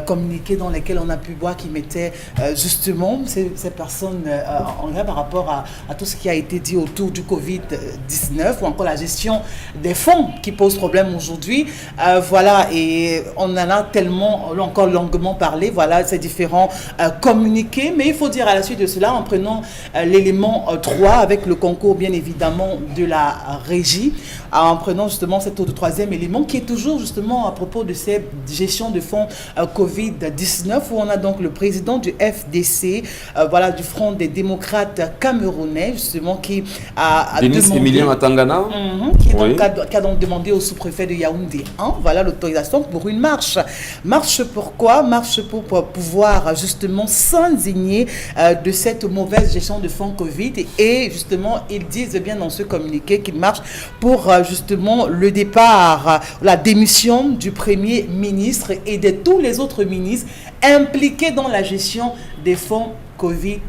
communiqués dans lesquels on a pu voir qui mettaient justement ces personnes en lien par rapport à tout ce qui a été dit autour du Covid-19 ou encore la gestion des fonds qui pose problème aujourd'hui. Voilà, et on en a tellement encore longuement parlé, voilà ces différents communiqués, mais il faut dire à la suite de cela, en prenant l'élément 3 avec le concours bien évidemment de la régie, en prenant justement cet autre troisième élément qui est toujours justement à propos de ces gestions de fonds Covid-19 où on a donc le président du FDC, voilà du Front des démocrates camerounais justement qui a Denis Emilien Atangana, qui a donc demandé au sous-préfet de Yaoundé 1, voilà l'autorisation pour une marche. Marche pourquoi? Marche pour pouvoir justement s'indigner de cette mauvaise gestion de fonds Covid et justement ils disent bien dans ce communiqué qu'ils marchent pour justement le départ, la démission du Premier ministre et de tous les autres ministres impliqués dans la gestion des fonds Covid-19.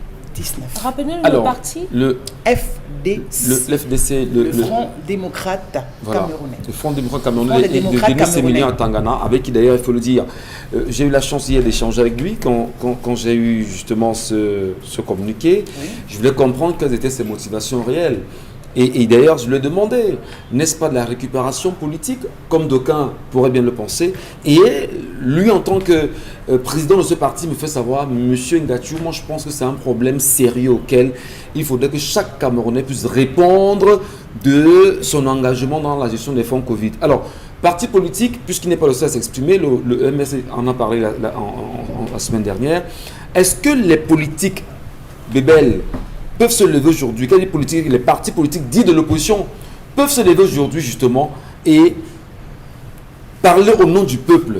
Rappelez-nous le parti. Le FDC, le Front démocrate camerounais. Le Front démocrate camerounais de Denis Emilien Atangana, avec qui d'ailleurs, il faut le dire, j'ai eu la chance hier d'échanger avec lui quand j'ai eu justement ce communiqué. Oui. Je voulais comprendre quelles étaient ses motivations réelles. Et d'ailleurs, je lui ai demandé, n'est-ce pas de la récupération politique, comme d'aucuns pourraient bien le penser. Et lui, en tant que président de ce parti, me fait savoir, Monsieur Ngathioum, moi je pense que c'est un problème sérieux auquel il faudrait que chaque Camerounais puisse répondre de son engagement dans la gestion des fonds Covid. Alors, parti politique, puisqu'il n'est pas le seul à s'exprimer, le MS en a parlé la semaine dernière. Est-ce que les politiques, Bébel, peuvent se lever aujourd'hui, les partis politiques dits de l'opposition peuvent se lever aujourd'hui justement et parler au nom du peuple,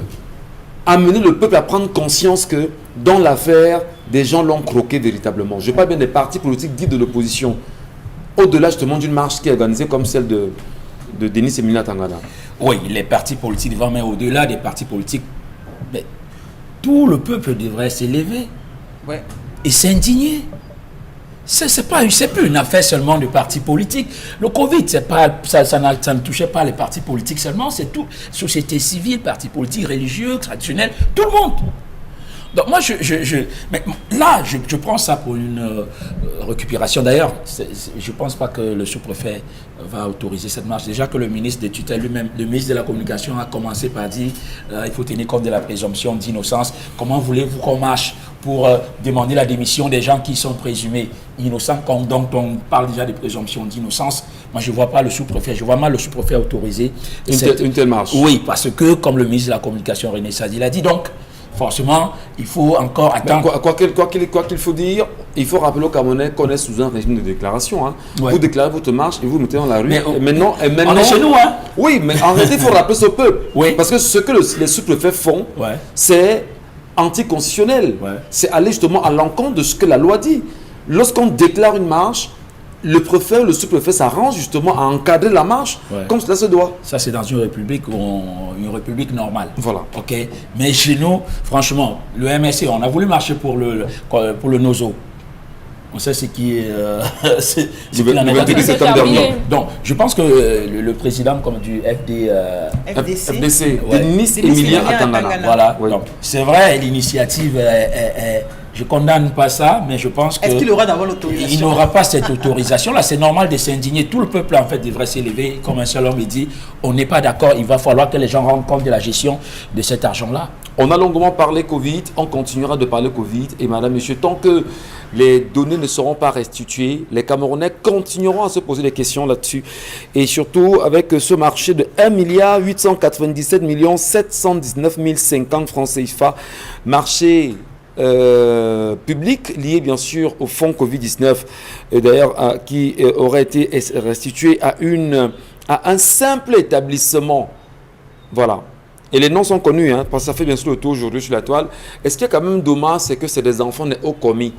amener le peuple à prendre conscience que dans l'affaire, des gens l'ont croqué véritablement. Je parle bien des partis politiques dits de l'opposition, au-delà justement d'une marche qui est organisée comme celle de Denis Emilien Tangana. Oui, les partis politiques, mais au-delà des partis politiques, tout le peuple devrait s'élever et s'indigner. C'est plus une affaire seulement de partis politiques. Le Covid, ça ne touchait pas les partis politiques seulement, c'est tout. Société civile, partis politiques, religieux, traditionnels, tout le monde. Donc moi, je prends ça pour une récupération. D'ailleurs, je ne pense pas que le sous-préfet va autoriser cette marche. Déjà que le ministre des tutelles lui-même, le ministre de la Communication a commencé par dire il faut tenir compte de la présomption d'innocence. Comment voulez-vous qu'on marche pour demander la démission des gens qui sont présumés innocents, dont on parle déjà de présomption d'innocence? Moi, je ne vois pas le sous-préfet, je vois mal le sous-préfet autoriser une telle marche. Oui, parce que, comme le ministre de la Communication, René Sadi, l'a dit, donc, forcément, il faut encore attendre. Quoi qu'il faut dire, il faut rappeler aux Camerounais qu'on est sous un régime de déclaration. Hein. Ouais. Vous déclarez votre marche et vous mettez dans la rue. Maintenant, on est chez nous. Hein. Oui, mais en réalité, il faut rappeler ce peuple. Oui. Parce que ce que les sous-préfets font, c'est anticonstitutionnel. C'est aller justement à l'encontre de ce que la loi dit. Lorsqu'on déclare une marche, le préfet ou le sous-préfet s'arrange justement à encadrer la marche comme cela se doit. Ça, c'est dans une république normale. Voilà. Ok. Mais chez nous, franchement, le MSC, on a voulu marcher pour le NOZO. On sait ce qui est. Donc, je pense que le président comme du FDC, Denis Emilien Tangana. Voilà. Donc, c'est vrai, l'initiative je condamne pas ça, mais je pense que... Est-ce qu'il aura d'abord l'autorisation? Il n'aura pas cette autorisation-là. C'est normal de s'indigner. Tout le peuple, en fait, devrait s'élever comme un seul homme et dire on n'est pas d'accord, il va falloir que les gens rendent compte de la gestion de cet argent-là. On a longuement parlé Covid, on continuera de parler Covid. Et madame, monsieur, tant que les données ne seront pas restituées, les Camerounais continueront à se poser des questions là-dessus. Et surtout avec ce marché de 1 897 719 050 francs CFA, marché public lié bien sûr au fonds Covid-19, d'ailleurs qui aurait été restitué à un simple établissement. Voilà. Et les noms sont connus, hein, parce que ça fait bien sûr le tour aujourd'hui sur la toile. Et ce qui est quand même dommage, c'est que c'est des enfants des hauts commis,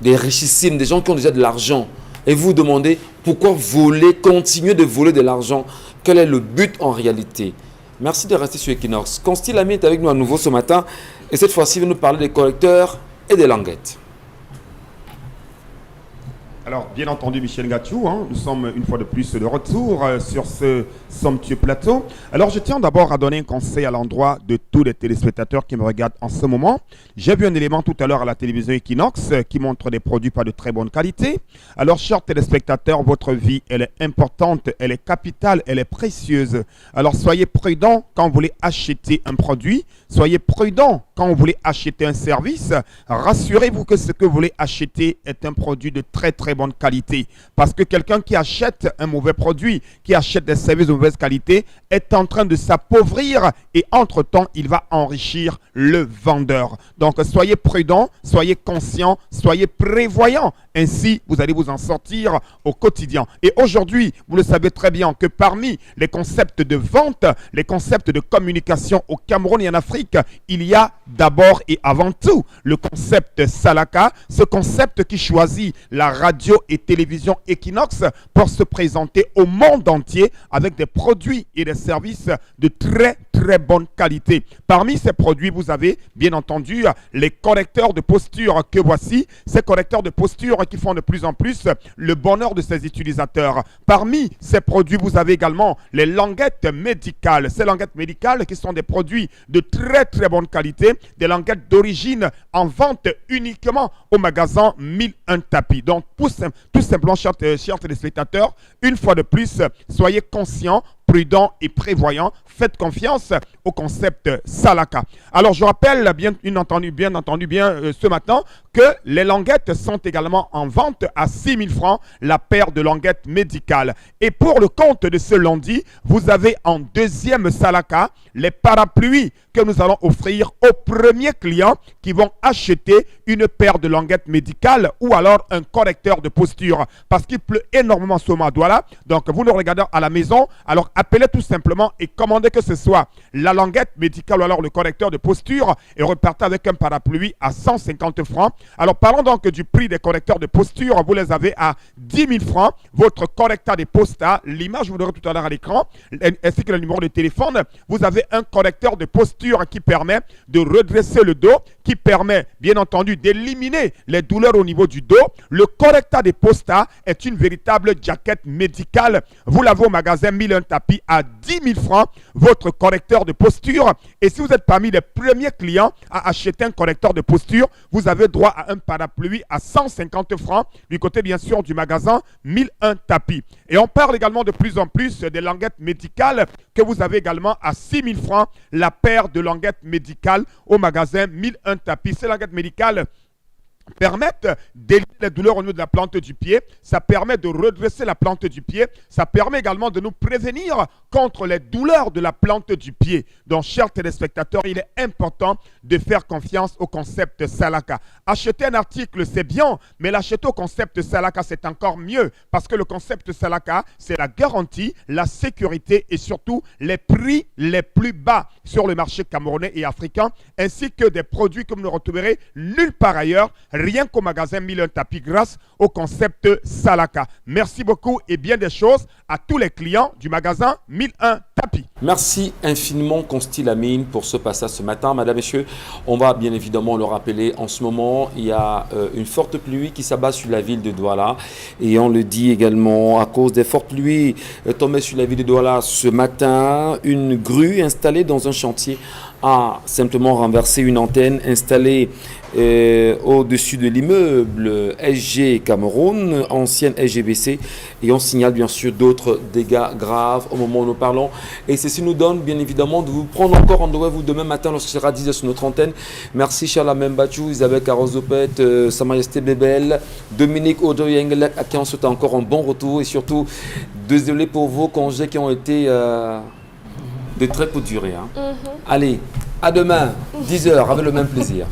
des richissimes, des gens qui ont déjà de l'argent. Et vous vous demandez pourquoi continuer de voler de l'argent? Quel est le but en réalité? Merci de rester sur Equinox. Consti Lamy est avec nous à nouveau ce matin. Et cette fois-ci, il va nous parler des collecteurs et des languettes. Alors, bien entendu, Michel Ngathioum, nous sommes une fois de plus de retour sur ce somptueux plateau. Alors, je tiens d'abord à donner un conseil à l'endroit de tous les téléspectateurs qui me regardent en ce moment. J'ai vu un élément tout à l'heure à la télévision Equinox qui montre des produits pas de très bonne qualité. Alors, chers téléspectateurs, votre vie, elle est importante, elle est capitale, elle est précieuse. Alors, soyez prudents quand vous voulez acheter un produit. Soyez prudents quand vous voulez acheter un service. Rassurez-vous que ce que vous voulez acheter est un produit de très très bonne qualité. Parce que quelqu'un qui achète un mauvais produit, qui achète des services de mauvaise qualité, est en train de s'appauvrir et entre-temps, il va enrichir le vendeur. Donc, soyez prudents, soyez conscients, soyez prévoyants. Ainsi, vous allez vous en sortir au quotidien. Et aujourd'hui, vous le savez très bien que parmi les concepts de vente, les concepts de communication au Cameroun et en Afrique, il y a d'abord et avant tout le concept Salaka, ce concept qui choisit la radio et télévision Equinox pour se présenter au monde entier avec des produits et des services de très très bonne qualité. Parmi ces produits, vous avez bien entendu les correcteurs de posture que voici. Ces correcteurs de posture qui font de plus en plus le bonheur de ses utilisateurs. Parmi ces produits, vous avez également les languettes médicales. Ces languettes médicales qui sont des produits de très très bonne qualité, des languettes d'origine en vente uniquement au magasin 1001 tapis. Donc tout simplement, chers téléspectateurs, une fois de plus, soyez conscients, prudent et prévoyant, faites confiance au concept Salaka. Alors je rappelle bien entendu ce matin que les languettes sont également en vente à 6 000 francs la paire de languettes médicales. Et pour le compte de ce lundi, vous avez en deuxième Salaka les parapluies que nous allons offrir aux premiers clients qui vont acheter une paire de languettes médicales ou alors un correcteur de posture. Parce qu'il pleut énormément sur ma Douala. Donc vous nous regardez à la maison, alors appelez tout simplement et commandez que ce soit la languette médicale ou alors le correcteur de posture et repartez avec un parapluie à 150 francs. Alors parlons donc du prix des correcteurs de posture. Vous les avez à 10 000 francs. Votre correcteur de posta, l'image vous l'aurez tout à l'heure à l'écran, ainsi que le numéro de téléphone. Vous avez un correcteur de posture qui permet de redresser le dos, qui permet bien entendu d'éliminer les douleurs au niveau du dos. Le correcteur de posta est une véritable jaquette médicale. Vous l'avez au magasin 1001 tapis à 10 000 francs, votre correcteur de posture. Et si vous êtes parmi les premiers clients à acheter un correcteur de posture, vous avez droit à un parapluie à 150 francs du côté bien sûr du magasin 1001 tapis. Et on parle également de plus en plus des languettes médicales que vous avez également à 6 000 francs la paire de languettes médicales au magasin 1001 tapis. Ces languettes médicales permettent d'éliminer les douleurs au niveau de la plante du pied, ça permet de redresser la plante du pied, ça permet également de nous prévenir contre les douleurs de la plante du pied. Donc, chers téléspectateurs, il est important de faire confiance au concept Salaka. Acheter un article, c'est bien, mais l'acheter au concept Salaka, c'est encore mieux, parce que le concept Salaka, c'est la garantie, la sécurité et surtout les prix les plus bas sur le marché camerounais et africain, ainsi que des produits que vous ne retrouverez nulle part ailleurs, rien qu'au magasin 1001 tapis grâce au concept Salaka. Merci beaucoup et bien des choses à tous les clients du magasin 1001 tapis. Merci infiniment Consti Lamine pour ce passage ce matin. Madame, Messieurs, on va bien évidemment le rappeler. En ce moment, il y a une forte pluie qui s'abat sur la ville de Douala. Et on le dit également, à cause des fortes pluies tombées sur la ville de Douala ce matin, une grue installée dans un chantier a simplement renversé une antenne installée au-dessus de l'immeuble SG Cameroun, ancienne SGBC, et on signale bien sûr d'autres dégâts graves au moment où nous parlons. Et ceci nous donne bien évidemment de vous prendre encore rendez-vous demain matin lorsque ce sera 10h sur notre antenne. Merci Charles Membachou, Isabelle Carozopet, Sa Majesté Bébel, Dominique Odoyengel, à qui on souhaite encore un bon retour et surtout désolé pour vos congés qui ont été de très courte durée. Allez, à demain, 10h, avec le même plaisir.